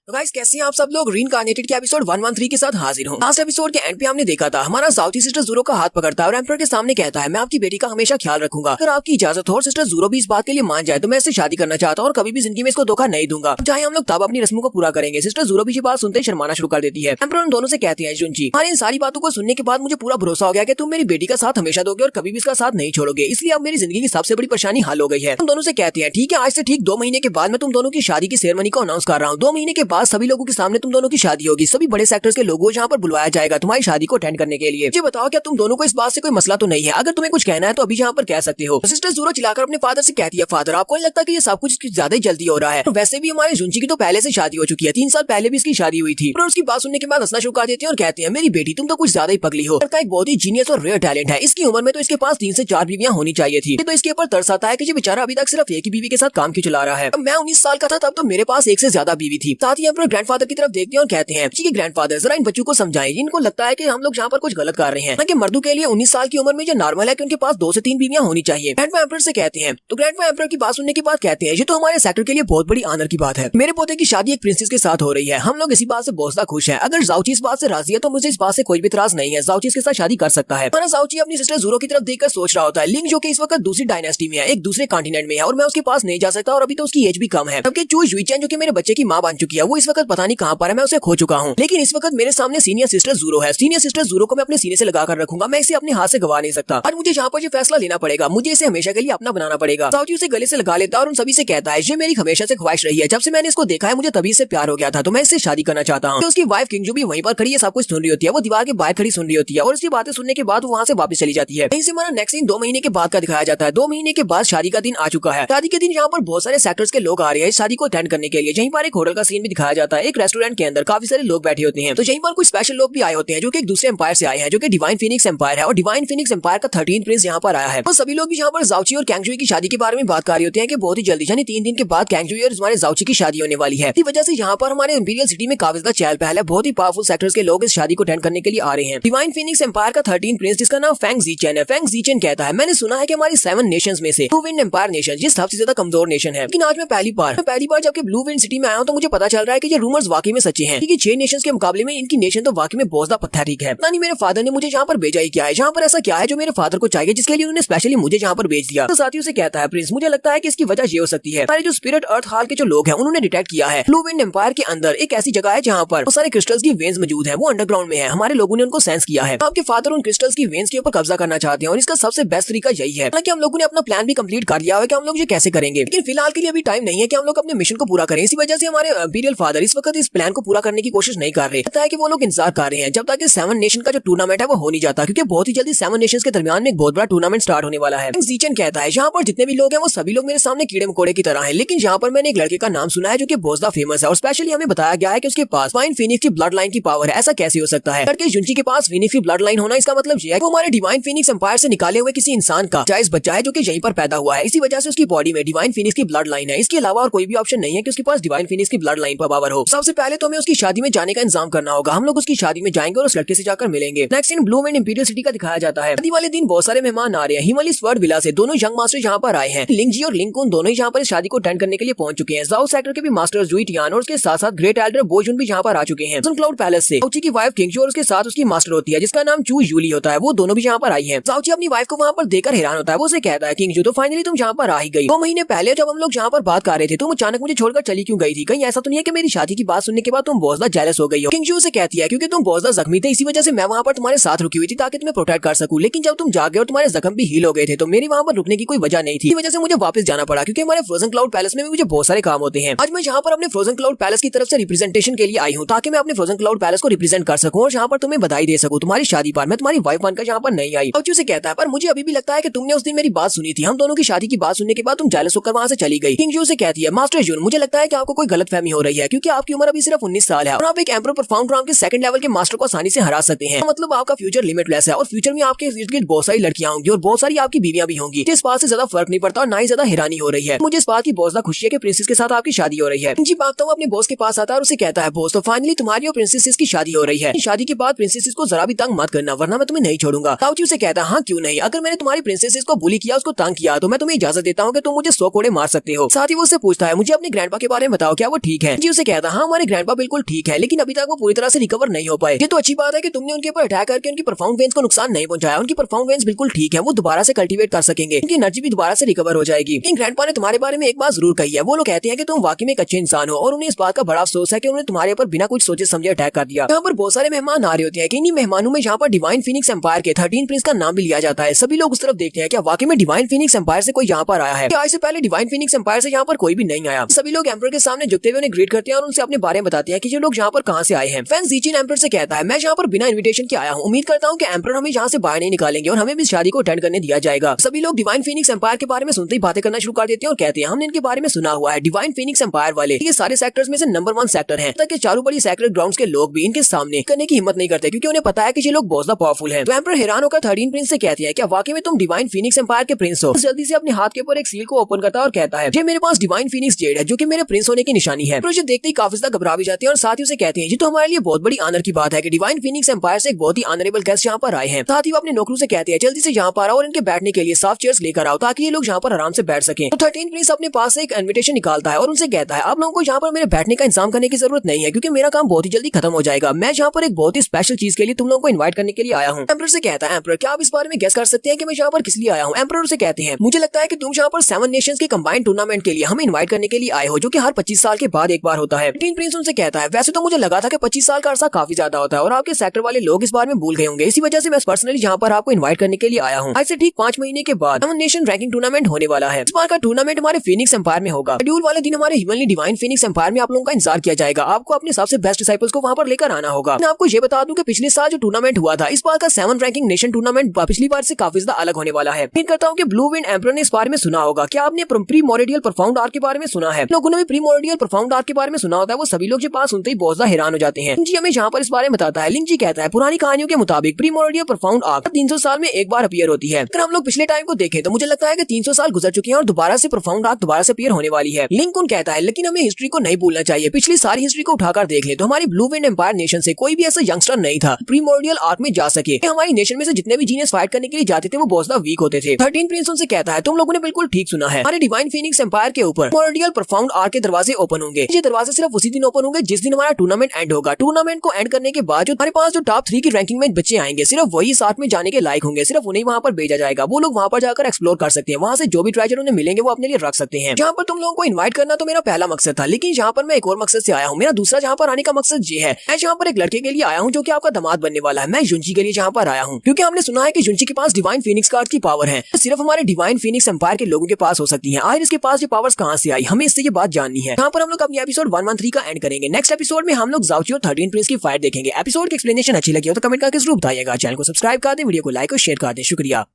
तो गाइस कैसे हैं आप सब लोग। रीइंकार्नेटेड के एपिसोड 113 के साथ हाजिर हूं। लास्ट एपिसोड के एंड पे हमने देखा था हमारा साउथी सिस्टर ज़ूरो का हाथ पकड़ता है और एम्परर के सामने कहता है मैं आपकी बेटी का हमेशा ख्याल रखूंगा, अगर आपकी इजाजत हो। और सिस्टर ज़ूरो भी इस बात के लिए मान जाए तो मैं इससे शादी करना चाहता हूँ और कभी भी जिंदगी में इसको धोखा नहीं दूंगा, चाहे हम लोग तब अपनी रस्मों को पूरा करेंगे। सिस्टर ज़ूरो भी ये बात सुनते ही शर्माना शुरू कर देती है। एम्परर उन दोनों से कहते हैं जुनजी, हमारी इन सारी बातों को सुनने के बाद मुझे पूरा भरोसा हो गया कि तुम मेरी बेटी का साथ हमेशा दोगे और कभी भी इसका साथ नहीं छोड़ोगे, इसलिए अब मेरी जिंदगी की सबसे बड़ी परेशानी हल हो गई है। तुम दोनों से कहते हैं ठीक है, आज से ठीक 2 महीने के बाद मैं तुम दोनों की शादी की सेरेमनी को अनाउंस कर रहा हूँ। 2 महीने के बाद सभी लोगों के सामने तुम दोनों की शादी होगी। सभी बड़े सेक्टर्स के लोगों यहाँ पर बुलवाया जाएगा तुम्हारी शादी को अटेंड करने के लिए। ये बताओ क्या तुम दोनों को इस बात से कोई मसला तो नहीं है? अगर तुम्हें कुछ कहना है तो अभी यहाँ पर कह सकते हो। सिस्टर ज़ूरो चिल्लाकर अपने फादर से कहती है फादर आपको नहीं लगता कि ये सब कुछ ज्यादा ही जल्दी हो रहा है? वैसे भी हमारे जुनजी की तो पहले से शादी हो चुकी है, 3 साल पहले भी इसकी शादी हुई थी। और उसकी बात सुनने के बाद हंसना शुरू कर देते हैं और कहते हैं मेरी बेटी तुम तो कुछ ज्यादा ही पगली हो, लड़का एक बहुत ही जीनियस और रेयर टैलेंट है। इसकी उम्र में तो इसके पास 3 से 4 बीवियां होनी चाहिए थी। तो इसके ऊपर तरस आता है कि ये बेचारा अभी तक सिर्फ एक ही बीवी के साथ काम क्यों चला रहा है। मैं 19 साल का था तब तो मेरे पास 1 से ज्यादा बीवी थी। साथ ही अपने ग्रैंडफादर की तरफ देखते हैं और कहते हैं जी ग्रैंडफादर जरा इन बच्चों को समझाएं, इनको लगता है कि हम लोग यहाँ पर कुछ गलत कर रहे हैं। कि मर्दों के लिए 19 साल की उम्र में जो नॉर्मल है कि उनके पास 2 से 3 बीवियां होनी चाहिए। ग्रैंडपा एम्परर से कहते हैं तो ग्रैंडपा एम्परर की बात सुनने के बाद कहते हैं ये तो हमारे सेक्टर के लिए बहुत बड़ी ऑनर की बात है। मेरे पोते की शादी एक प्रिंसेस के साथ हो रही है, हम लोग इसी बात से बहुत ज्यादा खुश है। अगर जाउची इस बात से राजी है तो मुझे इस बात से कोई भी इतराज नहीं है, जाउची इसके साथ शादी कर सकता है। हमारा जाउची अपनी सिस्टर ज़ूरो की तरफ देखकर सोच रहा होता है लिंग जो कि इस वक्त दूसरी डायनेस्टी में है, एक दूसरे कॉन्टिनेंट में है और मैं उसके पास नहीं जा सकता और अभी तो उसकी एज भी कम है। जबकि चू युइचेन जो कि मेरे बच्चे की मां बन चुकी है वो इस वक्त पता नहीं कहां पर है, मैं उसे खो चुका हूं। लेकिन इस वक्त मेरे सामने सीनियर सिस्टर ज़ूरो है। सीनियर सिस्टर ज़ूरो को मैं अपने सीने से लगा कर रखूंगा, मैं इसे अपने हाथ से गवा नहीं सकता और मुझे यहाँ पर जो फैसला लेना पड़ेगा, मुझे इसे हमेशा के लिए अपना बनाना पड़ेगा। जाउची उसे गले से लगा लेता है और उन सभी से कहता है ये मेरी हमेशा से ख्वाहिश रही है, जब से मैंने इसको देखा है मुझे तभी से प्यार हो गया था, तो मैं इससे शादी करना चाहता हूँ। तो उसकी वाइफ किंग जो भी वहीं पर खड़ी है सब कुछ सुन रही होती है, वो दीवार के बाहर खड़ी सुन रही होती है और उसकी बातें सुनने के बाद वो वहाँ से वापस चली जाती है। से हमारा नेक्स्ट सीन 2 महीने के बाद का दिखाया जाता है। 2 महीने के बाद शादी का दिन आ चुका है। शादी के दिन यहाँ पर बहुत सारे सेक्टर्स के लोग आ रहे हैं इस शादी को अटेंड करने के लिए। यहीं पर एक होटल का सीन भी दिखाया जाता है, एक रेस्टोरेंट के अंदर काफी सारे लोग बैठे होते हैं। तो यहीं पर कुछ स्पेशल लोग भी आए होते हैं जो कि एक दूसरे एम्पायर से आए हैं, जो कि डिवाइन फीनिक्स एम्पायर है और डिवाइन फीनिक्स एम्पायर का 13 प्रिंस यहाँ पर आया है। तो सभी लोग भी यहाँ पर जाउची और कैंगजुई की शादी के बारे में बात कर रहे होते हैं कि बहुत ही जल्दी यानी 3 दिन के बाद कैंगजुई और हमारे जाउची की शादी होने वाली है। इस वजह से यहाँ पर हमारे इंपीरियल सिटी में काफी ज्यादा चहल पहल है, बहुत ही पावरफुल सेक्टर्स के लोग इस शादी को अटेंड करने के लिए आ रहे हैं। डिवाइन फीनिक्स एम्पायर का 13 प्रिंस जिसका नाम फेंग ज़ीचेन है। फेंग ज़ीचेन कहता है मैंने सुना है कि हमारी 7 नेशंस में से ब्लू विंड एम्पायर नेशन ये सबसे ज्यादा कमजोर नेशन है। लेकिन आज मैं पहली बार जबकि ब्लू विंड सिटी में आया हूँ तो मुझे पता चल रहा है कि ये रूमर्स वाकई में सच्चे हैं, क्योंकि 6 नेशंस के मुकाबले में इनकी नेशन तो वाकई में बहुत ज्यादा पथरीक है। पता नहीं मेरे फादर ने मुझे यहाँ पर भेजा ही क्या है, यहाँ पर ऐसा क्या है जो मेरे फादर को चाहिए जिसके लिए उन्होंने स्पेशली मुझे यहाँ पर भेज दिया। तो साथियों से कहता है प्रिंस मुझे लगता है कि इसकी वजह ये हो सकती है हमारे जो स्पिरिट अर्थ हाल के जो लोग हैं उन्होंने डिटेक्ट किया है ब्लू विंड एम्पायर के अंदर एक ऐसी जगह है जहाँ पर सारे क्रिस्टल्स की वेन्स मौजूद है, वो अंडरग्राउंड में है। हमारे लोगों ने उनको सेंस किया है। आपके फादर उन क्रिस्टल्स की वेन्स के ऊपर कब्जा करना चाहते हैं और इसका सबसे बेस्ट तरीका यही है। हालांकि हम लोगों ने अपना प्लान भी कंप्लीट कर लिया है कि हम लोग ये कैसे करेंगे, लेकिन फिलहाल के लिए अभी टाइम नहीं है कि हम लोग अपने मिशन को पूरा करें। इसी वजह से हमारे इंपीरियल फादर इस वक्त इस प्लान को पूरा करने की कोशिश नहीं कर रहे। लगता है कि वो लोग इंतजार कर रहे हैं जब तक 7 नेशन का जो टूर्नामेंट है वो हो नहीं जाता, क्योंकि बहुत ही जल्दी 7 नेशंस के दरमियान में एक बहुत बड़ा टूर्नामेंट स्टार्ट होने वाला है। ज़ीचेन कहता है यहाँ पर जितने भी लोग हैं वो सभी लोग मेरे सामने कीड़े मकोड़े की तरह हैं, लेकिन यहाँ पर मैंने एक लड़के का नाम सुना है जो कि बहुत ज्यादा फेमस है और स्पेशली हमें बताया गया है कि उसके पास डिवाइन फीनिक्स की ब्लड लाइन की पावर है। ऐसा कैसे हो सकता है? लड़के जुनजी के पास फीनिक्स की ब्लड लाइन होना इसका मतलब ये है कि वो हमारे डिवाइन फीनिक्स एम्पायर से निकाले हुए किसी इंसान का जायज बच्चा है जो कि यहीं पर पैदा हुआ है। इसी वजह से उसकी बॉडी में डिवाइन फीनिक्स की ब्लड लाइन है। इसके अलावा और कोई भी ऑप्शन नहीं है कि उसके पास डिवाइन फीनिक्स की ब्लड लाइन पर पावर हो। सबसे पहले तो हमें उसकी शादी में जाने का इंतजाम करना होगा। हम लोग उसकी शादी में जाएंगे और उस लड़के से जाकर मिलेंगे। Next scene Blue Wind Imperial City का दिखाया जाता है। शादी वाले दिन बहुत सारे मेहमान आ रहे हैं। हिमालय स्वर्ड विला से दोनों यंग मास्टर यहाँ पर आए हैं। लिंगजी और लिंकुन दोनों ही यहाँ पर शादी को अटेंड करने के लिए पहुंच चुके हैं। जाओ सेक्टर के भी मास्टर जुई टियान और उसके साथ साथ ग्रेट एल्डर बोजुन भी यहाँ पर आ चुके हैं। क्लाउड पैलेस से जाउची की वाइफ किंगजू और उसके साथ उसकी मास्टर होती है जिसका नाम चू यूली होता है, वो दोनों भी यहाँ पर आई है। जाउची अपनी वाइफ को वहाँ पर देखकर हैरान होता है। वो उसे कहता है किंगजू तो फाइनली तुम यहाँ पर आ ही गई। 2 महीने पहले जब हम लोग यहाँ पर बात कर रहे थे तुम अचानक मुझे छोड़कर चली क्यों गई थी? कहीं ऐसा तो नहीं है कि मेरी शादी की बात सुनने के बाद तुम बहुत ज्यादा जेलस हो गई हो? किंगजू से कहती है क्योंकि तुम बहुत ज्यादा जख्मी थे इसी वजह से मैं वहाँ पर तुम्हारे साथ रुकी हुई थी ताकि तुम्हें प्रोटेक्ट कर सकूं, लेकिन जब तुम जागे और तुम्हारे जख्म भी हील हो गए थे तो मेरी वहाँ पर रुकने की कोई वजह नहीं थी। इस वजह से मुझे वापस जाना पड़ा क्योंकि हमारे फ्रोजन क्लाउड पैलेस में भी मुझे बहुत सारे काम होते हैं। आज मैं यहाँ पर अपने फ्रोजन क्लाउड पैलेस की तरफ से रिप्रेजेंटेशन के लिए आई हूँ ताकि मैं अपने फ्रोजन क्लाउड पैलेस को रिप्रेजेंट कर सकूं और यहाँ पर तुम्हें बधाई दे सकूं तुम्हारी शादी पर। मैं तुम्हारी वाइफ बनकर यहाँ पर नहीं आई। से कहता है पर मुझे अभी भी लगता है कि तुमने उस दिन मेरी बात सुनी थी। हम दोनों की शादी की बात सुनने के बाद तुम जेलस होकर वहाँ से चली गई। किंगजू से कहती है मास्टर जून मुझे लगता है कि आपको कोई गलतफहमी हो रही है क्योंकि आपकी उम्र अभी सिर्फ 19 साल है और आप एक एम्परर परफॉर्म राउंड के 2nd लेवल के मास्टर को आसानी से हरा सकते हैं। मतलब आपका फ्यूचर लिमिटलेस है और फ्यूचर में आपके इर्द गिर्द बहुत सारी लड़कियां होंगी और बहुत सारी आपकी बीवियां भी होंगी। इस बात से ज्यादा फर्क नहीं पड़ता और ना ही ज्यादा हैरानी हो रही है। मुझे इस बात की बहुत ज्यादा खुशी है कि प्रिंसेस के साथ आपकी शादी हो रही है। जी भागता हूँ अपने बॉस के पास आता है और उसे कहता है बॉस तो फाइनली तुम्हारी और प्रिंसेस की शादी हो रही है। शादी के बाद प्रिंसेस को जरा भी तंग मत करना वरना मैं तुम्हें नहीं छोड़ूंगा। ताऊची उसे कहता है हाँ क्यों नहीं, अगर मैंने तुम्हारी प्रिंसेस को बुली किया उसको तंग किया तो मैं तुम्हें इजाजत देता हूँ कि तुम मुझे 100 कोड़े मार सकते हो। साथ ही वो उससे पूछता है मुझे अपने ग्रैंडपा के बारे में बताओ क्या वो ठीक है? जी से कहता है हाँ हमारे ग्रैंडपा बिल्कुल ठीक है, लेकिन अभी तक वो पूरी तरह से रिकवर नहीं हो पाए। ये तो अच्छी बात है कि तुमने उनके ऊपर अटैक करके उनकी परफॉर्म वेन्स को नुकसान नहीं पहुंचाया। उनकी परफॉर्म वेन्स बिल्कुल ठीक है, वो दोबारा से कल्टीवेट कर सकेंगे, उनकी एनर्जी भी दोबारा से रिकवर हो जाएगी। लेकिन ग्रैंडपा ने तुम्हारे बारे में एक बात जरूर कही है, वो लोग कहते हैं कि तुम वाकई में एक अच्छे इंसान हो और उन्हें इस बात का बड़ा अफसोस है कि उन्होंने तुम्हारे ऊपर बिना कुछ सोचे समझे अटैक कर दिया। यहाँ पर बहुत सारे मेहमान आ रहे होते हैं कि इन मेहमानों में यहाँ पर डिवाइन फीनिक्स एम्पायर के 13 प्रिंस का नाम भी लिया जाता है। सभी लोग उस तरफ देखते हैं क्या वाकई में डिवाइन फीनिक्स एम्पायर से कोई यहाँ पर आया है, आज से पहले डिवाइन फीनिक्स एम्पायर से यहाँ पर कोई भी नहीं आया। सभी लोग एम्पर के सामने झुकते हुए उन्हें ग्रीट करते हैं और उनसे अपने बारे में बताते हैं कि ये लोग यहाँ पर कहाँ से आए हैं। फैन जीचिन एम्पर से कहता है मैं यहाँ पर बिना इन्विटेशन के आया हूँ, उम्मीद करता हूँ कि एम्पर हमें यहाँ से बाहर नहीं निकालेंगे और हमें भी शादी को अटेंड करने दिया जाएगा। सभी लोग डिवाइन फीनिक्स एम्पायर के बारे में सुनते ही बातें करना शुरू कर देते हैं और कहते हैं हमने इनके बारे में सुना हुआ है, डिवाइन फीनिक्स एम्पायर वाले ये सारे सेक्टर्स में से नंबर 1 सेक्टर है, ताकि चारों बड़ी सेक्टर ग्राउंड्स के लोग भी इनके सामने करने की हिम्मत नहीं करते क्योंकि उन्हें पता है कि ये लोग बहुत ज्यादा पावरफुल हैं। तो एम्पर हैरान होकर 13 प्रिंस से कहते हैं क्या वाकई में तुम डिवाइन फीनिक्स एम्पायर के प्रिंस हो। जल्दी से अपने हाथ के ऊपर एक सील को ओपन करता है और कहता है ये मेरे पास डिवाइन फीनिक्स जेड है जो कि मेरे प्रिंस होने की निशानी है। प्रोजेक्ट देखते ही काफी ज्यादा घबरा भी जाते हैं और साथ ही उसे कहते हैं ये तो हमारे लिए बहुत बड़ी ऑनर की बात है कि डिवाइन फीनिक्स एम्पायर से एक बहुत ही ऑनरेबल गेस्ट यहाँ पर आए हैं। साथ ही वो अपने नौकरों से कहते हैं जल्दी से यहाँ पर आओ और इनके बैठने के लिए सॉफ्ट चेयर्स लेकर आओ ताकि ये लोग यहाँ पर आराम से बैठ सके। तो 13 प्रिंस अपने पास से एक इन्विटेशन निकालता है और उनसे कहता है आप लोगों को यहाँ पर मेरे बैठने का इंतजाम करने की जरूरत नहीं है क्योंकि मेरा काम बहुत ही जल्दी खत्म हो जाएगा। मैं यहाँ पर एक बहुत ही स्पेशल चीज के लिए तुम लोगों को इन्वाइट करने के लिए आया हूँ। एम्परर से कहता है एम्परर क्या आप इस बारे में गेस कर सकते हैं कि मैं यहाँ पर किस लिए आया हूँ। एम्परर से कहते हैं मुझे लगता है कि तुम यहाँ पर 7 नेशंस के कंबाइंड टूर्नामेंट के लिए हमें इन्वाइट करने के लिए आए हो जो कि हर 25 साल के बाद एक बार होता है। 13 प्रिंस उनसे कहता है वैसे तो मुझे लगा था कि 25 साल का अरसा काफी ज्यादा होता है और आपके सेक्टर वाले लोग इस बारे में भूल गए होंगे, इसी वजह से मैं पर्सनली यहाँ पर आपको इन्वाइट करने के लिए आया हूँ। आज से ठीक 5 महीने के बाद 7 नेशन रैंकिंग टूर्नामेंट होने वाला है। इस बार का टूर्नामेंट हमारे फीनिक्स एम्पायर में होगा। शेड्यूल वाले दिन हमारे हेवनली डिवाइन फीनिक्स एम्पायर में आप लोगों का इंतजार किया जाएगा। आपको अपने सबसे बेस्ट डिसाइपल्स को वहाँ पर लेकर आना होगा। मैं आपको ये बता दूं कि पिछले साल जो टूर्नामेंट हुआ था इस बार का 7 रैंकिंग नेशन टूर्नामेंट पिछली बार से काफी ज्यादा अलग होने वाला है। उम्मीद करता हूँ कि ब्लू विंड एम्परर ने इस बारे में सुना होगा। क्या आपने प्री मोरिडियल परफॉर्म्ड आर्क के बारे में सुना है? लोगों ने भी प्री मोरिडियल परफॉर्म्ड आर्क के बारे में सुना होता है। वो सभी लोग जो पास सुनते ही बहुत ज्यादा हैरान हो जाते हैं। जी हमें यहाँ पर इस बारे में बताता है। लिंक जी कहता है पुरानी कहानियों के मुताबिक प्री मोरिडियल परफॉर्म्ड आर्क 300 साल में एक बार अपीयर होती है। अगर हम लोग पिछले टाइम को देखें तो मुझे लगता है कि 300 साल गुजर चुके हैं और दोबारा से परफॉर्म्ड आर्क दोबारा से अपीयर होने वाली है। लिंकन कहता है लेकिन हमें हिस्ट्री को नहीं भूलना चाहिए। पिछली सारी हिस्ट्री को उठाकर देख ले तो हमारी ब्लू विंड एम्पायर नेशन से कोई भी ऐसा यंगस्टर नहीं था प्रीमोरिडियल आर्क में जा सके। हमारी नेशन में से जितने भी जीनियस फाइट करने के लिए जाते थे वो बहुत ज्यादा वीक होते थे। 13 प्रिंस उनसे कहता है तुम लोगों ने बिल्कुल ठीक सुना है, हमारे डिवाइन फीनिक्स एम्पायर के ऊपर मोरिडियल परफॉर्म्ड आर्क के दरवाजे ओपन होंगे। ये दरवाजे सिर्फ उसी दिन ओपन होंगे जिस दिन हमारा टूर्नामेंट एंड होगा। टूर्नामेंट को एंड करने के बाद जो हमारे पास जो टॉप 3 की रैंकिंग में बच्चे आएंगे सिर्फ वही साथ में जाने के लायक होंगे, सिर्फ उन्हें वहाँ पर भेजा जाएगा। वो लोग वहाँ पर जाकर एक्सप्लोर कर सकते हैं, वहाँ से जो भी ट्रेजर उन्हें मिलेंगे वो अपने लिए रख सकते हैं। यहाँ पर तुम लोगों को इन्वाइट करना तो मेरा पहला मकसद था, लेकिन यहाँ पर मैं एक और मकसद से आया हूँ। मेरा दूसरा जहाँ पर आने का मकसद ये है, मैं यहाँ पर एक लड़के के लिए आया हूँ जो कि आपका दामाद बनने वाला है। मैं युंची के लिए यहाँ पर आया हूँ क्योंकि हमने सुना है कि युंची के पास डिवाइन फीनिक्स कार्ड की पावर है, सिर्फ हमारे डिवाइन फीनिक्स एम्पायर के लोगों के पास हो सकती है। आखिर इसके पास ये पावर्स कहाँ से आई, हमें इससे ये बात जाननी है। यहाँ पर हम लोग अपनी एपिसोड 113 का एंड करेंगे। नेक्स्ट एपिसोड में हम लोग ज़ाओची और 13 प्रिंस की फाइट देखेंगे। एपिसोड की एक्सप्लेनेशन अच्छी लगी हो तो कमेंट करके जरूर बताइएगा। चैनल को सब्सक्राइब कर दे, वीडियो को लाइक और शेयर कर दे। शुक्रिया।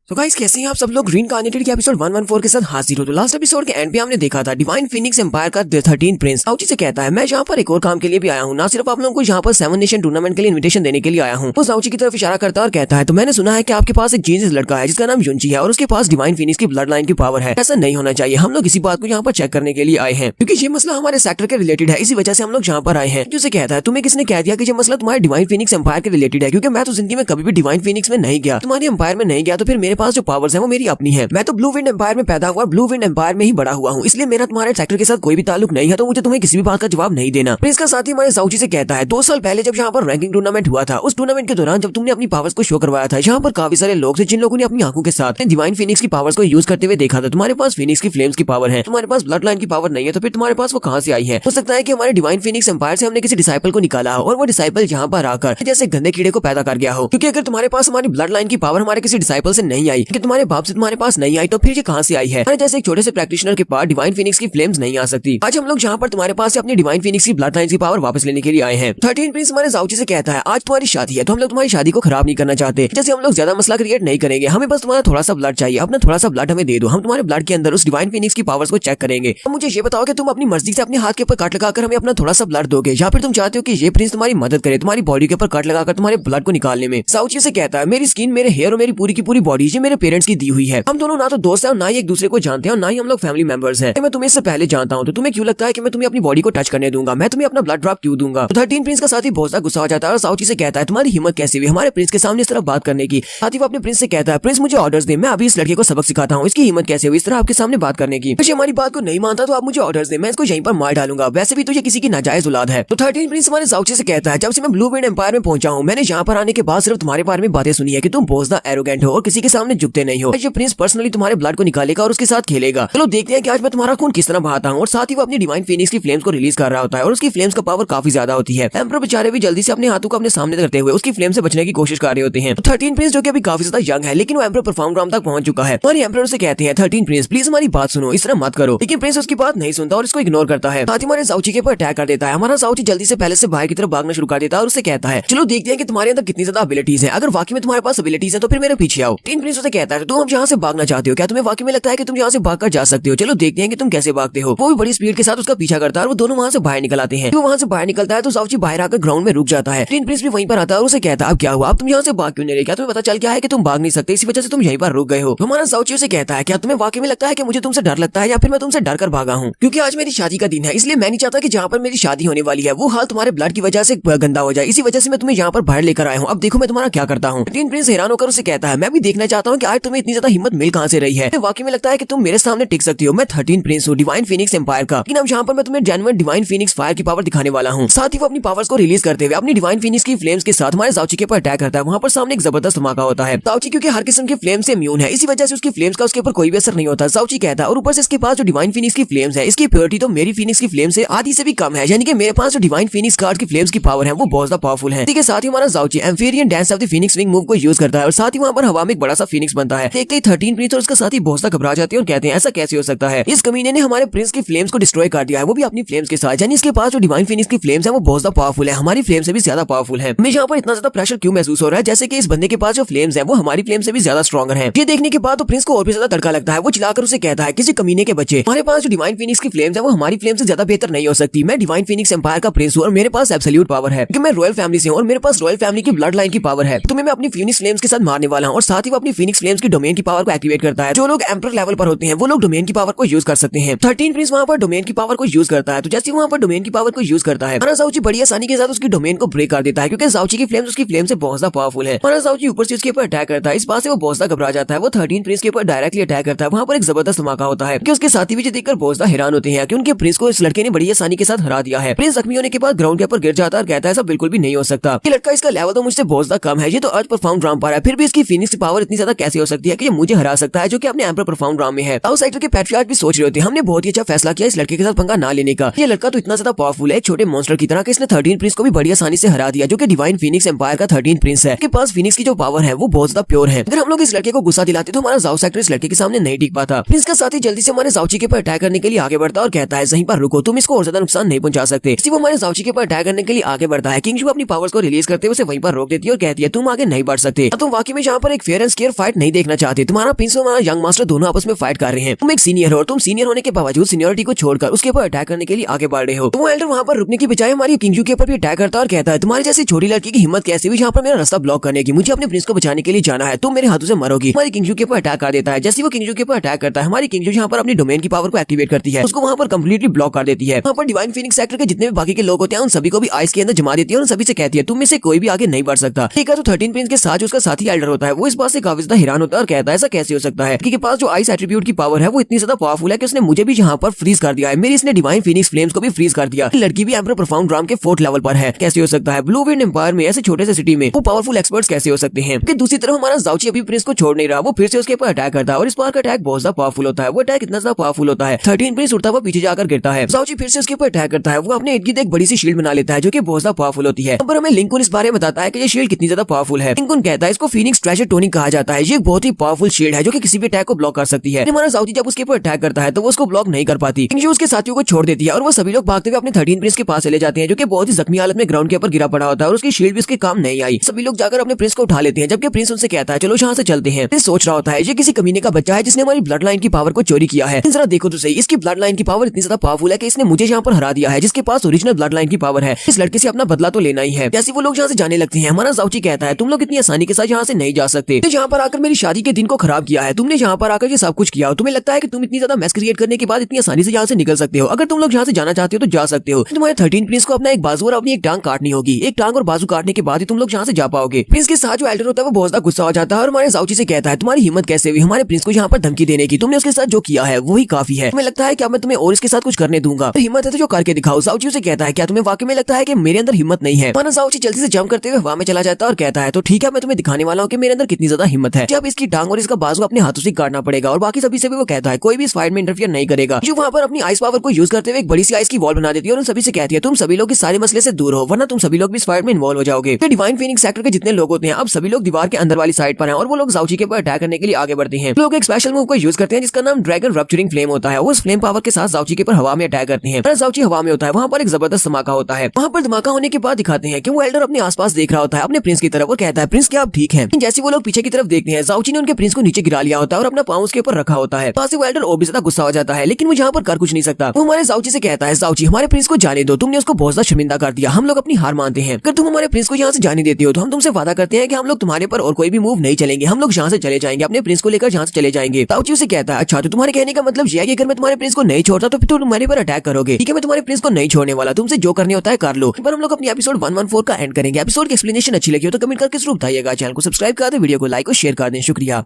तो गाइस कैसे हैं आप सब लोग? रीइंकार्नेटेड के एपिसोड 114 के साथ हाजिर हो। तो लास्ट एपिसोड के एंड पे हमने देखा था डिवाइन फीनिक्स एम्पायर का 13 प्रिंस ज़ाओची से कहता है मैं यहाँ पर एक और काम के लिए भी आया हूँ, ना सिर्फ आप लोगों को यहाँ पर 7 नेशन टूर्नामेंट के लिए इन्विटेशन देने के लिए आया हूँ। वो ज़ाओची की तरफ इशारा करता है और कहता है तो मैंने सुना है कि आपके पास एक जीनियस लड़का है जिसका नाम युंची है और उसके पास डिवाइन फीनिक्स की ब्लड लाइन की पावर है। ऐसा नहीं होना चाहिए, हम लोग इसी बात को यहाँ पर चेक करने के लिए आए हैं क्योंकि ये मसला हमारे सेक्टर के रिलेटेड है, इसी वजह से हम लोग यहाँ पर आए हैं। जो कहता है तुम्हें किसने कह दिया कि ये मसला तुम्हारे डिवाइन फीनिक्स एम्पायर के रिलेटेड है? क्योंकि मैं तो जिंदगी में कभी भी डिवाइन फीनिक्स में नहीं गया, तुम्हारे एम्पायर में नहीं गया, तो फिर मेरे पास जो पावर्स है वो मेरी अपनी है। मैं तो ब्लू विंड एम्पायर में पैदा हुआ, ब्लू विंड एम्पायर में ही बड़ा हुआ हूँ, इसलिए मेरा तुम्हारे सेक्टर के साथ कोई भी ताल्लुक नहीं है, तो मुझे तुम्हें किसी भी बात का जवाब नहीं देना। प्रिंस का साथी हमारे ज़ाओची से कहता है 2 साल पहले जब यहाँ पर रैंकिंग टूर्नामेंट हुआ था, उस टूर्नामेंट के दौरान जब तुमने अपनी पावर्स को शो करवाया था, यहाँ पर काफी सारे लोग थे जिन लोगों ने अपनी आंखों के साथ डिवाइन फीनिक्स की पावर्स को यूज करते हुए देखा था। तुम्हारे पास फीनिक्स की फ्लेम्स की पावर है, तुम्हारे पास ब्लड लाइन की पावर नहीं है, तो फिर तुम्हारे पास वो कहाँ से आई है? हो सकता है कि हमारे डिवाइन फीनिक्स एम्पायर से हमने किसी डिसाइपल को निकाला हो और वो डिसाइपल यहाँ पर आकर जैसे गंदे कीड़े को पैदा कर गया हो। क्योंकि अगर तुम्हारे पास हमारी ब्लड लाइन की पावर हमारे किसी डिसाइपल से नहीं आई, कि तुम्हारे बाप से तुम्हारे पास नहीं आई, तो फिर ये कहाँ से आई है? जैसे एक छोटे से प्रैक्टिशनर के पास डिवाइन फीनिक्स की फ्लेम्स नहीं आ सकती। आज हम लोग यहाँ पर तुम्हारे पास से अपनी डिवाइन फीनिक्स की ब्लड लाइन की पावर वापस लेने के लिए आए हैं। 13 प्रिंस हमारे ज़ाओची से कहता है आज तुम्हारी शादी है तो हम लोग तुम्हारी शादी को खराब नहीं करना चाहते, जैसे हम लोग ज्यादा मसला क्रिएट नहीं करेंगे, हमें बस तुम्हारा थोड़ा सा ब्लड चाहिए, अपना थोड़ा सा ब्लड हमें दे दो, हम तुम्हारे ब्लड के अंदर उस डिवाइन फीनिक्स की पावर्स को चेक करेंगे। तो मुझे ये बताओ कि तुम अपनी मर्जी से अपने हाथ के ऊपर कट लगाकर हमें अपना थोड़ा सा ब्लड दोगे, या फिर तुम चाहते हो कि ये प्रिंस तुम्हारी मदद करे तुम्हारी बॉडी के ऊपर कट लगाकर तुम्हारे ब्लड को निकालने में? ज़ाओची से कहता है मेरी स्किन, मेरे हेयर और मेरी पूरी की पूरी बॉडी ये मेरे पेरेंट्स की दी हुई है। हम दोनों ना तो दोस्त हैं और ना ही एक दूसरे को जानते हैं और ना ही हम लोग फैमिली मेंबर्स हैं। मैं तुम्हें इससे पहले जानता हूँ, तो तुम्हें क्यों लगता है कि मैं तुम्हें अपनी बॉडी को टच करने दूंगा? मैं तुम्हें अपना ब्लड ड्रॉप क्यों दूंगा? तो 13 प्रिंस का साथी बहुत सा गुस्सा हो जाता है और साउची से कहता है तुम्हारी हिम्मत कैसी हुई हमारे प्रिंस के सामने इस तरह बात करने की? साथी वो अपने प्रिंस से कहता है प्रिंस मुझे ऑर्डर्स दे, मैं अभी इस लड़के को सबक सिखाता हूँ, इसकी हिम्मत कैसे हुई इस तरह आपके सामने बात करने की? वैसे हमारी बात को नहीं मानता तो आप मुझे ऑर्डर्स दे, मैं इसको यहीं पर मार डालूंगा, वैसे भी तो ये किसी की नाजायज औलाद है। तो 13 प्रिंस हमारे साउची से कहता है जब से मैं ब्लू विंड एम्पायर में पहुंचा हूँ, मैंने यहाँ पर आने के बाद सिर्फ तुम्हारे बारे में बातें सुनी है कि तुम बहुत ज्यादा एरोगेंट हो और किसी के सामने झुकते नहीं हो। ये प्रिंस पर्सनली तुम्हारे ब्लड को निकालेगा और उसके साथ खेलेगा। चलो देखते हैं कि आज मैं तुम्हारा खून किस तरह बहाता हूँ। और साथ ही वो अपनी डिवाइन फीनिक्स की फ्लेम्स को रिलीज कर रहा होता है और उसकी फ्लेम्स का पावर काफी ज्यादा होती है। एम्परर बेचारे भी जल्दी से अपने हाथों को अपने सामने करते हुए उसकी फ्लेम से बचने की कोशिश कर रहे होते हैं। 13 प्रिंस जो कि अभी काफी ज्यादा यंग है लेकिन वो एम्परर परफॉर्म ग्राम तक पहुंच चुका है। हमारी एम्परर से कहते हैं 13 प्रिंस प्लीज हमारी बात सुनो, इस तरह मत करो। लेकिन प्रिंस उसकी बात नहीं सुनता और इसको इग्नोर करता है। साथ ही हमारे साउची के ऊपर अटैक कर देता है। हमारा साउची जल्दी से पहले से बाहर की तरफ भागना शुरू कर देता है और उससे कहता है चलो देखते हैं कि तुम्हारे अंदर कितनी ज्यादा एबिलिटीज है, अगर वाकई में तुम्हारे पास एबिलिटीज है तो फिर मेरे पीछे आओ। 13 प्रिंस उसे कहता है तुम अब यहाँ से भागना चाहते हो क्या? तुम्हें वाकई में लगता है कि तुम यहाँ से भागकर जा सकते हो? चलो देखते हैं कि तुम कैसे भागते हो। वो भी बड़ी स्पीड के साथ उसका पीछा करता है और वो दोनों वहाँ से बाहर निकल आते हैं। वो वहाँ से बाहर निकलता है तो साउची बाहर आकर ग्राउंड में रुक जाता है। 13 प्रिंस भी वहीं पर आता है और उसे कहता है अब क्या हुआ, अब तुम यहाँ से भाग क्यों नहीं रहे? क्या तुम्हें पता चल गया है कि तुम भाग नहीं सकते, इसी वजह से तुम यहीं पर रुक गए हो? हमारा साउची उसे कहता है क्या तुम्हें वाकई में लगता है कि मुझे तुमसे डर लगता है या फिर मैं तुमसे डर कर भागा हूँ? क्योंकि आज मेरी शादी का दिन है, इसलिए मैं नहीं चाहता कि जहाँ पर मेरी शादी होने वाली है वो हाल तुम्हारे ब्लड की वजह से गंदा हो जाए, इसी वजह से मैं तुम्हें यहाँ पर बाहर लेकर आया हूँ। अब देखो मैं तुम्हारा क्या करता हूँ। 13 प्रिंस हैरान होकर उसे कहता है मैं भी देखना चाहता हूँ कि आज तुम्हें इतनी ज्यादा हिम्मत मिल कहाँ से रही है। वाकई में लगता है कि तुम मेरे सामने टिक सकती हो। मैं 13 प्रिंस हूँ डिवाइन फीनिक्स एम्पायर का, लेकिन अब यहाँ पर मैं तुम्हें जेन्युइन डिवाइन फीनिक्स फायर की पावर दिखाने वाला हूँ। साथ ही वो अपनी पावर्स को रिलीज करते हुए अपनी डिवाइन फीनिक्स की फ्लेम्स के साथ हमारे साउची के ऊपर अटैक करता है। वहाँ पर सामने एक जबरदस्त धमाका होता है। साउची क्योंकि हर किस्म के फ्लेम से इम्यून है, इसी वजह से उसकी फ्लेम्स का उसके ऊपर कोई भी असर नहीं होता। साउची कहता है और ऊपर से इसके पास जो डिवाइन फीनिक्स की फ्लेम्स है इसकी प्योरिटी तो मेरी फीनिक्स की फ्लेम से आधी से भी कम है, यानी कि मेरे पास जो डिवाइन फीनिक्स कार्ड की फ्लेम्स की पावर है वो बहुत ज्यादा पावरफुल है। ठीक है, साथ ही हमारा साउची एम्फेरियन dance of the phoenix wing move को यूज करता है और साथ ही वहाँ पर हवा में एक बड़ा सा फीनिक्स बनता है। देखते ही 13 प्रिंस और उसका साथी बहुत सा घबरा जाते हैं और कहते हैं ऐसा कैसे हो सकता है, इस कमीने ने हमारे प्रिंस की फ्लेम्स को डिस्ट्रॉय कर दिया है, वो भी अपनी फ्लेम्स के साथ। यानी इसके पास जो डिवाइन फीनिक्स की फ्लेम्स है वो बहुत ज्यादा पावरफुल है, हमारी फ्लेम से भी ज्यादा पावरफुल है। मुझे यहाँ पर इतना ज्यादा प्रेशर क्यों महसूस हो रहा है, जैसे कि इस बंदे के पास जो फ्लेम्स है वो हमारी फ्लेम से भी ज्यादा स्ट्रॉन्गर है। ये देखने के बाद तो प्रिंस को और भी ज्यादा तड़का लगता है। वो चिल्लाकर उसे कहता है किसी कमीने के बच्चे, हमारे पास जो डिवाइन फीनिक्स की फ्लेम्स है वो हमारी फ्लेम से ज्यादा बेहतर नहीं हो सकती। मैं डिवाइन फीनिक्स एम्पायर का प्रिंस हूँ और मेरे पास एब्सोल्यूट पावर है क्योंकि मैं रॉयल फैमिली से हूँ और मेरे पास रॉयल फैमिली की ब्लड लाइन की पावर है। तुम्हें मैं अपनी फीनिक्स फ्लेम्स के साथ मारने वाला हूँ। और साथ ही वो अपनी फीनिक्स फ्लेम्स की डोमेन की पावर को एक्टिवेट करता है। जो लोग एम्परर लेवल पर होते हैं वो लोग डोमेन की पावर को यूज कर सकते हैं। 13 प्रिंस वहाँ पर डोमेन की पावर को यूज करता है, तो जैसे वहाँ पर डोमेन की पावर को यूज करता है हमारा साउची बड़ी आसानी के साथ उसकी डोमेन को ब्रेक कर देता है क्योंकि साउची की फ्लेम्स उसकी फ्लेम से बहुत ज्यादा पावरफुल है। हमारा साउची ऊपर से उसके ऊपर अटैक करता है, इस बात से वो बहुत ज्यादा घबरा जाता है। वो 13 प्रिंस के ऊपर डायरेक्टली अटैक करता है। वहाँ पर एक जबरदस्त धमाका होता है कि उसके साथी भी देखकर बहुत ज्यादा हैरान होते हैं कि उनके प्रिंस को इस लड़के ने बड़ी आसानी के साथ हरा दिया है। प्रिंस जख्मी होने के बाद ग्राउंड के ऊपर गिर जाता है और कहता है ऐसा बिल्कुल भी नहीं हो सकता, ये लड़का इसका लेवल तो मुझसे बहुत ज्यादा कम है, ये तो अर्थ परफॉर्म ड्राम पर है, फिर भी इसकी फीनिक्स पावर इतनी ज्यादा कैसे हो सकती है कि ये मुझे हरा सकता है जो कि अपने एम्परर परफॉर्म ड्राम में है। साउथ साइड के पैट्रियार्च भी सोच रहे होते हैं हमने बहुत ही अच्छा फैसला किया इस लड़के के साथ पंगा ना लेने का, ये लड़का तो इतना ज्यादा पावरफुल है एक छोटे मॉन्स्टर की तरह कि इसने 13 प्रिंस को भी बड़ी आसानी से हरा दिया जो कि डिवाइन फीनिक्स एम्पायर का 13 प्रिंस है। के पास फीनिक्स की जो पावर है वो बहुत ज्यादा प्योर है। अगर हम लोग इस लड़के को गुस्सा दिलाते तो हमारा साउथ सेक्टर इस लड़के के सामने नहीं टिक पाता। प्रिंस का साथी जल्दी से हमारे साउची के ऊपर अटैक करने के लिए आगे बढ़ता और कहता है यहीं पर रुको, तुम इसको और ज्यादा नुकसान नहीं पहुंचा सकते। इसी वो हमारे साउची के ऊपर अटैक करने के लिए आगे बढ़ता है। किंग अपनी पावर्स को रिलीज करते हुए उसे वहीं पर रोक देती है और कहती है तुम आगे नहीं बढ़ सकते। तुम वाकई में यहाँ पर एक फेयर एंड स्क्वेयर फाइट नहीं देखना चाहते, तुम्हारा प्रिंस और हमारा यंग मास्टर दोनों आपस में फाइट कर रहे हैं। तुम एक सीनियर हो और तुम सीनियर होने के बावजूद सीनियरिटी को छोड़कर उसके ऊपर अटैक करने के लिए आगे बढ़ रहे हो। तो वो एल्डर वहाँ पर रुकने की बजाय हमारी किंग के ऊपर भी अटैक करता है और कहता है तुम्हारी जैसी छोटी लड़की की हिम्मत कैसे हुई यहाँ पर मेरा रास्ता ब्लॉक करने की, मुझे अपने प्रिंस को बचाने के लिए जाना है, तुम मेरे हाथों से मरोगी। हमारी किंग के ऊपर अटैक कर देता है। जैसे वो किंग के ऊपर अटैक करता है हमारी किंग यहाँ पर अपनी डोमेन की पावर को एक्टिवेट करती है, उसको वहाँ पर कंप्लीटली ब्लॉक कर देती है। वहाँ पर डिवाइन फीनिक्स सेक्टर के जितने भी बाकी के लोग होते हैं उन सभी को भी आइस के अंदर जमा देती है और सभी से कहती है तुम में से कोई भी आगे नहीं बढ़ सकता। ठीक है, तो 13 प्रिंस के साथ उसका साथी एल्डर होता है वो इस बात से काफी ज्यादा हैरान होता है और कहता है ऐसा कैसे हो सकता है कि पास जो आइस एट्रीब्यूट की पावर है वो इतनी ज्यादा पावरफुल है कि उसने मुझे भी यहाँ पर फ्रीज कर दिया है, मेरी इसने डिवाइन फीनिक्स फ्लेम्स को भी फ्रीज कर दिया। लड़की भी एम्परर परफॉर्म ड्राम के 4th लेवल पर है, कैसे हो सकता है? ब्लू विंड एम्पायर में ऐसे छोटे से सिटी में वो पावरफुल एक्सपर्ट्स कैसे हो सकते हैं? कि दूसरी तरफ हमारा साउची अभी प्रिंस को छोड़ नहीं रहा, वो फिर से उसके ऊपर अटैक करता है और इस बार का अटैक बहुत ज्यादा पावरफुल होता है। वो अटैक इतना ज्यादा पावरफुल होता है 13 प्रिंस उड़ता हुआ पीछे जाकर गिरता है। साउची फिर से उसके ऊपर अटैक करता है। वो अपने इर्द गिर्द एक बड़ी सी शील्ड बना लेता है जो कि बहुत ज्यादा पावरफुल होती है। पर हमें लिंकन इस बारे में बताता है कि ये शील्ड कितनी ज्यादा पावरफुल है। लिंकन कहता है इसको फीनिक्स ट्रेजर टोनिंग कहा जाता है, ये बहुत ही पावरफुल शील्ड है जो कि किसी भी अटैक को ब्लॉक कर सकती है। हमारा साउची जब उसके ऊपर अटैक करता है तो वो उसको ब्लॉक नहीं कर पाती, किंग उसके साथियों को छोड़ देती है और वो सभी लोग भागते हुए अपने 13 प्रिंस के पास चले जाते हैं जो कि बहुत ही जख्मी हालत में ग्राउंड के ऊपर गिरा पड़ा होता है और उसकी शील्ड भी उसके काम नहीं आई। सभी लोग जाकर अपने प्रिंस को उठा लेते हैं जबकि प्रिंस उनसे कहता है चलो यहाँ से चलते हैं। प्रिंस सोच रहा होता है ये किसी कमीने का बच्चा है जिसने हमारी ब्लड लाइन की पावर को चोरी किया है। जरा देखो तो सही, इसकी ब्लड लाइन की पावर इतनी ज्यादा पावरफुल है कि इसने मुझे यहाँ पर हरा दिया है जिसके पास ओरिजिनल ब्लड लाइन की पावर है। इस लड़के से अपना बदला तो लेना ही है। जैसे वो लोग यहाँ से जाने लगते हैं हमारा साउची कहता है तुम लोग इतनी आसानी के साथ यहाँ से नहीं जा सकते। तो यहाँ पर पर आकर मेरी शादी के दिन को खराब किया है, तुमने यहाँ पर आकर ये सब कुछ किया। तुम्हें लगता है कि तुम इतनी ज्यादा मैस क्रिएट करने के बाद इतनी आसानी से यहाँ से निकल सकते हो? अगर तुम लोग यहाँ से जाना चाहते हो तो जा सकते हो। तुम्हारे 13 प्रिंस को अपना एक बाजू और अपनी एक टांग काटनी होगी। एक टांग और बाजू काटने के बाद ही तुम लोग यहाँ से जा पाओगे। प्रिंस के साथ जो एल्डर होता है वो बहुत ज्यादा गुस्सा हो जाता है और हमारे जाउची से कहता है तुम्हारी हिम्मत कैसे हुई हमारे प्रिंस को यहाँ पर धमकी देने की? तुमने उसके साथ जो किया है वही काफी है। तुम्हें लगता है क्या मैं तुम्हें और इसके साथ कुछ करने दूंगा? हिम्मत है तो जो करके दिखाओ। जाउची उसे कहता है क्या तुम्हें वाकई में लगता है कि मेरे अंदर हिम्मत नहीं है? माना जाउची जल्दी से जंप करते हुए हवा में चला जाता है और कहता है तो ठीक है, मैं तुम्हें दिखाने वाला हूँ कि मेरे अंदर कितनी ज्यादा हिम्मत है। जब इसकी टांग और इसका बाजू अपने हाथों से काटना पड़ेगा और बाकी सभी से भी वो कहता है कोई भी इस फाइट में इंटरफियर नहीं करेगा। जो वहाँ पर अपनी आइस पावर को यूज करते हुए एक बड़ी सी आइस की वॉल बना देती है और उन सभी से कहती है तुम सभी लोग इस सारे मसले से दूर हो वरना तुम सभी लोग भी इस फाइट में इन्वॉल्व हो जाओगे। तो डिवाइन फीनिक्स सेक्टर के जितने लोग होते हैं अब सभी लोग दीवार के अंदर वाली साइड पर हैं और वो लोग जाउची के ऊपर अटैक करने के लिए आगे बढ़ते हैं। लोग एक स्पेशल मूव को यूज करते हैं जिसका नाम ड्रैगन रप्चरिंग फ्लेम होता है। उस फ्लेम पावर के साथ जाउची के ऊपर हवा में अटैक करते हैं। जाउची हवा में होता है, वहाँ पर एक जबरदस्त धमाका होता है। वहाँ पर धमाका होने के बाद दिखाते हैं कि वो एल्डर अपने आसपास देख रहा होता है अपने प्रिंस की तरफ और कहता है प्रिंस क्या आप ठीक हैं? जैसे वो लोग पीछे की तरफ देखते हैं जाउची ने उनके प्रिंस को नीचे गिरा लिया होता है और अपना पाँव उसके ऊपर रखा होता है। वो एल्डर और भी ज्यादा गुस्सा हो जाता है लेकिन वो यहाँ पर कर कुछ नहीं सकता। वो हमारे जाउची से कहता है जाउची हमारे प्रिंस को जाने दो, तुमने उसको बहुत ज्यादा शर्मिंदा कर दिया, हम लोग अपनी हार मानते हैं। अगर तुम हमारे प्रिंस को यहाँ से जाने देते हो तो हम तुमसे वादा करते हैं कि हम लोग तुम्हारे पर और कोई भी मूव नहीं चलेंगे, हम लोग यहाँ से चले जाएंगे, अपने प्रिंस को लेकर यहाँ से चले जाएंगे। जाउची उसे कहता है अच्छा तो तुम्हारे कहने का मतलब यह है कि अगर मैं तुम्हारे प्रिंस को नहीं छोड़ता तो फिर तुम तुम्हारे पर अटैक करोगे? ठीक है, मैं तुम्हारे प्रिंस को नहीं छोड़ने वाला, तुमसे जो करने होता है कर लो। पर हम लोग अपनी एपिसोड 114 का एंड करेंगे। एपिसोड की एक्सप्लेनेशन अच्छी लगी हो तो कमेंट करके जरूर बताइएगा। चैनल को सब्सक्राइब कर दे, वीडियो को लाइक और शेयर कर दें। शुक्रिया।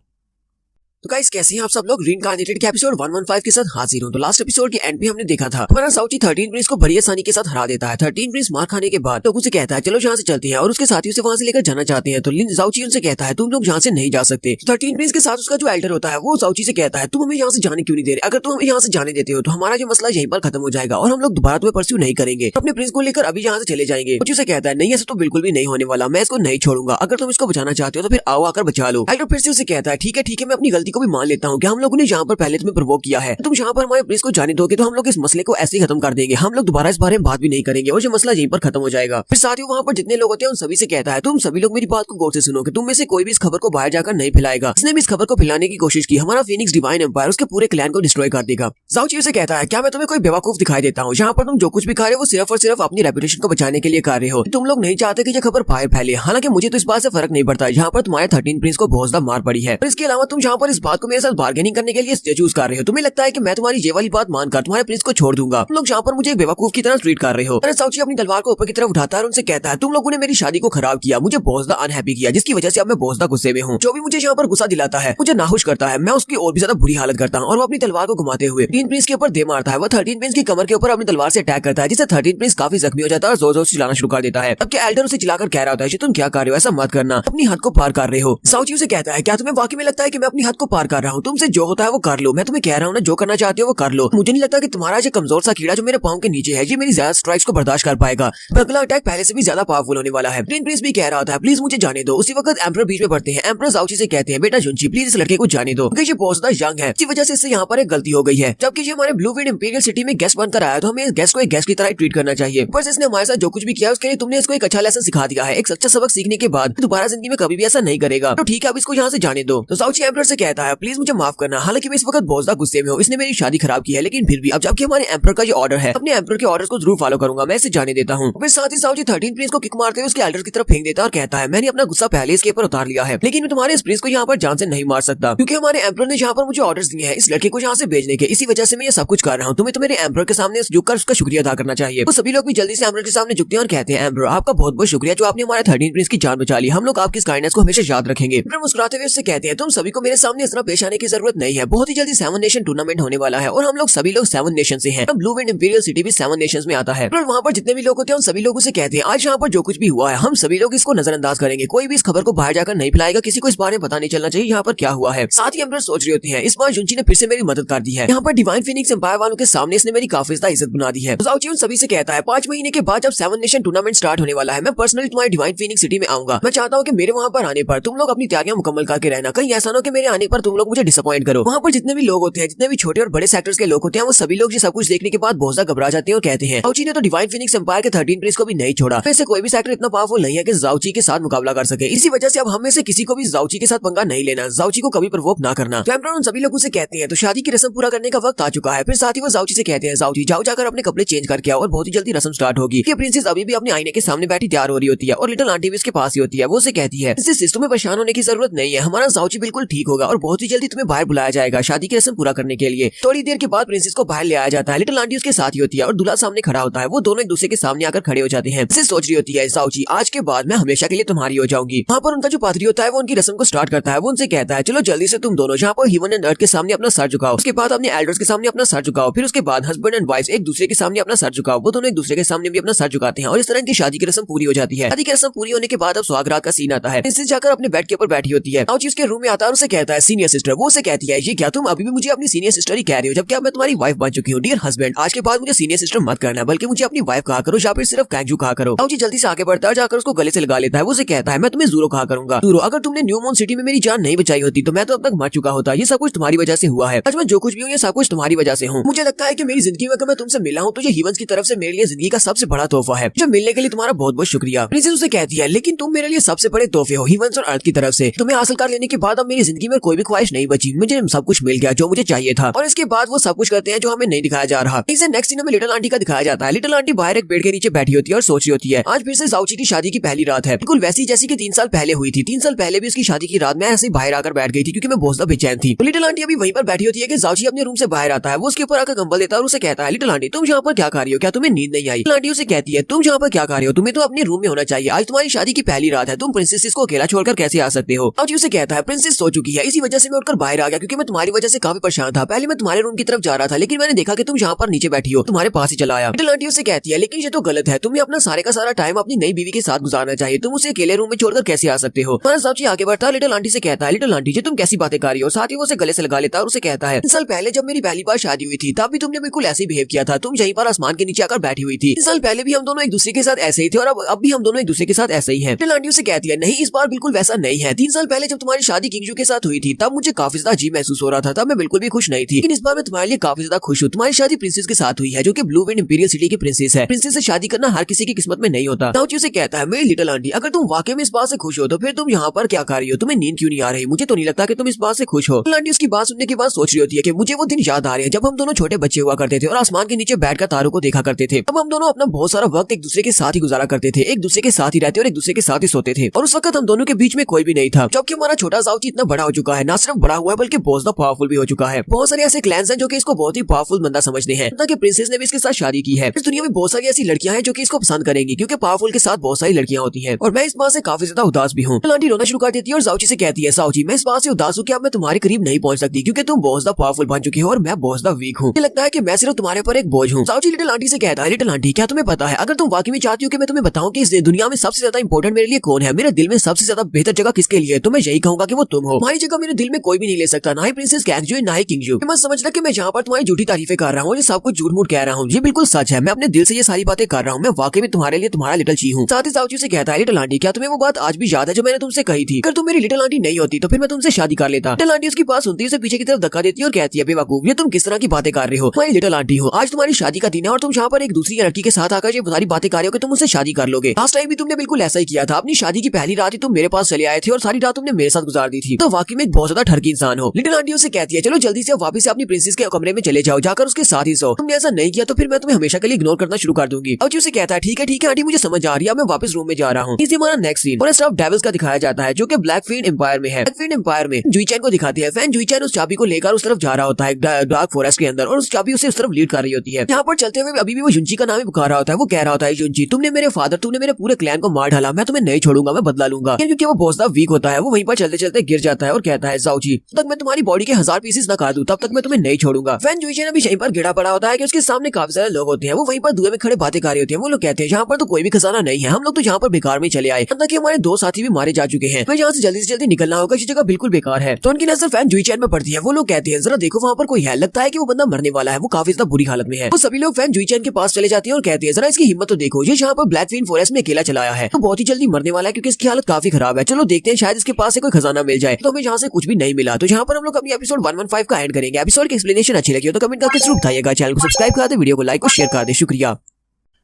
तो गाइस कैसे हैं आप सब लोग? रीइंकार्नेटेड के एपिसोड 115 के साथ हाजिर हूं। तो लास्ट एपिसोड के एंड पे हमने देखा था हमारा जाउची 13 प्रिंस को बड़ी आसानी के साथ हरा देता है। 13 प्रिंस मार खाने के बाद लोगों से कहता है चलो यहाँ से चलते हैं और उसके साथियों से वहाँ से लेकर जाना चाहते हैं। तो जाउची उनसे कहता है तुम लोग यहाँ से नहीं जा सकते। 13 प्रिंस के साथ उसका जो एल्डर होता है वो जाउची से कहता है तुम हमें यहाँ से जाने क्यों नहीं दे रहे? अगर तुम हमें यहाँ से जाने देते हो तो हमारा जो मसला यहीं पर खत्म हो जाएगा और हम लोग दोबारा तुम्हें परस्यू नहीं करेंगे। अपने प्रिंस को लेकर अभी यहाँ से चले जाएंगे। जाउची से कहता है नहीं ऐसा तो बिल्कुल भी नहीं होने वाला, मैं इसको नहीं छोड़ूंगा, अगर तुम इसको बचाना चाहते हो तो फिर आओ आकर बचा लो। एल्डर फिर से उसे कहता है ठीक है मैं अपनी गलती को भी मान लेता हूँ, हम लोगों ने यहाँ पर पहले तुम्हें प्रोवोक किया है, तुम यहाँ पर हमारे प्रिंस को जाने दोगे तो हम लोग इस मसले को ऐसे ही खत्म कर देंगे, हम लोग दोबारा इस बारे में बात भी नहीं करेंगे और ये मसला यहीं पर खत्म हो जाएगा। फिर साथियों वहाँ पर जितने लोग होते हैं उन सभी से कहता है तुम सभी लोग मेरी बात को गौर से सुनो कि तुम में से कोई भी इस खबर को बाहर जाकर नहीं फैलाएगा। इसने भी इस खबर को फैलाने की कोशिश की हमारा फीनिक्स डिवाइन एम्पायर उसके पूरे क्लैन को डिस्ट्रॉय कर देगा। जाउची से कहता है क्या मैं तुम्हें कोई बेवकूफ दिखाई देता हूँ? यहाँ पर तुम जो कुछ भी खा रहे हो वो सिर्फ और सिर्फ अपनी रेपुटेशन को बचाने के लिए कर रहे हो। तुम लोग नहीं चाहते कि ये खबर बाहर फैले। हालांकि मुझे तो इस बात से फर्क नहीं पड़ता, यहाँ पर तुम्हारे 13 प्रिंस को बहुत ज्यादा मार पड़ी है। इसके अलावा तुम यहाँ पर इस बात को मेरे साथ बार्गेनिंग करने के लिए चूज कर रहे हो। तुम्हें लगता है कि मैं तुम्हारी ये वाली बात मानकर तुम्हारे प्रिंस को छोड़ दूंगा? तुम लोग यहाँ पर मुझे एक बेवकूफ की तरह ट्रीट कर रहे हो। जाउची अपनी तलवार को ऊपर की तरफ उठाता है और उनसे कहता है तुम लोगों ने मेरी शादी को खराब किया, मुझे बहुत ज्यादा अनहैप्पी किया, जिसकी वजह से अब मैं बहुत ज्यादा गुस्से में हूँ। जो भी मुझे यहाँ पर गुस्सा दिलाता है, मुझे नाखुश करता है, मैं उसकी और भी ज्यादा बुरी हालत करता हूँ। और वो अपनी तलवार को घुमाते हुए 13 प्रिंस के ऊपर दे मारता है। वो 13 प्रिंस की कमर के ऊपर अपनी तलवार से अटैक करता है जिससे 13 प्रिंस काफी जख्मी हो जाता है और जोर जोर से चिल्लाना शुरू कर देता है। अब क्या एल्डर उसे चिल्लाकर कह रहा होता है तुम क्या कर रहे हो, ऐसा मत करना, अपनी हद को पार कर रहे हो। जाउची उसे कहता है क्या तुम्हें वाकई में लगता है कि मैं अपनी हद को पार कर रहा हूँ? तुमसे जो होता है वो कर लो, मैं तुम्हें कह रहा हूँ ना जो करना चाहते हो वो कर लो। मुझे नहीं लगता कि तुम्हारा जो कमजोर सा कीड़ा जो मेरे पाँव के नीचे है ये मेरी ज्यादा स्ट्राइक्स को बर्दाश्त कर पाएगा। अगला अटैक पहले से भी ज्यादा पावरफुल होने वाला है। 13 प्रिंस भी कह रहा होता है प्लीज मुझे जाने दो। उसी वक्त एम्परर बीच में पड़ते हैं। एम्परर जाउची से कहते हैं बेटा जुनची प्लीज इस लड़के को जाने दो क्योंकि ये बहुत ज्यादा यंग है, इसी वजह से इससे यहाँ पर एक गलती हो गई है। जबकि ये हमारे ब्लू विंड इंपीरियल सिटी में गेस्ट बनकर आया तो हमें इस गेस्ट को एक गेस्ट की तरह ट्रीट करना चाहिए। बस इसने हमारे साथ जो कुछ भी किया उसके लिए तुमने इसको एक अच्छा लेसन सिखा दिया है। एक अच्छा सबक सीखने के बाद दोबारा जिंदगी में कभी भी ऐसा नहीं करेगा। तो ठीक है अब इसको यहाँ से जाने दो। तो जाउची एम्परर से कहता है प्लीज मुझे माफ करना, हालांकि मैं इस वक्त बहुत ज्यादा गुस्से में हूँ, इसने मेरी शादी खराब की है, लेकिन फिर भी अब जबकि हमारे एम्परर का ये ऑर्डर है, अपने एम्परर के ऑर्डर को जरूर फॉलो करूंगा, मैं इसे जाने देता हूँ। फिर साथ ही जाउची 13 प्रिंस को किक मारते हुए उसके एल्डर की तरफ फेंक देता है और कहता है मैंने अपना गुस्सा पहले इसके ऊपर उतार लिया है, लेकिन मैं तुम्हारे इस प्रिंस को यहाँ पर जान से नहीं मार सकता क्योंकि हमारे एम्परर ने यहाँ पर मुझे ऑर्डर्स दिए हैं इस लड़के को यहाँ से भेजने के, इसी वजह से मैं ये सब कुछ कर रहा हूँ। तुम्हें तो मेरे एम्परर के सामने झुककर उसका शुक्रिया अदा करना चाहिए। तो सभी लोग भी जल्दी से एम्परर के सामने झुकते हैं और कहते हैं एम्परर आपका बहुत बहुत शुक्रिया जो आपने हमारे 13 प्रिंस की जान बचा ली, हम लोग आपकी इस काइंडनेस को हमेशा याद रखेंगे। फिर मुस्कुराते हुए उससे कहते हैं तुम सभी को मेरे सामने इस तरह पेश आने की जरूरत नहीं है, बहुत ही जल्दी 7 नेशन टूर्नामेंट होने वाला है और हम लोग सभी लोग 7 नेशन से हैं। ब्लू विंड इंपीरियल सिटी भी 7 नेशंस में आता है। फिर वहाँ पर जितने भी लोग होते हैं उन सभी लोगों से कहते हैं आज यहाँ पर जो कुछ भी हुआ है हम सभी लोग इसको नजरअंदाज करेंगे, कोई भी इस खबर को बाहर जाकर नहीं फैलाएगा, किसी को इस बारे में पता नहीं चलना चाहिए यहाँ पर क्या हुआ है। साथ ही एम्परर सोच रहे होते हैं इस बार जुनची ने फिर से मेरी मदद कर दी है, यहाँ पर डिवाइन फीनिक्स एम्पायर वालों के सामने इसने मेरी काफी ज्यादा इज्जत बना दी है। जाउची उन सभी से कहता है 5 महीने के बाद जब 7 नेशन टूर्नामेंट स्टार्ट होने वाला है मैं पर्सनली तुम्हारी डिवाइन फीनिक्स सिटी में आऊंगा। मैं चाहता हूँ कि मेरे वहाँ पर आने पर तुम लोग अपनी तैयारियां मुकम्मल करके रहना, कहीं ऐसा ना हो कि मेरे आने पर तुम लोग मुझे डिसअपॉइंट करो। वहाँ पर जितने भी लोग होते हैं, जितने भी छोटे और बड़े सेक्टर्स के लोग होते हैं, वो सभी लोग ये सब कुछ देखने के बाद बहुत ज्यादा घबरा जाते हैं और कहते हैं जाओची ने तो डिवाइन फिनिक्स एम्पायर के 13 प्रिंस को भी नहीं छोड़ा। वैसे कोई भी सेक्टर इतना पावरफुल नहीं है कि जाओची के साथ मुकाबला कर सके। इसी वजह से अब हम में से किसी को भी जाओची के साथ पंगा नहीं लेना, जाओची को कभी प्रवोक ना करना। तो एम्परर उन सभी लोगों से कहते हैं तो शादी की रस्म पूरा करने का वक्त आ चुका है। फिर साथ ही वो जाओची से कहते हैं जाओची जाओ जाकर अपने कपड़े चेंज करके आओ और बहुत ही जल्दी रस्म स्टार्ट होगी। कि प्रिंसेस अभी भी अपने आईने के सामने बैठी तैयार हो रही होती है और लिटिल आंटी भी उसके पास ही होती है। वो उसे कहती है इससे तुम्हें परेशान होने की जरूरत नहीं है, हमारा जाओची बिल्कुल ठीक होगा और बहुत ही जल्दी तुम्हें बाहर बुलाया जाएगा शादी की रस्म पूरा करने के लिए। थोड़ी देर के बाद प्रिंसेस को बाहर ले आया जाता है। लिटिल आंटी उसके साथ ही होती है और दूल्हा सामने खड़ा होता है। वो दोनों एक दूसरे के सामने आकर खड़े हो जाते हैं। इसे सोच रही होती है जाओची आज के बाद मैं हमेशा के लिए तुम्हारी हो जाऊंगी। वहाँ पर उनका जो पादरी होता है वो उनकी रस्म को स्टार्ट करता है। वो उनसे कहता है चलो जल्दी से तुम दोनों जहाँ पर ह्यूमन एंड अर्थ के सामने अपना सर झुकाओ, उसके बाद अपने एल्डर्स के सामने अपना सर झुकाओ, फिर उसके बाद हस्बैंड एंड वाइफ एक दूसरे के सामने अपना सर झुकाओ। वो दोनों एक दूसरे के सामने भी अपना सर झुकाते हैं और इस तरह की शादी की रस्म पूरी हो जाती है। शादी की रस्म पूरी होने के बाद अब सुहागरात का सीन आता है। प्रिंसेस जाकर अपने बेड के ऊपर बैठी होती है। जाओची उसके रूम में आता है और उसे कहता है सीनियर सिस्टर। वो उसे कहती है ये क्या तुम अभी भी मुझे अपनी सीनियर सिस्टर ही कह रही हो जबकि अब मैं तुम्हारी वाइफ बन चुकी हूँ। डियर हस्बैंड आज के बाद मुझे सीनियर सिस्टर मत करना बल्कि मुझे अपनी वाइफ कहा करो या फिर सिर्फ कैंजू कहा करो। जाओची जल्दी से आगे बढ़ता है, जाकर उसको गले से लगा लेता है। वो उसे कहता है मैं तुम्हें ज़ूरो कहा करूंगा। ज़ूरो अगर तुमने न्यू मून सिटी में मेरी जान नहीं बचाई होती तो मैं तो अब तक मर चुका होता। ये सब कुछ तुम्हारी वजह से हुआ है। आज मैं जो कुछ भी हूँ ये सब कुछ तुम्हारी वजह से हूँ। मुझे लगता है कि मेरी जिंदगी में अगर मैं तुमसे मिला हूँ तो ये ह्यूमंस की तरफ से मेरे लिए जिंदगी का सबसे बड़ा तोहफा है। जो मिलने के लिए तुम्हारा बहुत बहुत शुक्रिया। प्रिंसेस उसे कहती है लेकिन तुम मेरे लिए सबसे बड़े तोहफे हो ह्यूमंस और अर्थ की तरफ से। तुम्हें हासिल कर लेने के बाद अब मेरी जिंदगी में कोई भी ख्वाहिश नहीं बची, मुझे सब कुछ मिल गया जो मुझे चाहिए था। और इसके बाद वो सब कुछ करते हैं जो हमें नहीं दिखाया जा रहा। इसे नेक्स्ट सीन में लिटिल आंटी का दिखाया जाता है। लिटिल आंटी बाहर एक पेड़ के नीचे बैठी होती है और सोच रही होती है आज फिर से जाओची की शादी की पहली रात है, बिल्कुल वैसी जैसी कि 3 साल पहले हुई थी। 3 साल पहले भी उसकी शादी की रात में ऐसे ही बाहर आकर बैठ गई थी क्योंकि मैं बहुत ज्यादा बेचैन थी। तो लिटिल आंटी अभी वहीं पर बैठी होती है कि जाओची अपने रूम से बाहर आता है। वो उसके ऊपर आकर कंबल देता है और उसे कहता है लिटिल आंटी तुम यहाँ पर क्या कर रही हो, क्या तुम्हें नींद नहीं आई? लिटिल आंटी उसे कहती है तुम यहाँ पर क्या कर रही हो, तुम्हें तो अपने रूम में होना चाहिए, आज तुम्हारी शादी की पहली रात है, तुम प्रिंसेस को अकेला छोड़कर कैसे आ सकते हो? जाओची उसे कहता है प्रिंसेस सो चुकी है, इसी वजह से मैं उठकर बाहर आ गया क्योंकि मैं तुम्हारी वजह से काफी परेशान था। पहले मैं तुम्हारे रूम की तरफ जा रहा था लेकिन मैंने देखा कि तुम यहाँ पर नीचे बैठी हो, तुम्हारे पास ही चला आया। लिटिल आंटी उसे कहती है लेकिन ये तो गलत है, तुम्हें अपना सारे का सारा टाइम अपनी नई बीवी के साथ गुजारना चाहिए, तुम उसे अकेले रूम में छोड़कर कैसे आ सकते हो? हमारा जाओची आगे बढ़ता है, लिटिल आंटी से कहता है लिटिल आंटी जी तुम कैसी बातें कर रही हो? साथ ही वो उसे गले से लगा लेता है और उसे कहता है 3 साल पहले जब मेरी पहली बार शादी हुई थी तब भी तुमने बिल्कुल ऐसे ही बिहेव किया था, तुम यहीं पर आसमान के नीचे आकर बैठी हुई थी। 3 साल पहले भी हम दोनों एक दूसरे के साथ ऐसे ही थे और अब भी हम दोनों एक दूसरे के साथ ऐसे ही हैं। लिटिल आंटी उसे कहती है नहीं इस बार बिल्कुल वैसा नहीं है, 3 साल पहले जब तुम्हारी शादी किंगजू के साथ हुई थी तब मुझे काफी ज्यादा अजीब महसूस हो रहा था, तब मैं बिल्कुल भी खुश नहीं थी, लेकिन इस बार मैं तुम्हारे लिए काफी ज्यादा खुश हूँ। तुम्हारी शादी प्रिंसेस के साथ हुई है जो कि ब्लू विंड इंपीरियल सिटी की प्रिंसेस है। प्रिंसेस से शादी करना हर किसी की किस्मत में नहीं होता। जाओची उसे कहता है मेरी लिटिल आंटी अगर तुम वाकई में इस बात से खुश हो तो फिर तुम यहाँ पर क्या कर रही हो, तुम्हें नींद क्यों नहीं आ रही? मुझे तो नहीं लगता कि तुम इस बात से खुश हो। लिटिल आंटी उसकी बात सुनने के बाद सोच रही होती है कि मुझे वो दिन याद आ रहे हैं जब हम दोनों छोटे बच्चे हुआ करते थे और आसमान के नीचे बैठकर तारों को देखा करते थे। अब हम दोनों अपना बहुत सारा वक्त एक दूसरे के साथ ही गुजारा करते थे, एक दूसरे के साथ ही रहते और एक दूसरे के साथ ही सोते थे और उस वक्त हम दोनों के बीच में कोई भी नहीं था। जबकि हमारा छोटा जाओची इतना बड़ा हो चुका है, ना सिर्फ बड़ा हुआ है बल्कि बहुत ज्यादा पावरफुल भी हो चुका है। बहुत सारे ऐसे क्लैंस हैं जो कि इसको बहुत ही पावरफुल बंदा समझते हैं, ताकि प्रिंसेस ने भी इसके साथ शादी की है। इस दुनिया में बहुत सारी ऐसी लड़कियां हैं जो कि इसको पसंद करेंगी क्योंकि पावरफुल के साथ बहुत सारी लड़कियां होती हैं और मैं इस बात से काफी ज्यादा उदास भी हूँ। आंटी रोना शुरू कर देती है और जाओची से कहती है जाओची मैं इस बात से उदास हूँ कि अब मैं तुम्हारे करीब नहीं पहुंच सकती क्योंकि तुम बहुत ज्यादा पावरफुल बन चुकी हो और मैं बहुत ज्यादा वीक हूँ। मुझे लगता है कि मैं सिर्फ तुम्हारे पर एक बोझ हूँ। जाओची लिटिल आंटी से कहता है लिटिल आंटी क्या तुम्हें पता है अगर तुम वाकई में चाहती हो कि मैं तुम्हें बताऊं कि इस दुनिया में सबसे ज्यादा इंपॉर्टेंट मेरे लिए कौन है, मेरे दिल में सबसे ज्यादा बेहतर जगह किसके लिए है, तो मैं यही कहूंगा कि वो तुम हो। तुम्हारी जगह मेरे दिल में कोई भी नहीं ले सकता, ना ही प्रिंसेस कैंगजू ना ही किंगजू। मत समझना कि मैं यहाँ पर तुम्हारी झूठी तारीफें कर रहा हूँ, ये सब कुछ झूठ मूठ कह रहा हूँ, ये बिल्कुल सच है। मैं अपने दिल से ये सारी बातें कर रहा हूँ, मैं वाकई में तुम्हारे लिए तुम्हारा लिटिल ची हूँ। साथ ही जाओची से कहता है लिटिल आंटी क्या तुम्हें वो बात आज भी याद है जो मैंने तुमसे कही थी? अगर तुम मेरी लिटिल आंटी नहीं होती तो फिर मैं तुमसे शादी कर लेता। लिटिल आंटी उसकी बात सुनती है, उसे पीछे की तरफ धक्का देती है और कहती है बेवकूफ ये तुम किस तरह की बातें कर रहे हो? तुम्हारी लिटिल आंटी हो, आज तुम्हारी शादी का दिन है और तुम यहाँ पर एक दूसरी लड़की के साथ आकर ये सारी बातें कर रहे हो कि तुम उससे शादी कर लोगे। लास्ट टाइम भी तुमने बिल्कुल ऐसा ही किया था, अपनी शादी की पहली रात ही तुम मेरे पास चले आए थे और सारी रात तुमने मेरे साथ गुजार दी थी, तो वाकई में एक बहुत ज्यादा ठरकी इंसान हो। लिटिल आंटी उसे कहती है चलो जल्दी से वापस से अपनी प्रिंसेस के कमरे में चले जाओ, जाकर उसके साथ ही सो। तुमने ऐसा नहीं किया तो फिर मैं तुम्हें हमेशा के लिए इग्नोर करना शुरू कर दूंगी। और उसे कहता है ठीक है आंटी मुझे समझ आ रही है, मैं वापस रूम में जा रहा हूँ। इसी हमारा next scene Forest of Devils का दिखाया जाता है जो कि ब्लैक फील्ड एम्पायर में है। ब्लैक फील्ड एम्पायर में जुईचैन को दिखाते हैं। फैन जुईचैन उस चाबी को लेकर उस तरफ जा रहा होता है डार्क फॉरेस्ट के अंदर और उस चाबी उसे उस तरफ लीड कर रही होती है। यहाँ पर चलते हुए अभी भी वो युंची का नाम ही पुकार रहा होता है। वो कह रहा होता है युंची तुमने मेरे पूरे क्लैन को मार डाला, मैं तुम्हें नहीं छोड़ूंगा, मैं बदला लूंगा। क्योंकि वो बहुत ज्यादा वीक होता है, वो वहीं पर चलते चलते गिर जाता है और कहता है जाओची तब तक मैं तुम्हारी बॉडी के 1000 पीसेस ना काट दूं तब तक मैं तुम्हें नहीं छोड़ूंगा। फैन जुईचैन अभी यहीं पर गिरा पड़ा होता है कि उसके सामने काफी सारे लोग होते हैं, वो वहीं पर धुएं में खड़े बातें कर रहे होते हैं। वो लोग कहते हैं यहाँ पर तो कोई भी खजाना नहीं है, हम लोग तो यहाँ पर बेकार में चले आए, कि हमारे 2 साथी भी मारे जा चुके हैं, यहाँ से जल्दी निकलना होगा, ये जगह बिल्कुल बेकार है। तो उनकी नजर फैन जुईचैन में पड़ती है। वो लोग कहते हैं जरा देखो वहाँ पर कोई है, लगता है कि वो बंदा मरने वाला है, वो काफी ज्यादा बुरी हालत में है। वो सभी लोग फैन जुईचैन के पास चले जाते हैं और कहते हैं जरा इसकी हिम्मत तो देखो, ये यहाँ पर ब्लैक फील्ड फॉरेस्ट में अकेला चला आया है, तो बहुत ही जल्दी मरने वाला है क्योंकि इसकी हालत काफी खराब है। चलो देखते हैं शायद इसके पास से कोई खजाना मिल जाए तो हमें यहाँ से कुछ कुछ भी नहीं मिला। तो यहाँ पर हम लोग अपनी एपिसोड 115 का एंड करेंगे। एपिसोड की एक्सप्लेनेशन अच्छी लगी हो तो कमेंट करके जरूर बताइएगा। चैनल को सब्सक्राइब कर दे, वीडियो को लाइक और शेयर कर दे। शुक्रिया।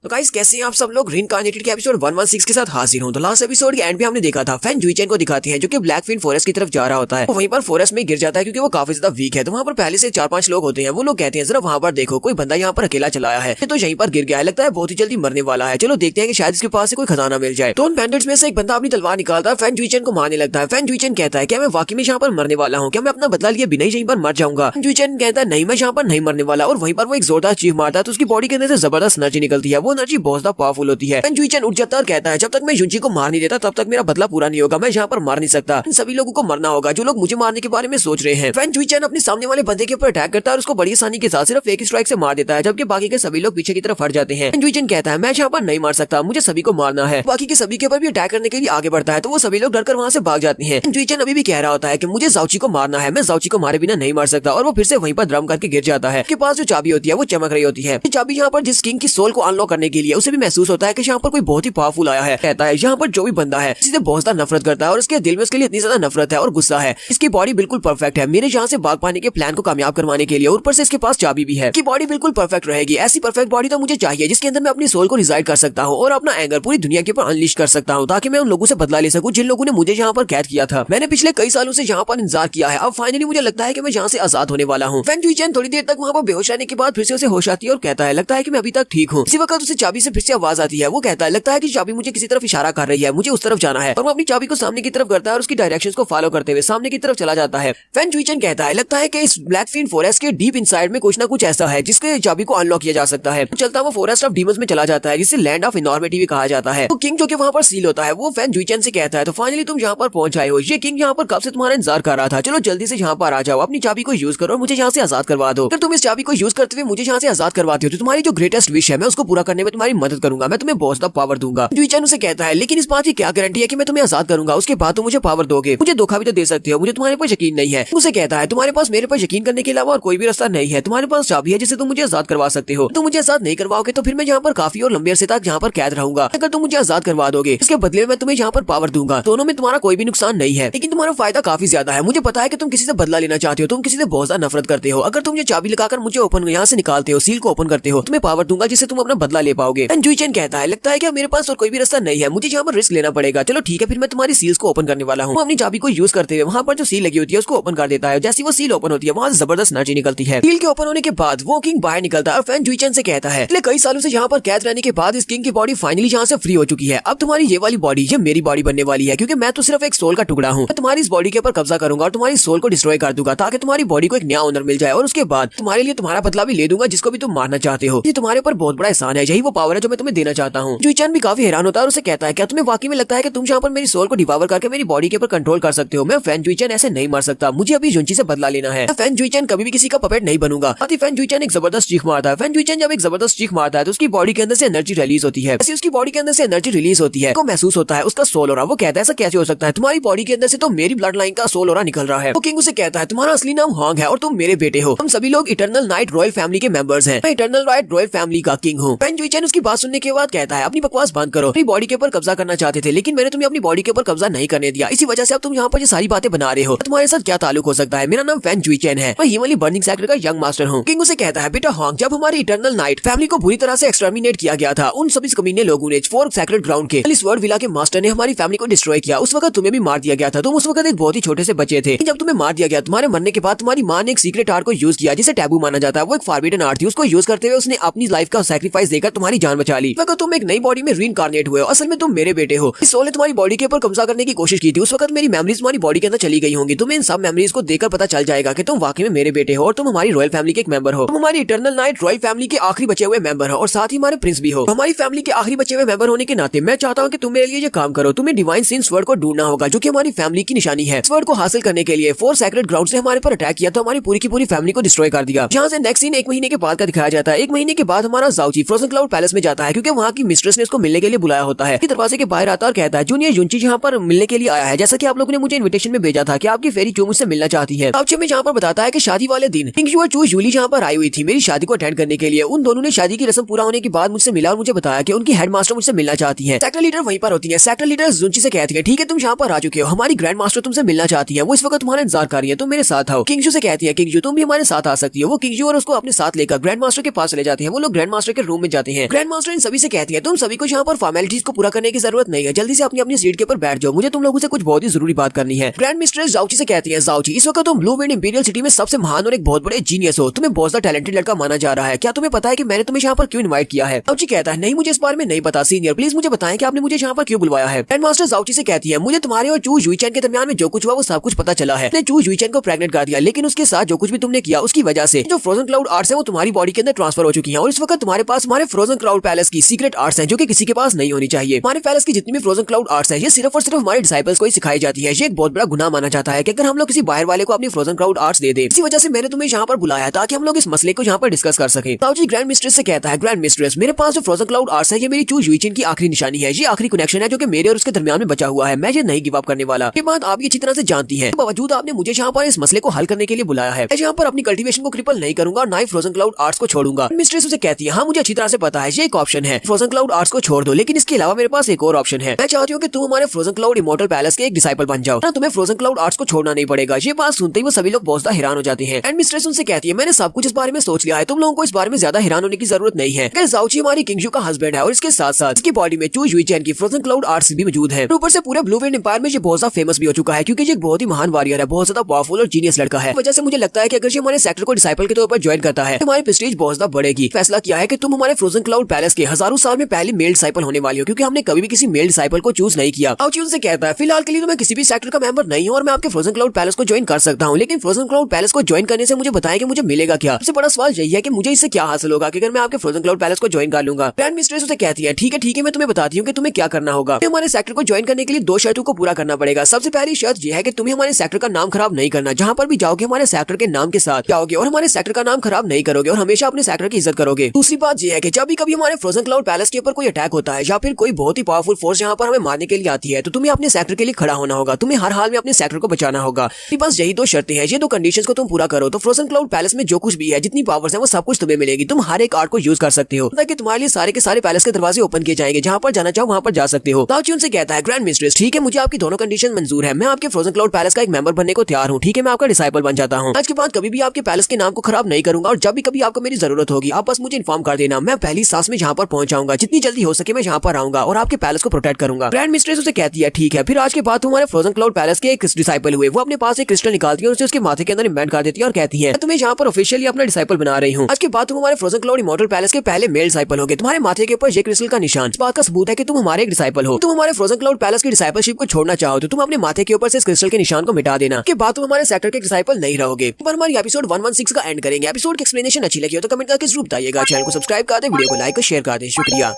तो गाइस कैसे हैं आप सब लोग। रीइंकार्नेटेड के एपिसोड 116 के साथ हाजिर हूं। तो लास्ट एपिसोड के एंड पे हमने देखा था फैन जुईचेन को दिखाते हैं जो कि ब्लैकफिन फॉरेस्ट की तरफ जा रहा होता है। तो वहीं पर फॉरेस्ट में गिर जाता है क्योंकि वो काफी ज्यादा वीक है। तो वहाँ पर पहले से 4-5 लोग होते हैं। वो लोग कहते हैं जरा वहाँ पर देखो कोई बंदा यहाँ पर अकेला चला आया है तो यहीं पर गिर गया है, लगता है बहुत ही जल्दी मरने वाला है। चलो देखते हैं कि शायद इसके पास से कोई खजाना मिल जाए। तो उन बैंडिट्स में से एक बंदा अपनी तलवार निकालता है, फैन जुईचेन को मारने लगता है। फैन जुईचेन कहता है क्या मैं वाकई में यहाँ पर मरने वाला हूँ, क्या मैं अपना बदला लिए बिना ही यहीं पर मर जाऊंगा। जुईचेन कहता है नहीं मैं यहाँ पर नहीं मरने वाला। और वहीं पर वो एक जोरदार चीख मारता है तो उसकी बॉडी के अंदर से जबरदस्त एनर्जी निकलती है। वो एनर्जी बहुत ज्यादा पावरफुल होती है। जुईचेन उठ जाता है और कहता है जब तक मैं युंची को मार नहीं देता तब तक मेरा बदला पूरा नहीं होगा। मैं यहाँ पर मार नहीं सकता, इन सभी लोगों को मरना होगा जो लोग मुझे मारने के बारे में सोच रहे हैं। फैन जुईचेन अपने सामने वाले बंदे के ऊपर अटैक करता है और उसको बड़ी आसानी के साथ सिर्फ एक स्ट्राइक से मार देता है, जबकि बाकी के सभी लोग पीछे की तरफ हट जाते हैं। जुईचेन कहता है मैं यहाँ पर नहीं मार सकता, मुझे सभी को मारना है। बाकी के सभी के ऊपर भी अटैक करने के लिए आगे बढ़ता है तो वो सभी लोग डरकर वहाँ से भाग जाते हैं। जुईचेन अभी भी कह रहा होता है कि मुझे जाओची को मारना है, मैं जाओची को मारे बिना नहीं मार सकता। और वो फिर से वहीं पर ड्रम करके गिर जाता है। उसके पास जो चाबी होती है वो चमक रही होती है। चाबी यहाँ पर जिस किंग की सोल को अनलॉक करने के लिए उसे भी महसूस होता है कि यहाँ पर कोई बहुत ही पावरफुल आया है। कहता है यहाँ पर जो भी बंदा है इससे बहुत ज्यादा नफरत करता है और इसके दिल में उसके लिए इतनी ज्यादा नफरत है और गुस्सा है। इसकी बॉडी बिल्कुल परफेक्ट है मेरे यहाँ से भाग पाने के प्लान को कामयाब करवाने के लिए। ऊपर से इसके पास चाबी भी है कि बॉडी बिल्कुल परफेक्ट रहेगी। ऐसी परफेक्ट बॉडी तो मुझे चाहिए जिसके अंदर मैं अपनी सोल को रिजाइड कर सकता हूँ और अपना एंगर पूरी दुनिया के ऊपर अनलिश कर सकता हूँ ताकि मैं उन लोगों से बदला ले सकूँ जिन लोगों ने मुझे यहाँ पर कैद किया था। मैंने पिछले कई सालों से यहाँ पर इंतजार किया है, अब फाइनली मुझे लगता है कि मैं यहाँ से आजाद होने वाला हूँ। फैन जुईचेन थोड़ी देर तक वहाँ पर बेहोश रहने के बाद फिर से उसे होश आती है और कहता है लगता है कि मैं अभी तक ठीक हूँ। इसी वक्त उसे चाबी से फिर से आवाज आती है। वो कहता है लगता है कि चाबी मुझे किसी तरफ इशारा कर रही है, मुझे उस तरफ जाना है। और वो अपनी चाबी को सामने की तरफ करता है और उसकी डायरेक्शंस को फॉलो करते हुए सामने की तरफ चला जाता है। फैन जुईचेन कहता है लगता है कि इस ब्लैकफिन फॉरेस्ट के डीप इनसाइड में कुछ ना कुछ ऐसा है जिसके चाबी को अनलॉक किया जा सकता है। चलता वो फॉरेस्ट ऑफ डीमंस में चला जाता है जिसे लैंड ऑफ इनॉर्मिटी भी कहा जाता है। तो किंग जो कि वहाँ पर सील होता है वो फैन जुईचेन से कहता है तो फाइनली तुम यहाँ पर पहुंच आए हो। ये किंग यहाँ पर कब से तुम्हारा इंतजार कर रहा था, चलो जल्दी से यहाँ पर आ जाओ, अपनी चाबी को यूज करो और मुझे यहाँ से आजाद करवा दो। अगर तुम इस चाबी को यूज करते हुए मुझे यहाँ से आजाद करवाते हो तो तुम्हारी जो ग्रेटेस्ट विश है मैं उसको पूरा करने में तुम्हारी मदद करूंगा, मैं तुम्हें बहुत ज्यादा पावर दूंगा। जुईचेन उसे कहता है लेकिन इस बात की क्या गारंटी है कि मैं तुम्हें आजाद करूंगा, उसके बाद तुम मुझे पावर दोगे, मुझे धोखा भी तो दे सकते हो, मुझे तुम्हारे पर यकीन नहीं है। उसे कहता है तुम्हारे पास मेरे पर यकीन करने के अलावा और कोई भी रास्ता नहीं है, तुम्हारे पास चाबी है जिससे तुम मुझे आजाद करवा सकते हो। तुम मुझे आजाद नहीं करवाओगे तो फिर मैं यहाँ पर काफी और लंबे अरसे तक यहाँ पर कैद रहूंगा। अगर तुम मुझे आजाद करवा दोगे इसके बदले में मैं तुम्हें यहाँ पर पावर दूंगा। दोनों में तुम्हारा कोई भी नुकसान नहीं है लेकिन तुम्हारा फायदा काफी ज्यादा है। मुझे पता है कि तुम किसी से बदला लेना चाहते हो, तुम किसी से बहुत ज्यादा नफरत करते हो। अगर तुम ये चाबी लगाकर मुझे ओपन यहाँ से निकालते हो, सील को ओपन करते हो, तुम्हें पावर दूंगा जिससे तुम अपना बदला ले पाओगे। जुईचेन कहता है लगता है कि मेरे पास और कोई भी रास्ता नहीं है, मुझे यहाँ पर रिस्क लेना पड़ेगा। चलो ठीक है फिर मैं तुम्हारी सील्स को ओपन करने वाला हूँ। अपनी चाबी को यूज करते हुए वहाँ पर जो सील लगी होती है उसको ओपन कर देता है। जैसी वो सील ओपन होती है वहाँ से जबरदस्त एनर्जी निकलती है। सील के ओपन होने के बाद वो किंग बाहर निकलता है और फैन जुईचेन से कहता है कई सालों से यहाँ पर कैद रहने के बाद इस किंग की बॉडी फाइनली यहाँ से फ्री हो चुकी है। अब तुम्हारी ये वाली बॉडी ये मेरी बॉडी बनने वाली है क्योंकि मैं तो सिर्फ एक सोल का टुकड़ा हूँ। मैं तुम्हारी इस बॉडी के ऊपर कब्जा करूंगा और तुम्हारी सोल को डिस्ट्रॉय कर दूंगा ताकि तुम्हारी बॉडी को एक नया ओनर मिल जाए और उसके बाद तुम्हारे लिए तुम्हारा बदला भी ले दूंगा जिसको भी तुम मारना चाहते हो। ये तुम्हारे ऊपर बहुत बड़ा एहसान है, यही वो पावर है जो मैं तुम्हें देना चाहता हूँ। जुईचेन भी काफी हैरान होता है और उसे कहता है क्या तुम्हें वाकई में लगता है कि तुम यहाँ पर मेरी सोल को डिवावर करके मेरी बॉडी के ऊपर कंट्रोल कर सकते हो? मैं फैन जुईचेन ऐसे नहीं मार सकता, मुझे अभी युंची से बदला लेना है। फैन जुईचेन कभी भी किसी का पपेट नहीं बनूंगा। फैन जुईचेन एक जबरदस्त चीख मारता है। फैन जुईचेन जब एक जबरदस्त चीख मारता है तो उसकी बॉडी के अंदर से एनर्जी रिलीज होती है। ऐसी उसकी बॉडी के अंदर से एनर्जी रिलीज होती है को महसूस होता है उसका सोल ओरा। वो कहता है ऐसा कैसे हो सकता है, तुम्हारी बॉडी के अंदर से तो मेरी ब्लड लाइन का सोल ओरा निकल रहा है। वो किंग उसे कहता है तुम्हारा असली नाम हांग है और तुम मेरे बेटे हो, हम सभी लोग इटर्नल नाइट रॉयल फैमिली के मेंबर्स हैं। मैं इटर्नल नाइट रॉयल फैमिली का किंग हूँ। फैन जुईचेन उसकी बात सुनने के बाद कहता है अपनी बकवास बंद करो, अपनी बॉडी के ऊपर कब्जा करना चाहते थे लेकिन मैंने तुम्हें अपनी बॉडी के ऊपर कब्जा नहीं करने दिया, इसी वजह से अब तुम यहाँ पर ये सारी बातें बना रहे हो। तुम्हारे साथ क्या ताल्लुक हो सकता है? मेरा नाम फैन जुईचेन है, मैं हिमालय बर्निंग सेक्टर का यंग मास्टर हूँ। किंग उसे कहता है बेटा हांग, जब हमारी इटर्नल नाइट फैमिली को बुरी तरह से एक्सटर्मिनेट किया गया था, उन सभी कमीने लोगों ने 4 सेक्रेड ग्राउंड के स्वर्ड विला के मास्टर ने हमारी फैमिली को डिस्ट्रॉय किया। उस वक्त तुम्हें भी मार दिया गया था। तुम उस वक्त एक बहुत ही छोटे से बच्चे थे। जब तुम्हें मार दिया गया तुम्हारे मरने के बाद तुम्हारी माँ ने एक सीक्रेट आर्ट को यूज किया जिसे टैबू माना जाता है। वो एक फॉरबिडन आर्ट थी, उसको यूज करते हुए उसने अपनी लाइफ का सैक्रिफाइस देकर तुम्हारी जान बचा ली। अगर तुम एक नई बॉडी में रीइंकार्नेट हुए हो, असल में तुम मेरे बेटे हो। इस सोल ने तुम्हारी बॉडी के ऊपर कब्जा करने की कोशिश की थी। उस वक्त मेरी मेमोरीज तुम्हारी बॉडी के अंदर चली गई होंगी। तुम्हें इन सब मेमोरीज को देखकर पता चल जाएगा कि तुम वाकई में मेरे बेटे हो और तुम हमारी रॉयल फैमिली के एक मेंबर हो। तुम हमारी इटर्नल नाइट रॉयल फैमिली के आखिरी बचे हुए मेंबर हो और साथ ही हमारे प्रिंस भी हो। हमारी फैमिली के आखिरी बचे हुए मेंबर होने के नाते मैं चाहता हूँ कि तुम मेरे लिए ये काम करो। तुम्हें डिवाइन सीन स्वर्ड को ढूंढना होगा जो कि हमारी फैमिली की निशानी है। स्वर्ड को हासिल करने के लिए 4 सेक्रेड ग्राउंड ने हमारे पर अटैक किया तो हमारी पूरी की पूरी फैमिली को डिस्ट्रॉय कर दिया। जहाँ से नेक्स्ट सीन 1 महीने के बाद का दिखाया जाता है। 1 महीने के बाद हमारा जाओची फ्रोजन क्लाउड पैलेस में जाता है क्योंकि वहाँ की मिस्ट्रेस ने इसको मिलने के लिए बुलाया होता है। दरवाजे के बाहर आता है और कहता है जूनियर जुनची यहाँ पर मिलने के लिए आया है, जैसा कि आप लोगों ने मुझे इन्विटेशन में भेजा था कि आपकी फेरी चू मुझसे मिलना चाहती है। अब में जहाँ पर बताता है कि शादी वाले दिन किंगजू और चू जूली जहाँ पर आई हुई थी मेरी शादी को अटेंड करने के लिए। उन दोनों ने शादी की रस्म पूरा होने के बाद मुझसे मिला और मुझे बताया कि उनकी हेडमास्टर मुझसे मिलना चाहती है। सेक्टर लीडर वहीं पर होती है। सेक्टर लीडर जुनची से कहती है ठीक है तुम यहाँ पर आ चुके हो, हमारी ग्रैंड मास्टर तुमसे मिलना चाहती है, वो इस वक्त तुम्हारा इंतजार कर रही है, तुम मेरे साथ आओ। किंगजू से कहती है किंगजू तुम भी हमारे साथ आ सकती हो। वो किंगजू और उसको अपने साथ लेकर ग्रैंड मास्टर के पास चले जाते हैं। वो लोग ग्रैंड मास्टर के रूम में जाते हैं। ग्रैंड मास्टर इन सभी से कहती है तुम सभी को यहाँ पर फॉर्मेलिटीज को पूरा करने की जरूरत नहीं है, जल्दी से अपनी अपनी सीट के ऊपर बैठ जाओ, मुझे तुम लोगों से कुछ बहुत ही जरूरी बात करनी है। ग्रैंड मिस्ट्रेस जाओची से कहती है जाओची इस वक्त तुम ब्लू विंड इंपीरियल सिटी में सबसे महान और एक बहुत बड़े जीनियस हो, तुम्हें बहुत ज्यादा टैलेंटेड लड़का माना जा रहा है, क्या तुम्हें पता है कि मैंने तुम्हें यहाँ पर क्यों इनवाइट किया है? जाओची कहता है नहीं मुझे इस बारे में नहीं पता सीनियर, प्लीज मुझे बताएं कि आपने मुझे यहाँ पर क्यों बुलवाया है। ग्रैंड मास्टर जाओची से कहती है मुझे तुम्हारे और चू जुईचैन के दरमियान में जो कुछ हुआ वो सब कुछ पता चला है। चू जुईचैन को प्रेग्नेंट कर दिया, लेकिन उसके साथ जो कुछ भी तुमने किया उसकी वजह से जो फ्रोजन क्लाउड आर्ट्स है वो तुम्हारी बॉडी के अंदर ट्रांसफर हो चुकी है और इस वक्त तुम्हारे पास हमारे फ्रोजन क्लाउड पैलेस की सीक्रेट आर्ट्स है जो कि किसी के पास नहीं होनी चाहिए। हमारे पैलेस की जितनी भी फ्रोजन क्लाउड आर्ट्स है ये सिर्फ और सिर्फ हमारे डिसाइपल्स को ही सिखाई जाती है। ये एक बहुत बड़ा गुनाह माना जाता है कि अगर हम लोग किसी बाहर वाले को अपनी फ्रोजन क्लाउड आर्ट्स दे दे। इसी वजह से मैंने तुम्हें यहाँ पर बुलाया ताकि हम लोग इस मसले को यहाँ पर डिस्कस कर सके। ताऊजी ग्रैंड मिस्ट्रेस से कहता है ग्रैंड मिस्ट्रेस मेरे पास जो फ्रोजन क्लाउड आर्ट्स है ये मेरी चू जुईचैन की आखिरी निशानी है, ये आखिरी कनेक्शन है जो कि मेरे और उसके दरमियान में बचा हुआ है, मैं ये नहीं गिव अप करने वाला। ये बात आप ये अच्छी तरह से जानती है, बावजूद आपने मुझे यहाँ पर इस मसले को हल करने के लिए बुलाया है। मैं यहाँ पर अपनी कल्टीवेशन को क्रिपल नहीं करूंगा और ना ही फ्रोजन क्लाउड आर्ट्स को छोड़ूंगा। मिस्ट्रेस उसे कहती है हाँ मुझे अच्छी तरह से पता है ये एक ऑप्शन है, फ्रोजन क्लाउड आर्ट्स को छोड़ दो, लेकिन इसके अलावा मेरे पास एक और ऑप्शन है। मैं चाहती हूँ कि तुम हमारे फ्रोजन क्लाउड इमॉर्टल पैलेस के एक डिसाइपल बन जाओ, ना तुम्हें फ्रोजन क्लाउड आर्ट्स को छोड़ना नहीं पड़ेगा। ये बात सुनते ही वो सभी लोग बहुत ज्यादा हैरान हो जाते हैं। एंड मिस्ट्रेस उनसे कहती है मैंने सब कुछ इस बारे में सोच लिया है, तुम लोगों को इस बारे में ज्यादा हैरान होने की जरूरत नहीं है। जाओची हमारी किंगजू का हस्बैंड है और इसके साथ साथ इसकी बॉडी में चू जुईचैन की फ्रोजन क्लाउड आर्ट्स भी मौजूद है। ऊपर से पूरे ब्लू विंड एम्पायर में ये बहुत ज्यादा फेमस भी हो चुका है क्योंकि ये एक बहुत ही महान वॉरियर है, बहुत ज्यादा पावरफुल और जीनियस लड़का है। वजह से मुझे लगता है कि अगर ये हमारे सेक्टर को डिसाइपल के तौर पर ज्वाइन करता है तो हमारी प्रेस्टीज बहुत ज्यादा बढ़ेगी। फैसला किया है कि तुम हमारे फ्रोजन क्लाउड पैलेस के हजारों साल में पहली मेल डिसाइपल होने वाली हो क्योंकि हमने कभी भी किसी मेल डिसाइपल को चूज नहीं किया। आउची उनसे कहता है फिलहाल के लिए तो मैं किसी भी सेक्टर का मेंबर नहीं हूँ और मैं आपके फ्रोजन क्लाउड पैलेस को ज्वाइन कर सकता हूँ, लेकिन फ्रोजन क्लाउड पैलेस को ज्वाइन करने से मुझे बताएं कि मुझे मिलेगा क्या। सबसे बड़ा सवाल यही है कि मुझे इससे क्या हासिल होगा कि अगर मैं आपके फ्रोजन क्लाउड पैलेस को ज्वाइन कर लूंगा। ग्रैंड मिस्ट्रेस उसे कहती है ठीक है मैं तुम्हें बताती हूँ कि तुम्हें क्या करना होगा। हमारे सेक्टर को ज्वाइन करने के लिए 2 शर्तों को पूरा करना पड़ेगा। सबसे पहली शर्त यह है कि तुम्हें हमारे सेक्टर का नाम खराब नहीं करना, जहाँ पर भी जाओगे हमारे सेक्टर के नाम के साथ जाओगे और हमारे सेक्टर का नाम खराब नहीं करोगे और हमेशा अपने सेक्टर की इज्जत करोगे। दूसरी बात यह है कि जब भी कभी हमारे फ्रोजन क्लाउड पैलेस के ऊपर कोई अटैक होता है या फिर कोई बहुत ही पावरफुल फोर्स यहाँ पर हमें मारने के लिए आती है तो तुम्हें अपने सेक्टर के लिए खड़ा होना होगा, तुम्हें हर हाल में अपने सेक्टर को बचाना होगा। बस यही 2 शर्तें हैं, ये 2 कंडीशंस को तुम पूरा करो तो फ्रोजन क्लाउड पैलेस में जो कुछ भी है, जितनी पावर्स है वो सब कुछ तुम्हें मिलेगी। तुम हर एक आर्ट को यूज कर सकते हो ताकि तुम्हारे लिए सारे के सारे पैलेस के दरवाजे ओपन किए जाएंगे, जहाँ पर जाना चाहो वहाँ पर जा सकते हो। ताऊची उनसे कहता है ग्रैंड मिस्ट्रेस ठीक है मुझे आपकी दोनों कंडीशन मंजूर है, मैं आपके फ्रोजन क्लाउड पैलेस का एक मेंबर बनने को तैयार हूँ, ठीक है मैं आपका डिसाइपल बन जाता हूँ। आज के बाद कभी भी आपके पैलेस के नाम को खराब नहीं करूंगा और जब भी कभी आपको मेरी जरूरत होगी आप बस मुझे इन्फॉर्म कर देना, मैं पहली सांस में यहाँ पर पहुंच जाऊंगा, जितनी जल्दी हो सके मैं यहाँ पर आऊंगा और आपके पैलेस को प्रोटेक्ट करूंगा। ग्रैंड मिस्ट्रेस उसे कहती है ठीक है। फिर आज के बाद तुम्हारे फ्रोजन क्लाउड पैलेस के एक डिसाइपल हुए, वो अपने पास एक क्रिस्टल निकालती है और उसे उसके माथे के अंदर इम्बेड कर देती है और कहती है तुम्हें यहाँ पर ऑफिशियली अपना डिसाइपल बना रही हूँ। आज के बाद तुम हमारे फ्रोजन क्लाउड इमॉर्टल पैलेस के पहले मेल डिसाइपल होगे। तुम्हारे माथे के ऊपर ये क्रिस्टल का निशान इस बात का सबूत है कि तुम हमारे एक डिसाइपल हो। तुम हमारे फ्रोजन क्लाउड पैलेस की डिसाइपलशिप को छोड़ना चाहो तो तुम अपने माथे के ऊपर से इस क्रिस्टल के निशान को मिटा देना। के बाद तुम हमारे सेक्टर के डिसाइपल नहीं रहोगे। पर हमारी एपिसोड 116 का एंड करेंगे। एपिसोड की एक्सप्लेनेशन अच्छी लगी हो तो कमेंट करके जरूर बताइएगा। चैनल को सब्सक्राइब कर दे, वीडियो को लाइक और शेयर कर दे। शुक्रिया।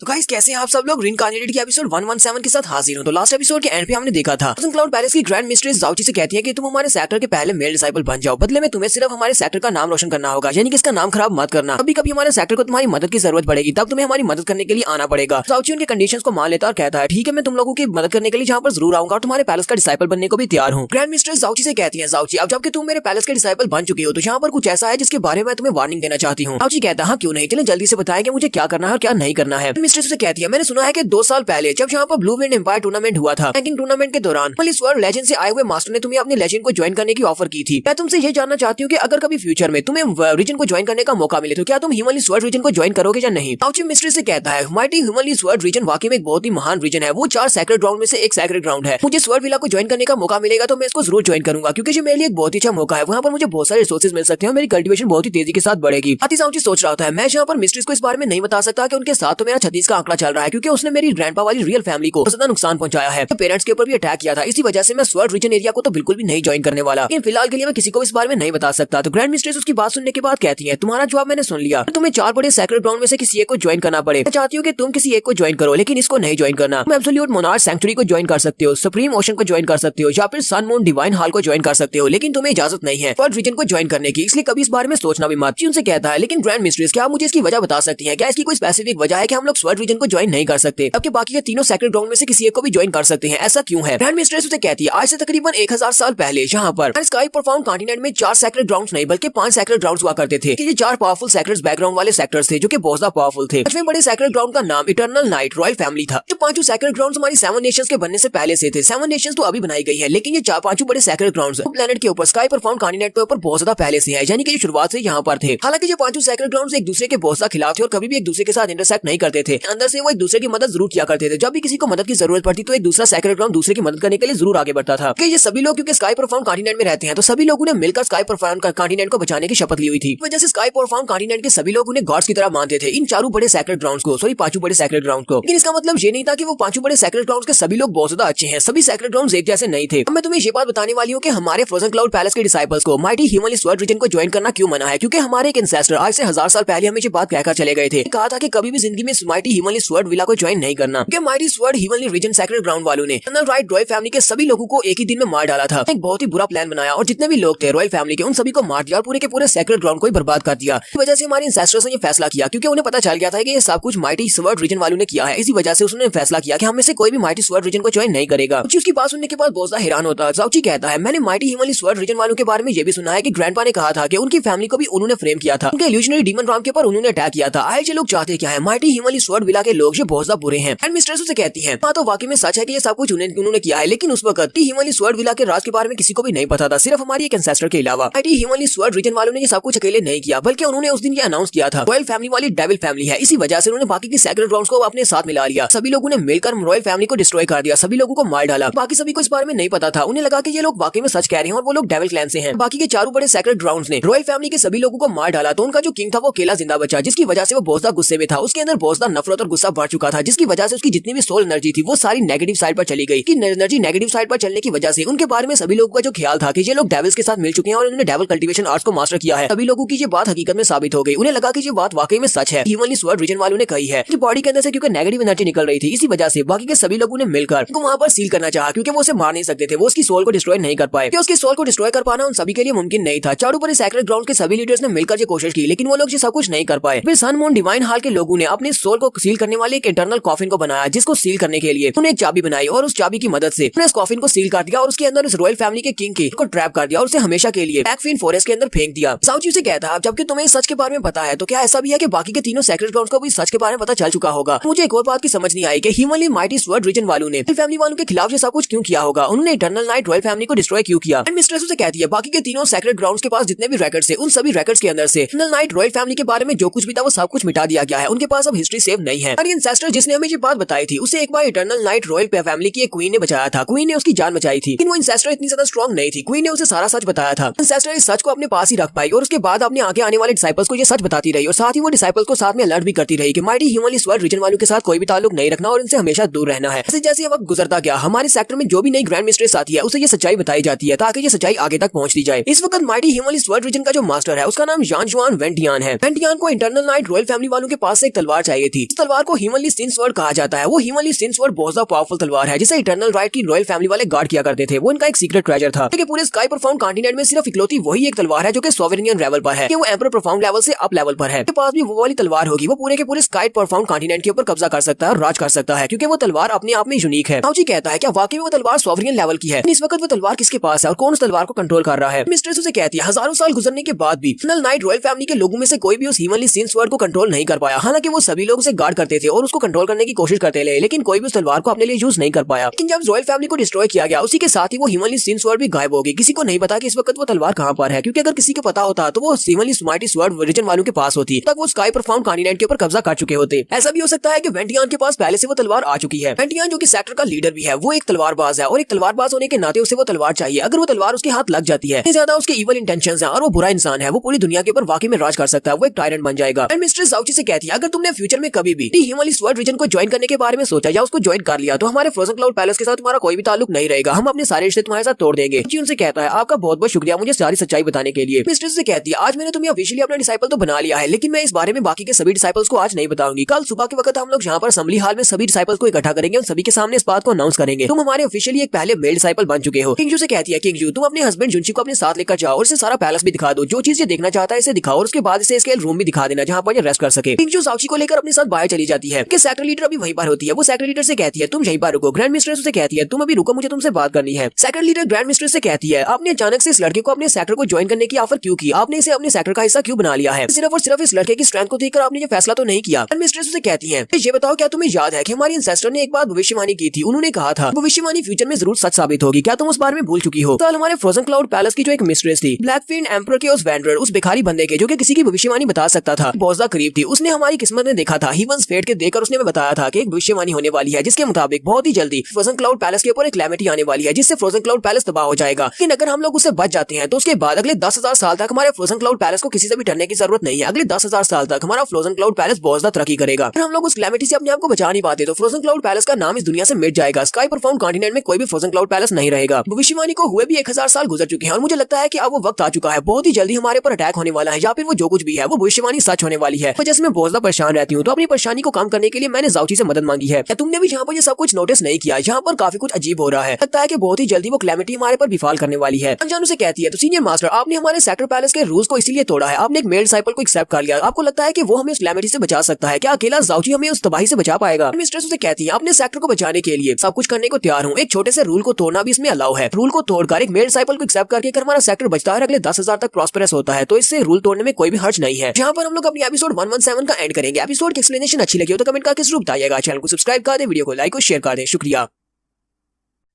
तो गाइस कैसे हैं आप सब लोग। रीइंकार्नेटेड की एपिसोड 117 के साथ हाजिर हूं। तो लास्ट एपिसोड के एंड पे हमने देखा था फ्रोजन क्लाउड पैलेस की ग्रैंड मिस्ट्रेस जाओची से कहती है कि तुम हमारे सेक्टर के पहले मेल डिसाइपल बन जाओ, बदले में तुम्हें सिर्फ हमारे सेक्टर का नाम रोशन करना होगा, यानी कि इसका नाम खराब मत करना। कभी कभी हमारे सेक्टर को तुम्हारी मदद की जरूरत पड़ेगी तब तुम्हें हमारी मदद करने के लिए आना पड़ेगा। जाओची उनके कंडीशंस को मान लेता और कहता है ठीक है मैं तुम लोगों की मदद करने के लिए यहाँ पर जरूर आऊंगा और तुम्हारे पैलेस का डिसाइपल बनने को भी तैयार हूँ। ग्रैंड मिस्ट्रेस जाओची से कहती है जाओची अब जबकि तुम मेरे पैलेस के डिसाइपल बन चुके हो तो यहाँ पर कुछ ऐसा है जिसके बारे में तुम्हें वार्निंग देना चाहती हूँ। जाओची कहता है हाँ क्यों नहीं, चलें जल्दी से बताएं कि मुझे क्या करना है और क्या नहीं करना है। मिस्ट्रेस से कहती है मैंने सुना है कि 2 साल पहले जब यहाँ पर ब्लू विंड एम्पायर टूर्नामेंट हुआ था, रैंकिंग टूर्नामेंट के दौरान स्वर्ड लेजेंड से आए हुए मास्टर ने तुम्हें अपने लेजेंड को ज्वाइन करने की ऑफर की थी। मैं तुमसे ये जानना चाहती हूँ कि अगर कभी फ्यूचर में तुम्हें रीजन को ज्वाइन करने का मौका मिले तो क्या तुम ह्यूमनली स्वर्ड रीजन को ज्वाइन करोगे या नहीं। ताऊची मिस्ट्री से कहता है माइटी ह्यूमनली स्वर्ड रीजन वाकई में एक बहुत ही महान रीजन है, वो 4 सैक्रेड ग्राउंड में से एक सैक्रेड ग्राउंड है। मुझे स्वर्ड विला को ज्वाइन करने का मौका मिलेगा तो मैं इसको जरूर ज्वाइन करूंगा क्योंकि ये मेरे लिए एक बहुत ही अच्छा मौका है। वहाँ पर मुझे बहुत सारे रिसोर्सेज मिल सकते हैं, मेरी कल्टिवेशन बहुत ही तेजी के साथ बढ़ेगी। ताऊची सोच रहा था मैं यहाँ पर मिस्ट्रीज को इस बारे में नहीं बता सकता कि उनके साथ तो मेरा का आंकड़ा चल रहा है, क्योंकि उसने मेरी ग्रैंडपा वाली रियल फैमिली को ज्यादा नुकसान पहुंचाया है। पेरेंट्स के ऊपर भी अटैक किया था। इसी वजह से मैं स्वर्ड रीजन एरिया को तो बिल्कुल भी नहीं ज्वाइन करने वाला। लेकिन फिलहाल के लिए मैं किसी को इस बारे में नहीं बता सकता। तो ग्रैंड मिस्ट्रेस उसकी बात सुनने के बाद कहती है, तुम्हारा जवाब मैंने सुन लिया, तुम्हें 4 बड़े सैक्रेड ग्राउंड में से किसी एक को ज्वाइन करना पड़े। मैं चाहती हूँ कि तुम किसी एक को ज्वाइन करो, लेकिन इसको नहीं ज्वाइन करना। तुम एब्सोल्यूट मोनार्क सैंक्चुरी को ज्वाइन कर सकते हो, सुप्रीम ओशन को ज्वाइन कर सकते हो, या फिर सन मून डिवाइन हॉल को ज्वाइन कर सकते हो, लेकिन तुम्हें इजाजत नहीं है स्वर्ड रीजन को ज्वाइन करने की। इसलिए कभी इस बारे में सोचना भी मत। उनसे कहता है, लेकिन ग्रैंड मिस्ट्रेस क्या आप मुझे इसकी वजह बता सकती हैं? क्या इसकी कोई स्पेसिफिक वजह है कि हम लोग स्वर्ड रीजन को ज्वाइन नहीं कर सकते, जबकि बाकी के तीनों सैक्रेड ग्राउंड में से किसी एक को भी ज्वाइन कर सकते हैं? ऐसा क्यों है? ग्रैंड मिस्ट्रेस उसे कहती है, आज से तकरीबन 1000 साल पहले यहाँ पर स्काई प्रोफाउंड कॉन्टिनेंट में 4 सैक्रेड ग्राउंड्स नहीं बल्कि 5 सैक्रेड ग्राउंड्स हुआ करते थे। ये 4 पावरफुल सैक्रेड बैकग्राउंड वाले सेक्टर्स थे जो कि बहुत ज्यादा पावरफुल थे। 5वें बड़े सैक्रेड ग्राउंड का नाम इटर्नल नाइट रॉयल फैमिली था। जो 5 सैक्रेड ग्राउंड्स हमारी 7 नेशंस के बनने से पहले से थे। 7 नेशंस तो अभी बनाई गई है, लेकिन ये 4-5 बड़े सैक्रेड ग्राउंड्स प्लेनेट के ऊपर स्काई प्रोफाउंड कॉन्टिनेंट के ऊपर बहुत ज्यादा पहले से है, यानी कि शुरुआत से यहाँ पर थे। हालांकि ये 5 सैक्रेड ग्राउंड्स एक दूसरे के बहुत ज्यादा खिलाफ थे और कभी भी एक दूसरे के साथ इंटरसेक्ट नहीं करते थे। अंदर से वो एक दूसरे की मदद जरूर किया करते थे। जब भी किसी को मदद की जरूरत पड़ती तो एक दूसरा सैक्रेड ग्राउंड दूसरे की मदद करने के लिए जरूर आगे बढ़ता था। ये सभी लोग क्योंकि स्काई प्रोफाउंड कॉन्टिनेंट में रहते हैं, तो सभी लोगों ने मिलकर स्काई प्रोफाउंड कॉन्टिनेंट को बचाने की शपथ ली हुई थी। वजह से स्काई प्रोफाउंड कॉन्टिनेंट के सभी लोग उन्हें गॉड्स की तरह मानते थे, इन 4 बड़े सैक्रेड ग्राउंड्स को, सॉरी 5 बड़े सैक्रेड ग्राउंड को। लेकिन इसका मतलब ये नहीं था कि वो 5 बड़े सैक्रेड ग्राउंड्स के सभी लोग बहुत ज्यादा अच्छे हैं। सभी सैक्रेड ग्राउंड्स एक जैसे नहीं थे। अब मैं तुम्हें ये बात बताने वाली हूँ कि हमारे फ्रोजन क्लाउड पैलेस के डिसाइपल्स को माइटी ह्यूमनली स्वर्ड रीजन को ज्वाइन करना क्यों मना है, क्योंकि हमारे एक एंसेस्टर आज से 1000 साल पहले हमें ये बात कहकर चले गए थे। कहा था कि कभी भी जिंदगी में माइटी ह्यूमनली स्वर्ड विला को ज्वाइन नहीं करना, क्योंकि Mighty Sword Humanly Region Sacred Ground वालों ने राइट रॉयल फैमिली के सभी लोगों को एक ही दिन में मार डाला था। एक बहुत ही बुरा प्लान बनाया और जितने भी लोग थे रॉयल फैमिली के उन सभी को मार दिया और पूरे के पूरे सैक्रेड ग्राउंड को ही बर्बाद कर दिया। इस वजह से हमारे एंसेस्टर्स ने ये फैसला किया, क्योंकि उन्हें पता चल गया था कि ये सब कुछ माइटी स्वर्ड रीजन वालों ने किया है। इसी वजह से उसने फैसला किया कि हम में से कोई भी माइटी स्वर्ड रीजन को ज्वाइन नहीं करेगा। उसकी बात सुनने के बाद बहुत ज्यादा हैरान होता है। जाउची कहता है, मैंने माइटी ह्यूमनली स्वर्ड रीजन वालों के बारे में ये भी सुना है कि ग्रैंडपा ने कहा था कि उनकी फैमिली को भी उन्होंने फ्रेम किया था, उनके इल्यूजनरी डीमन राम के ऊपर उन्होंने अटैक किया था। आज ये लोग चाहते क्या है? माइटी ह्यूमनली स्वर्ड विला के लोग ये बहुत ज्यादा बुरे हैं। एंड मिस्ट्रेस उसे कहती है, हाँ तो वाकई में सच है कि ये सब कुछ उन्होंने किया है, लेकिन उस वक्त ह्यूमनली स्वर्ड विला के राज के बारे में किसी को भी नहीं पता था, सिर्फ हमारी एक एंसेस्टर के अलावा। ह्यूमनली स्वर्ड रीजन वालों ने ये सब कुछ अकेले नहीं किया, बल्कि उन्होंने उस दिन ये अनाउंस किया था रॉयल फैमिली वाली डेविल फैमिली है। इसी वजह से उन्होंने बाकी के सैक्रेड ग्राउंड्स को अपने साथ मिला लिया। सभी लोगों ने मिलकर रॉयल फैमिली को डिस्ट्रॉय कर दिया, सभी लोगों को मार डाला। बाकी सभी को इस बारे में नहीं पता था। उन्हें लगा कि ये लोग वाकई में सच कह रहे हैं और वो लोग डेविल क्लैन से हैं। बाकी के 4 बड़े सैक्रेड ग्राउंड्स ने रॉयल फैमिली के सभी लोगों को मार डाला, तो उनका जो किंग था वो अकेला जिंदा बचा, जिसकी वजह से वो बहुत ज्यादा गुस्से में था। उसके अंदर बहुत ज्यादा नफरत और गुस्सा बढ़ चुका था, जिसकी वजह से उसकी जितनी भी सोल एनर्जी थी वो सारी नेगेटिव साइड पर चली गई। कि एनर्जी नेगेटिव साइड पर चलने की वजह से उनके बारे में सभी लोगों का जो ख्याल था कि ये लोग डेविल्स के साथ मिल चुके हैं और उन्होंने डेविल कल्टीवेशन आर्ट्स को मास्टर किया है, सभी लोगों की ये बात हकीकत में साबित हो गई। उन्हें लगा कि ये बात वाकई में सच है, ह्यूमनली स्वर्ड रीजन वालों ने कही है। कि बॉडी के अंदर से क्योंकि नेगेटिव एनर्जी निकल रही थी, इसी वजह से बाकी के सभी लोगों ने मिलकर उनको वहां पर सील करना चाहा, क्योंकि वो उसे मार नहीं सकते थे, वो उसकी सोल को डिस्ट्रॉय नहीं कर पाए। उसकी सोल को डिस्ट्रॉय कर पाना उन सभी के लिए मुमकिन नहीं था। 4 बड़े सैक्रेड ग्राउंड के सभी लीडर्स ने मिलकर ये कोशिश की, लेकिन वो लोग ये सब कुछ नहीं कर पाए। फिर सन मून डिवाइन हॉल के लोगों ने अपने सोल को सील करने वाले एक इंटरनल कॉफिन को बनाया, जिसको सील करने के लिए उन्हें एक चाबी बनाई और उस चाबी की मदद से उन्होंने इस कॉफिन को सील कर दिया और उसके अंदर उस रॉयल फैमिली के किंग को ट्रैप कर दिया और उसे हमेशा के लिए बैकफिन फॉरेस्ट के अंदर फेंक दिया। साउची से कहता है, जबकि तुम्हें सच के बारे में पता है, तो क्या ऐसा भी है कि बाकी के तीनों सैक्रेड ग्राउंड्स को भी सच के बारे में पता चल चुका होगा? मुझे एक और बात की समझ नहीं आई कि ह्यूमनली माइटी स्वर्ड रीजन वालों ने फैमिली वालों के खिलाफ ये सब कुछ क्यों किया होगा? उन्होंने इटर्नल नाइट रॉयल फैमिली को डिस्ट्रॉय क्यों किया? एंड मिस्ट्रेस उसे कहती है, बाकी के तीनों सैक्रेड ग्राउंड्स के पास जितने भी रिकॉर्ड्स थे, उन सभी रिकॉर्ड्स के अंदर से इटर्नल नाइट रॉयल फैमिली के बारे में जो कुछ भी था वो सब कुछ मिटा दिया गया है। उनके पास अब हिस्ट्री सेव नहीं है। और एंसेस्टर जिसने हमें ये बात बताई थी, उसे एक बार इटर्नल नाइट रॉयल फैमिली की एक क्वीन ने बचाया था। क्वीन ने उसकी जान बचाई थी, लेकिन वो एंसेस्टर इतनी ज्यादा स्ट्रॉन्ग नहीं थी। क्वीन ने उसे सारा सच बताया था। एंसेस्टर इस सच को अपने पास ही रख पाई और उसके बाद अपने आगे आने वाले डिसाइपल्स को ये सच बताती रही और साथ ही वो डिसाइपल्स को साथ में अलर्ट भी करती रही कि माइटी ह्यूमनली स्वर्ड रीजन वालों के साथ कोई भी ताल्लुक नहीं रखना और इनसे हमेशा दूर रहना है। जैसे वक्त गुजरता गया, हमारे सेक्टर में जो भी नई ग्रैंड मिस्ट्रेस आती है उसे ये सच्चाई बताई जाती है, ताकि ये सच्चाई आगे तक पहुंचती जाए। इस वक्त माइटी ह्यूमनली स्वर्ड रीजन का जो मास्टर है उसका नाम जान जुआन वेंटियान है। वेंटियान को इंटरनल नाइट रॉयल फैमिली वालों के पास से एक तलवार चाहिए थी। इस तलवार को ह्यूमनली सिन स्वर्ड कहा जाता है। वो ह्यूमनली सिन स्वर्ड बहुत ज्यादा पावरफुल तलवार है, जिसे इटर्नल राइट की रॉयल फैमिली वाले गार्ड किया करते थे। वो इनका एक सीक्रेट ट्रेजर था, क्योंकि पूरे स्काई प्रोफाउंड कॉन्टिनेंट में सिर्फ इकलौती वही एक तलवार है जो कि सोवरेनियन लेवल पर है, कि वो एम्परर प्रोफाउंड लेवल से अप लेवल पर है। के पास भी वो वाली तलवार होगी, वो पूरे के पूरे स्काई प्रोफाउंड कॉन्टिनेंट के ऊपर कब्जा कर सकता है और राज कर सकता है, क्योंकि वो तलवार अपने आप में यूनिक है। साउची कहता है, क्या वाकई में वो तलवार सोवरेनियन लेवल की है? इस वक्त वो तलवार किसके पास है और कौन उस तलवार को कंट्रोल कर रहा है? मिस्ट्रेस उसे कहती है, हजारों साल गुजरने के बाद भी इटर्नल नाइट रॉयल फैमिली के लोगों में से कोई भी उस ह्यूमनली सिन स्वर्ड को कंट्रोल नहीं कर पाया। हालांकि वो सभी लोग उसे गार्ड करते थे और उसको कंट्रोल करने की कोशिश करते रहे, लेकिन कोई भी उस तलवार को अपने लिए यूज नहीं कर पाया। लेकिन जब रॉयल फैमिली को डिस्ट्रॉय किया गया, उसी के साथ ही वो ह्यूमनली सिन स्वर्ड भी गायब हो गई। किसी को नहीं पता कि इस वक्त वो तलवार कहां पर है, क्योंकि अगर किसी को पता होता तो वो ह्यूमनली माइटी स्वर्ड रीजन वालों के पास होती, तक वो स्काई प्रोफाउंड कॉन्टिनेंट के ऊपर कब्जा कर चुके होते। ऐसा भी हो सकता है कि वेंटियान के पास पहले से वो तलवार आ चुकी है। वेंटियान जो कि सेक्टर का लीडर भी है, वो एक तलवारबाज है और एक तलवारबाज होने के नाते उसे वो तलवार चाहिए। अगर वो तलवार उसके हाथ लग जाती है, ज्यादा उसके इवल इंटेंशंस हैं और वो बुरा इंसान है, वो पूरी दुनिया के ऊपर वाकई में राज कर सकता है, वो एक टायरेंट बन जाएगा। एंड मिस्ट्रेस साउची से कहती है, अगर तुमने फ्यूचर में कभी कभी भी हिमालय स्वर्ड रीजन को ज्वाइन करने के बारे में सोचा या उसको ज्वाइन कर लिया तो हमारे फ्रोजन क्लाउड पैलेस के साथ तुम्हारा कोई भी ताल्लुक नहीं रहेगा। हम अपने सारे रिश्ते तुम्हारे साथ तोड़ देंगे। जी उनसे कहता है आपका बहुत बहुत शुक्रिया मुझे सारी सच्चाई बताने के लिए। मिस्ट्रेस से कहती है आज मैंने तुम्हें ऑफिशियली अपना डिसाइपल तो बना लिया है, लेकिन मैं इस बारे में बाकी के सभी डिसाइपल्स को आज नहीं बताऊंगी। कल सुबह के वक्त हम लोग यहाँ पर असेंबली हॉल में सभी डिसाइपल्स को इकट्ठा करेंगे और सभी के सामने इस बात को अनाउंस करेंगे तुम हमारे ऑफिशियली एक पहले मेल डिसाइपल बन चुके हो। किंगजू से कहती है किंगजू तुम अपने हस्बैंड जुनची को अपने साथ लेकर जाओ और इसे सारा पैलेस भी दिखा दो। जो चीज ये देखना चाहता है इसे दिखाओ और उसके बाद इसे इसके रूम भी दिखा देना जहाँ पर ये रेस्ट कर सके। किंगजू साउची को लेकर अपने साथ बाहर चली जाती है कि सेक्टर लीडर अभी वहीं पर होती है। वो सेक्टर लीडर से कहती है तुम यहीं पर रुको। ग्रैंड मिस्ट्रेस उसे कहती है तुम अभी रुको मुझे तुमसे बात करनी है। सेक्टर लीडर ग्रैंड मिस्ट्रेस से कहती है आपने अचानक से इस लड़के को अपने सेक्टर को ज्वाइन करने की ऑफर क्यों की? आपने इसे अपने सेक्टर का हिस्सा क्यों बना लिया है? सिर्फ और सिर्फ इस लड़के की स्ट्रेंथ को देखकर आपने ये फैसला तो नहीं किया। ग्रैंड मिस्ट्रेस उसे कहती है ये बताओ क्या तुम्हें याद है कि हमारी इंसेस्टर ने एक बार भविष्यवाणी की थी? उन्होंने कहा था भविष्यवाणी फ्यूचर में जरूर सच साबित होगी। क्या तुम उस बारे में भूल चुकी हो? कल हमारे फ्रोजन क्लाउड पैलेस की जो एक मिस्ट्रेस थी ब्लैकफिन एम्परर के उस वेंडर उस भिखारी बंदे के जो कि किसी की भविष्यवाणी बता सकता था बहुत ज्यादा करीब थी। उसने हमारी किस्मत में देखा था। हीवंस फेट के देखकर उसने हमें बताया था कि एक भविष्यवाणी होने वाली है जिसके मुताबिक बहुत ही जल्दी फ्रोजन क्लाउड पैलेस के ऊपर एक कैलेमिटी आने वाली है जिससे फ्रोजन क्लाउड पैलेस तबाह हो जाएगा। लेकिन अगर हम लोग उससे बच जाते हैं तो उसके बाद अगले 10,000 साल तक हमारे फ्रोजन क्लाउड पैलेस को किसी से भी डरने की जरूरत नहीं है। अगले 10,000 साल तक हमारा फ्रोजन क्लाउड पैलेस बहुत ज्यादा तरक्की करेगा। अगर हम लोग उस कैलेमिटी से अपने आप को बचा नहीं पाते तो फ्रोजन क्लाउड पैलेस का नाम इस दुनिया से मिट जाएगा। स्काई परफॉर्म कॉन्टिनेंट में कोई भी फ्रोजन क्लाउड पैलेस नहीं रहेगा। भविष्यवाणी को हुए भी 1000 साल गुजर चुके हैं और मुझे लगता है कि अब वो वक्त आ चुका है। बहुत ही जल्दी हमारे पर अटैक होने वाला है या फिर वो जो कुछ भी है वो भविष्यवाणी सच होने वाली है। वजह से मैं बहुत ज्यादा परेशान रहती हूँ। तो अपनी परेशानी को कम करने के लिए मैंने जाउची से मदद मांगी है। क्या तुमने भी यहाँ पर ये सब कुछ नोटिस नहीं किया? यहाँ पर काफी कुछ अजीब हो रहा है। लगता है कि बहुत ही जल्दी वो कैलेमिटी हमारे पर बिफाल करने वाली है। अनजान उसे कहती है तो सीनियर मास्टर आपने हमारे सेक्टर पैलेस के रूल्स को इसीलिए तोड़ा है। आपने एक मेल डिसाइपल को एक्सेप्ट कर लिया। आपको लगता है कि वो हमें उस कैलेमिटी से बचा सकता है? क्या अकेला जाउची हमें उस तबाही से बचा पाएगा? मिस्ट्रेस उसे कहती है अपने सेक्टर को बचाने के लिए सब कुछ करने को तैयार हूँ। एक छोटे से रूल को तोड़ना भी इसमें अलाउ है। रूल को तोड़कर एक मेल डिसाइपल को एक्सेप्ट करके अगर हमारा सेक्टर बचता है अगले 10,000 तक प्रॉस्पेरस होता है तो इससे रूल तोड़ने में कोई भी हर्ज नहीं है। यहाँ पर हम लोग अपनी एपिसोड 117 का एंड करेंगे। एपिसोड की एक्सप्लेनेशन अच्छी लगी हो तो कमेंट करके जरूर बताइएगा। चैनल को सब्सक्राइब कर दे, वीडियो को लाइक और शेयर कर दे। शुक्रिया।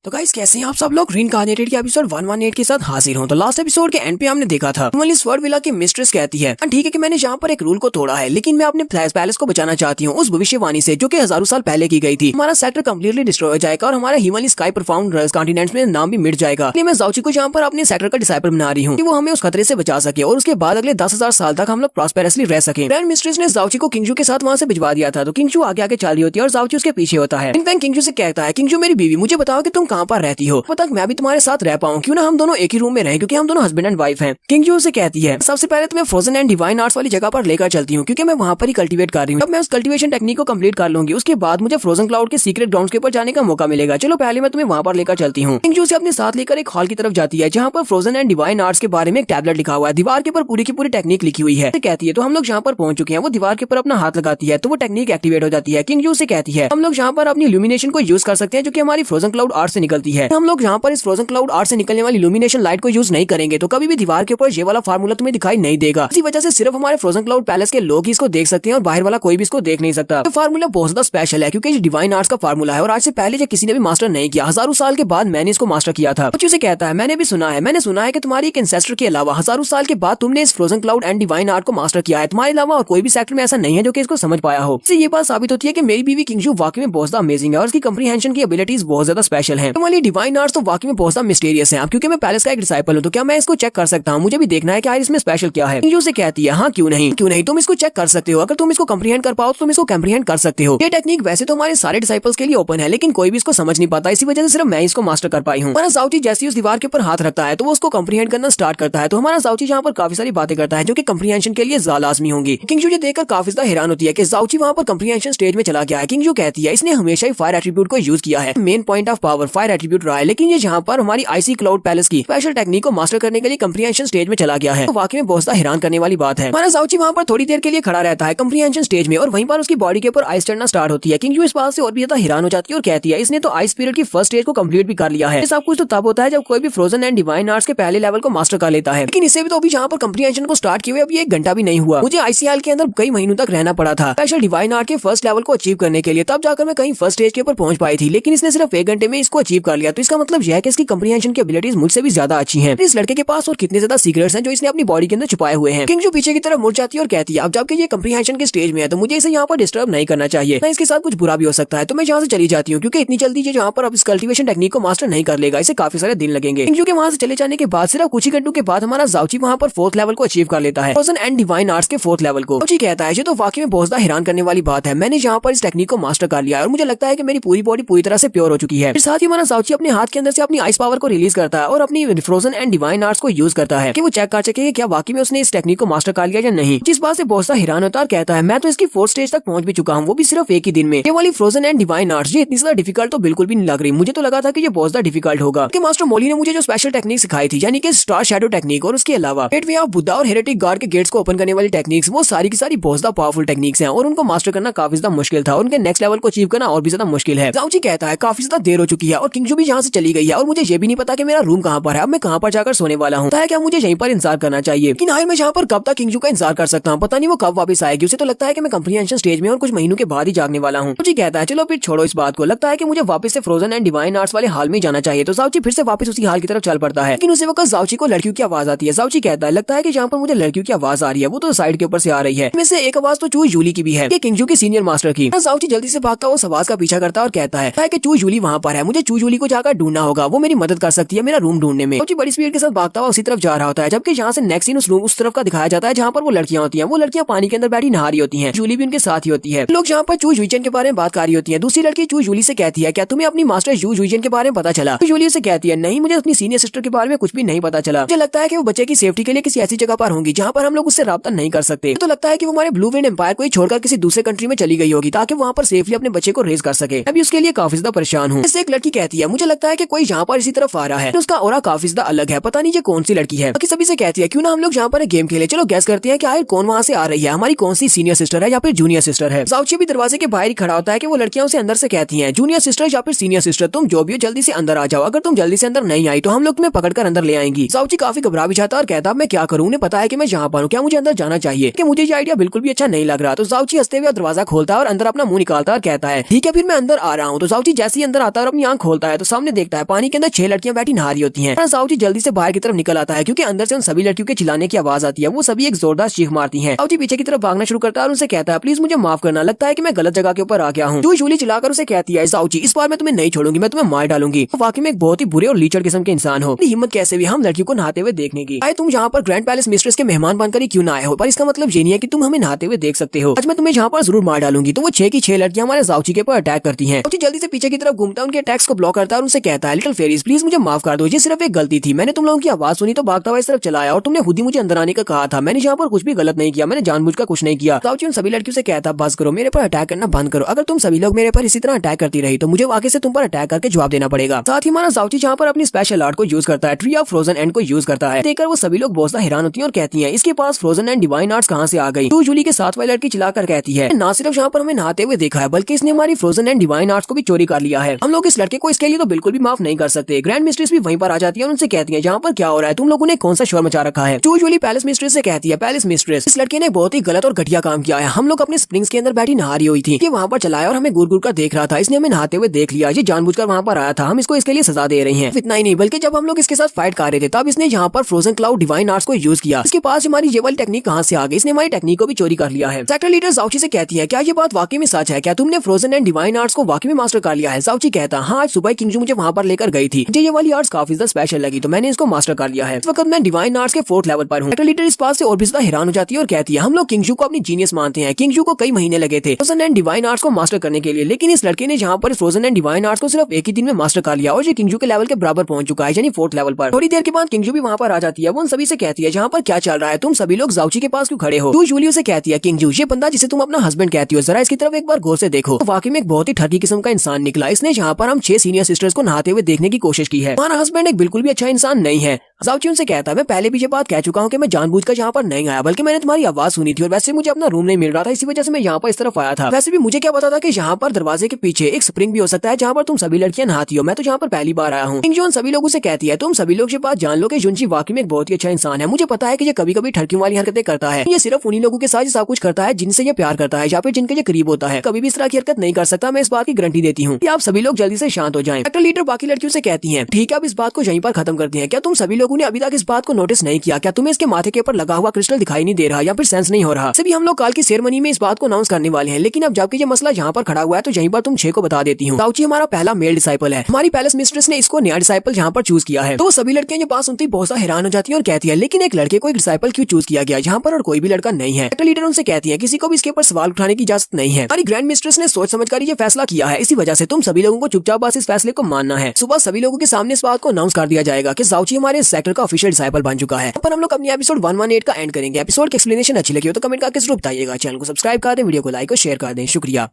तो गाइस कैसे हैं आप सब लोग? रीइंकार्नेटेड के एपिसोड 118 के साथ हाजिर हूं। तो लास्ट एपिसोड के एंड पे हमने देखा था हिमालय स्वर्ड विला की मिस्ट्रेस कहती है ठीक है कि मैंने यहाँ पर एक रूल को तोड़ा है लेकिन मैं अपने पैलेस को बचाना चाहती हूँ उस भविष्यवाणी से जो कि हजारों साल पहले की गई थी। हमारा सेक्टर कम्प्लीटली डिस्ट्रॉय हो जाएगा और हमारा हिमालय स्काई परफॉर्म कॉन्टिनेंट्स में नाम भी मिट जाएगा। इसलिए मैं जाउची को यहाँ पर अपने सेक्टर का डिसाइपल बना रही हूँ कि वो हमें उस खतरे से बचा सके और उसके बाद अगले 10,000 साल तक हम लोग प्रॉस्पेरसली रह सके। ग्रैंड मिस्ट्रेस ने जाउची को किंगजू के साथ वहाँ से भिजवा दिया था। तो किंगजू आगे आगे चल रही होती है और जाउची उसके पीछे होता है। किंगजू से कहता है किंगजू मेरी बीवी मुझे बताओ कि तुम कहाँ पर रहती हो तक मैं भी तुम्हारे साथ रह पाऊं। क्यों ना हम दोनों एक ही रूम में रहें क्योंकि हम दोनों हस्बैंड एंड वाइफ हैं। किंगजू से कहती है सबसे पहले तो मैं फ्रोजन एंड डिवाइन आर्ट्स वाली जगह पर लेकर चलती हूँ क्योंकि मैं वहाँ पर ही कल्टीवेट कर रही हूँ। अब मैं उस कल्टीवेशन टेक्निक को कंप्लीट कर लूंगी उसके बाद मुझे फ्रोजन क्लाउड के सीक्रेट ग्राउंड के ऊपर जाने का मौका मिलेगा। चलो पहले मैं तुम्हें वहाँ पर लेकर चलती हूँ। किंगजू से अपने साथ लेकर एक हॉल की तरफ जाती है जहाँ पर फ्रोजन एंड डिवाइन आर्ट्स के बारे में एक टैबलेट लिखा हुआ है। दीवार के ऊपर पूरी की पूरी टेक्निक लिखी हुई है। कहती है तो हम लोग यहाँ पर पहुंच चुके हैं। वो दीवार के ऊपर अपना हाथ लगाती है तो वो टेक्निक एक्टिवेट हो जाती है। किंगजू से कहती है हम लोग यहाँ पर अपनी इल्यूमिनेशन को यूज कर सकते हैं जो कि हमारी फ्रोजन क्लाउड आर्ट से निकलती है। हम लोग यहाँ पर इस फ्रोजन क्लाउड आर्ट से निकलने वाली इल्यूमिनेशन लाइट को यूज नहीं करेंगे तो कभी भी दीवार के ऊपर ये वाला फार्मूला तुम्हें दिखाई नहीं देगा। इसी वजह से सिर्फ हमारे फ्रोजन क्लाउड पैलेस के लोग ही इसको देख सकते हैं और बाहर वाला कोई भी इसको देख नहीं सकता। तो फार्मूला बहुत ज्यादा स्पेशल है क्योंकि ये डिवाइन आर्ट्स का फार्मूला है और आज से पहले जो किसी ने भी मास्टर नहीं किया। हजारों साल के बाद मैंने इसको मास्टर किया था। कुछ उसे कहता है मैंने सुना है कि तुम्हारी एक इंसेस्टर के अलावा हजारों साल के बाद तुमने इस frozen cloud and divine art को मास्टर किया है। तुम्हारे अलावा और कोई भी सेक्टर में ऐसा नहीं है जो कि इसको समझ पाया हो। इससे ये बात साबित होती है कि मेरी बीवी किंगजू वाकई में बहुत ज्यादा अमेजिंग है और उसकी कम्प्रीहेंशन की एबिलिटीज बहुत ज्यादा स्पेशल है। तुम्हारी डिवाइन आर्ट्स तो वाकई में बहुत ज्यादा मिस्टीरियस है। क्योंकि मैं पैलेस का एक डिसाइपल हूँ तो क्या मैं इसको चेक कर सकता हूँ? मुझे भी देखना है कि इसमें स्पेशल क्या है। किंगजू से कहती है हाँ क्यों नहीं तुम इसको चेक कर सकते हो। अगर तुम इसको कम्प्रीहेंड कर पाओ तो तुम इसको कम्प्रीहेंड कर सकते हो। ये टेक्निक वैसे तो हमारे सारे डिसाइपल्स के लिए ओपन है लेकिन कोई भी इसको समझ नहीं पाता। इसी वजह से सिर्फ मैं इसको मास्टर कर पाई हूँ। हमारा जाउची जैसे उस दीवार के ऊपर हाथ रखता है तो वो उसको कम्प्रीहेंड करना स्टार्ट करता है। तो हमारा जाउची यहाँ पर काफी सारी बातें करता है जो कि कम्प्रीहेंशन के लिए लाजमी होंगी। किंगजू ये देखकर काफी ज्यादा हैरान होती है कि जाउची वहाँ पर कम्प्रीहेंशन स्टेज में चला गया है। किंगजू कहती है इसने हमेशा ही फायर एट्रीब्यूट को यूज किया है। Main point of power fire attribute रहा है लेकिन ये यहाँ पर हमारी आईसी क्लाउड पैलेस की स्पेशल टेक्निक को मास्टर करने के लिए कम्प्रीहेंशन स्टेज में चला गया है। तो वाकई में बहुत ज्यादा हैरान करने वाली बात है। हमारा जाउची वहाँ पर थोड़ी देर के लिए खड़ा रहता है कम्प्रीहेंशन स्टेज में और वहीं पर उसकी बॉडी के ऊपर आइस चढ़ना स्टार्ट होती है। किंगजू इस बात से और भी ज्यादा हैरान हो जाती है और कहती है इसने तो आइस पीरियड की फर्स्ट स्टेज को कंप्लीट भी कर लिया है। सब कुछ तो तब होता है जब कोई भी फ्रोजन एंड डिवाइन आर्ट्स के पहले लेवल को मास्टर कर लेता है। लेकिन इससे भी तो अभी यहाँ पर कम्प्रीहेंशन को स्टार्ट किए हुए अभी 1 घंटा भी नहीं हुआ। मुझे आईसीएल के अंदर कई महीनों तक रहना पड़ा था स्पेशल डिवाइन आर्ट के फर्स्ट लेवल को अचीव करने के लिए। तब जाकर मैं कहीं फर्स्ट स्टेज के ऊपर पहुंच पाई थी लेकिन इसने सिर्फ 1 घंटे में इसको अचीव अचीव कर लिया, तो इसका मतलब यह है कि इसकी कम्प्रीहेंशन की एबिलिटीज मुझसे भी ज्यादा अच्छी हैं। इस लड़के के पास और कितने ज्यादा सीक्रेट्स हैं जो इसने अपनी बॉडी के अंदर छुपाए हुए हैं। किंग जो पीछे की तरफ मुड़ जाती है और कहती है अब जबकि ये कम्प्रीहेंशन के स्टेज में है तो मुझे इसे यहाँ पर डिस्टर्ब नहीं करना चाहिए, ना इसके साथ कुछ बुरा भी हो सकता है, तो मैं यहाँ से चली जाती हूँ क्योंकि इतनी जल्दी ये यहाँ पर अब इस कल्टीवेशन टेक्निक को मास्टर नहीं कर लेगा, इसे काफी सारे दिन लगेंगे। किंग के वहाँ से चले जाने के बाद सिर्फ कुछ ही घंटों के बाद हमारा जाउची वहाँ पर 4th लेवल को अचीव कर लेता है, फ्रोजन एंड डिवाइन आर्ट्स के 4th लेवल को। जाउची कहता है ये तो वाकई में बहुत ज्यादा हैरान करने वाली बात है, मैंने यहाँ पर इस टेक्निक को मास्टर कर लिया और मुझे लगता है कि मेरी पूरी बॉडी पूरी तरह से प्योर हो चुकी है। साथ ही हमारा जाउची अपने हाथ के अंदर से अपनी आइस पावर को रिलीज करता है और अपनी फ्रोजन एंड डिवाइन आर्ट्स को यूज करता है कि वो चेक कर सके क्या वाकई में उसने इस टेक्निक को मास्टर कर लिया या नहीं। जिस बात से बहुत सा हैरान होता है और कहता है मैं तो इसकी 4th स्टेज तक पहुंच भी चुका हूँ, वो भी सिर्फ एक ही दिन में। ये वाली फ्रोजन एंड डिवाइन आर्ट्स ये इतनी ज्यादा डिफिकल्ट तो बिल्कुल भी नहीं लग रही, मुझे तो लगा था कि ये बहुत ज्यादा डिफिकल्ट होगा। कि मास्टर मोली ने मुझे जो स्पेशल टेक्निक सिखाई थी यानी कि स्टार शैडो टेक्निक और उसके अलावा गेटवे ऑफ बुद्धा और हेरेटिक गार्ड के गेट्स को ओपन करने वाली टेक्निक्स, वो सारी की सारी बहुत ज्यादा पावरफुल टेक्निक्स हैं और उनको मास्टर करना काफी ज्यादा मुश्किल था, उनके नेक्स्ट लेवल को अचीव करना और भी ज्यादा मुश्किल है। जाउची कहता है काफी ज्यादा देर हो चुकी है और किंगजू भी यहाँ से चली गई है और मुझे ये भी नहीं पता कि मेरा रूम कहाँ पर है, अब मैं कहाँ पर जाकर सोने वाला हूँ, क्या मुझे यहीं पर इंतजार करना चाहिए कि आखिर मैं यहाँ पर कब तक किंगजू का इंतजार कर सकता हूँ, पता नहीं वो कब वापस आएगी, उसे तो लगता है कि मैं कम्प्रीहेंशन स्टेज में और कुछ महीनों के बाद ही जागने वाला हूँ। जाउची कहता है चलो फिर छोड़ो इस बात को, लगता है कि मुझे वापस से फ्रोजन एंड डिवाइन आर्ट्स वाले हाल में जाना चाहिए, तो जाउची फिर से वापस उसी हाल की तरफ चल पड़ता है। लेकिन उसी वक्त जाउची को लड़कियों की आवाज आती है। जाउची कहता है लगता है कि जहाँ पर मुझे लड़कियों की आवाज आ रही है वो तो साइड के ऊपर से आ रही है, इनमें से एक आवाज तो चू जूली की भी है, किंगजू की सीनियर मास्टर की। जाउची जल्दी से भागता हुआ उस आवाज का पीछा करता है और कहता है कि चू जूली वहाँ पर है, मुझे चू जूली को जाकर ढूंढना होगा, वो मेरी मदद कर सकती है मेरा रूम ढूंढने में। जाउची बड़ी स्पीड के साथ भागता हुआ उसी तरफ जा रहा होता है, जबकि यहाँ से नेक्स्ट सीन उस रूम उस तरफ का दिखाया जाता है जहाँ पर वो लड़कियां होती हैं। वो लड़कियां पानी के अंदर बैठी नहा रही होती हैं, जूली भी उनके साथ ही होती है। लोग यहाँ पर चू जुइचन के बारे में बात कर रही होती है। दूसरी लड़की चू जूली से कहती है क्या तुम्हें अपनी मास्टर जू जुइचन के बारे में पता चला? जूली से कहती है नहीं, मुझे अपनी सीनियर सिस्टर के बारे में कुछ भी नहीं पता चला, मुझे लगता है कि वो बच्चे की सेफ्टी के लिए किसी ऐसी जगह पर होंगी जहाँ पर हम लोग उससे राब्ता नहीं कर सकते, तो लगता है कि वो हमारे ब्लू विंड एम्पायर को ही छोड़कर किसी दूसरे कंट्री में चली गई होगी ताकि वहाँ पर सेफली अपने बच्चे को रेज कर सके। अभी उसके लिए काफी ज्यादा परेशान हूँ। इससे एक लड़की कहती है मुझे लगता है कि कोई यहाँ पर इसी तरफ आ रहा है, उसका ऑरा काफी ज्यादा अलग है, पता नहीं ये कौन सी लड़की है। बाकी सभी से कहती है क्यों ना हम लोग यहाँ पर गेम खेले, चलो गैस करते हैं कि आखिर कौन वहाँ से आ रही है, हमारी कौन सी सीनियर सिस्टर है या फिर जूनियर सिस्टर है। जाउची भी दरवाजे के बाहर ही खड़ा होता है कि वो लड़कियां उसे अंदर से कहती हैं जूनियर सिस्टर या फिर सीनियर सिस्टर तुम जो भी हो जल्दी से अंदर आ जाओ, अगर तुम जल्दी से अंदर नहीं आई तो हम लोग तुम्हें पकड़कर अंदर ले आएंगी। जाउची काफी घबरा भी जाता है और कहता मैं क्या करूँ, उन्हें पता है कि मैं यहाँ पर हूँ, क्या मुझे अंदर जाना चाहिए, कि मुझे ये आइडिया बिल्कुल भी अच्छा नहीं लग रहा। तो जाउची हंसते हुए दरवाजा खोलता है और अंदर अपना मुंह निकालता है और कहता है ठीक है फिर मैं अंदर आ रहा हूँ। तो जाउची जैसे ही अंदर आता है और अपनी आंख खोलता है तो सामने देखता है पानी के अंदर 6 लड़कियां बैठी नहा रही होती हैं। जाउची जल्दी से बाहर की तरफ निकल आता है क्योंकि अंदर से उन सभी लड़कियों के चिल्लाने की आवाज आती है, वो सभी एक जोरदार चीख मारती हैं। जाउची पीछे की तरफ भागना शुरू करता है और उनसे कहता है प्लीज मुझे माफ करना, लगता है कि मैं गलत जगह के ऊपर आ गया हूँ। जूली चिल्लाकर उसे कहती है जाउची इस बार मैं तुम्हें नहीं छोड़ूंगी, मैं तुम्हें मार डालूंगी, वाकई में एक बहुत ही बुरे और लीचड़ किस्म के इंसान हो, हिम्मत कैसे भी हम लड़कियों को नहाते हुए देखने की, आए तुम यहाँ पर ग्रैंड पैलेस मिस्ट्रेस के मेहमान बनकर ही क्यों ना आए हो, पर इसका मतलब ये नहीं है कि तुम हमें नहाते हुए देख सकते हो, आज मैं तुम्हें यहाँ पर जरूर मार डालूंगी। तो वो 6 की 6 लड़कियां हमारे जाउची के ऊपर अटैक करती हैं। जाउची जल्दी से पीछे की तरफ घूमता है, उनके अटैक्स को ब्लॉक करता है और उनसे कहता है लिटिल फेरीज प्लीज मुझे माफ कर दो, ये सिर्फ एक गलती थी, मैंने तुम लोगों की आवाज सुनी तो भागता हुआ इस तरफ चलाया और तुमने खुद ही मुझे अंदर आने का कहा था, मैंने यहाँ पर कुछ भी गलत नहीं किया, मैंने जानबूझकर कुछ नहीं किया। जाउची उन सभी लड़कियों से कहता बस करो, मेरे पर अटैक करना बंद करो, अगर तुम सभी लोग मेरे पर इसी तरह अटैक करती रही तो मुझे आगे से तुम पर अटैक करके जवाब देना पड़ेगा। साथ ही हमारा जाउची जहाँ पर अपनी स्पेशल आर्ट को यूज करता है, ट्री ऑफ फ्रोजन एंड को यूज करता है, देखकर वो सभी लोग बहुत हैरान होती हैं और कहती हैं इसके पास फ्रोजन एंड डिवाइन आर्ट्स कहाँ से आ गई। तो जूली के साथ वाली लड़की चिल्लाकर कहती है ना सिर्फ यहाँ पर हमें नहाते हुए देखा है बल्कि इसने हमारी फ्रोजन एंड डिवाइन आर्ट्स को भी चोरी कर लिया है, हम लोग इस लड़के को इसके लिए तो बिल्कुल भी माफ नहीं कर सकते। ग्रैंड मिस्ट्रेस भी वहीं पर आ जाती है और उनसे कहती है यहाँ पर क्या हो रहा है, तुम लोगों ने कौन सा शोर मचा रखा है। तो जूली पैलेस मिस्ट्रेस से कहती है पैलेस मिस्ट्रेस इस लड़के ने बहुत ही गलत और घटिया काम किया है, हम लोग अपने स्प्रिंग्स के अंदर बैठी नहा रही हुई थी, वहाँ पर चलाया और हमें घूर घूर कर देख रहा था, इसने हमें नहाते हुए देख लिया, ये जानबूझकर वहाँ पर आया था, हम इसको इसके लिए सजा दे रही हैं। इतना ही नहीं बल्कि जब हम लोग इसके साथ फाइट कर रहे थे तब इसने यहाँ पर फ्रोजन क्लाउड डिवाइन आर्ट्स को यूज किया, इसके पास हमारी ये वाली टेक्निक कहाँ से आ गई, इसने हमारी टेक्निक को भी चोरी कर लिया है। सेक्टर लीडर जाउची से कहती है क्या ये बात वाकई में सच है, क्या तुमने फ्रोजन एंड डिवाइन आर्ट्स को वाकई में मास्टर कर लिया है। जाउची कहता हाँ आज सुबह किंगजू मुझे वहाँ पर लेकर गई थी, मुझे ये वाली आर्ट्स काफी ज्यादा स्पेशल लगी तो मैंने इसको मास्टर कर लिया है, इस वक्त मैं डिवाइन आर्ट्स के 4th लेवल पर हूँ। सेक्टर लीडर इस बात से और भी ज्यादा हैरान हो जाती है और कहती है हम लोग किंगजू को अपनी जीनियस मानते हैं, किंगजू को कई महीने लगे थे फ्रोजन एंड डिवाइन आर्ट्स को मास्टर करने के लिए, लेकिन इस लड़के ने यहाँ पर फ्रोजन एंड डिवाइन आर्ट्स को सिर्फ एक ही दिन में मास्टर कर लिया और ये किंगजू के लेवल के बराबर पहुंच चुका है, यानी 4th लेवल पर। थोड़ी देर के बाद किंगजू भी वहाँ पर आ जाती है, वो उन सभी से कहती है यहाँ पर क्या चल रहा है, तुम सभी लोग जाउची के पास क्यों खड़े हो। तो जूलियो से कहती है किंगजू ये बंदा जिसे तुम अपना हस्बैंड कहती हो जरा इसकी तरफ एक बार गौर से देखो, तो वाकई में एक बहुत ही ठगी किस्म का इंसान निकला, इसने यहाँ पर हम 6 सीनियर सिस्टर्स को नहाते हुए देखने की कोशिश की है, हमारा हस्बैंड एक बिल्कुल भी अच्छा इंसान नहीं है, जाउची उनसे कहता है मैं पहले भी ये बात कह चुका हूँ कि मैं जानबूझकर यहाँ पर नहीं आया, बल्कि मैंने तुम्हारी आवाज सुनी थी और वैसे मुझे अपना रूम नहीं मिल रहा था, इसी वजह से मैं यहाँ पर इस तरफ आया था। वैसे भी मुझे क्या पता था कि यहाँ पर दरवाजे के पीछे एक स्प्रिंग भी हो सकता है जहाँ पर तुम सभी लड़कियां नहाती हो। मैं तो यहाँ पर पहली बार आया हूँ। किंग जॉन सभी लोगों से कहती है तुम सभी लोग ये बात जान लो कि जुनची वाकई में एक बहुत ही अच्छा इंसान है। मुझे पता है कि ये कभी कभी ठरकियों वाली हरकतें करता है, ये सिर्फ उन्हीं लोगों के साथ सब कुछ करता है जिनसे ये प्यार करता है या फिर जिनके ये करीब होता है। कभी भी इस तरह की हरकत नहीं कर सकता, मैं इस बात की गारंटी देती हूँ। आप सभी लोग जल्दी से शांत हो जाएं। सेक्टर लीडर बाकी लड़कियों से कहती है ठीक है अब इस बात को यहीं पर खत्म करती है। क्या तुम सभी लोगों ने अभी तक इस बात को नोटिस नहीं किया? क्या तुम्हें इसके माथे के ऊपर लगा हुआ क्रिस्टल दिखाई नहीं दे रहा या फिर सेंस नहीं हो रहा? सभी हम लोग कल की सेरेमनी में इस बात को अनाउंस करने वाले हैं, लेकिन अब जबकि ये मसला यहाँ पर खड़ा हुआ है तो यहीं पर तुम 6 को बता देती हूँ। जाउची हमारा पहला मेल डिसाइपल है। हमारी पैलेस मिस्ट्रेस ने इसको नया डिसाइपल यहाँ पर चूज किया है। तो सभी लड़कियां ये बात सुनती बहुत सा हैरान हो जाती है और कहती है लेकिन एक लड़के को एक डिसाइपल क्यों चूज किया गया यहाँ पर और कोई भी लड़का नहीं है? सेक्टर लीडर उनसे कहती है किसी को भी इसके ऊपर सवाल उठाने की इजाजत नहीं है। हमारी ग्रैंड मिस्ट्रेस ने सोच समझकर ये फैसला किया है, इसी वजह से तुम सभी लोगों को चुपचाप बस इस फैसले को मानना है। सुबह सभी लोगों के सामने इस बात को अनाउंस कर दिया जाएगा कि जाउची हमारे सेक्टर का ऑफिशियल डिसाइपल बन चुका है। पर हम लोग अपनी एपिसोड 118 का एंड करेंगे। एपिसोड की एक्सप्लेनेशन अच्छी लगी हो तो कमेंट करके जरूर बताइएगा। चैनल को सब्सक्राइब कर दें, वीडियो को लाइक और शेयर कर दें। शुक्रिया।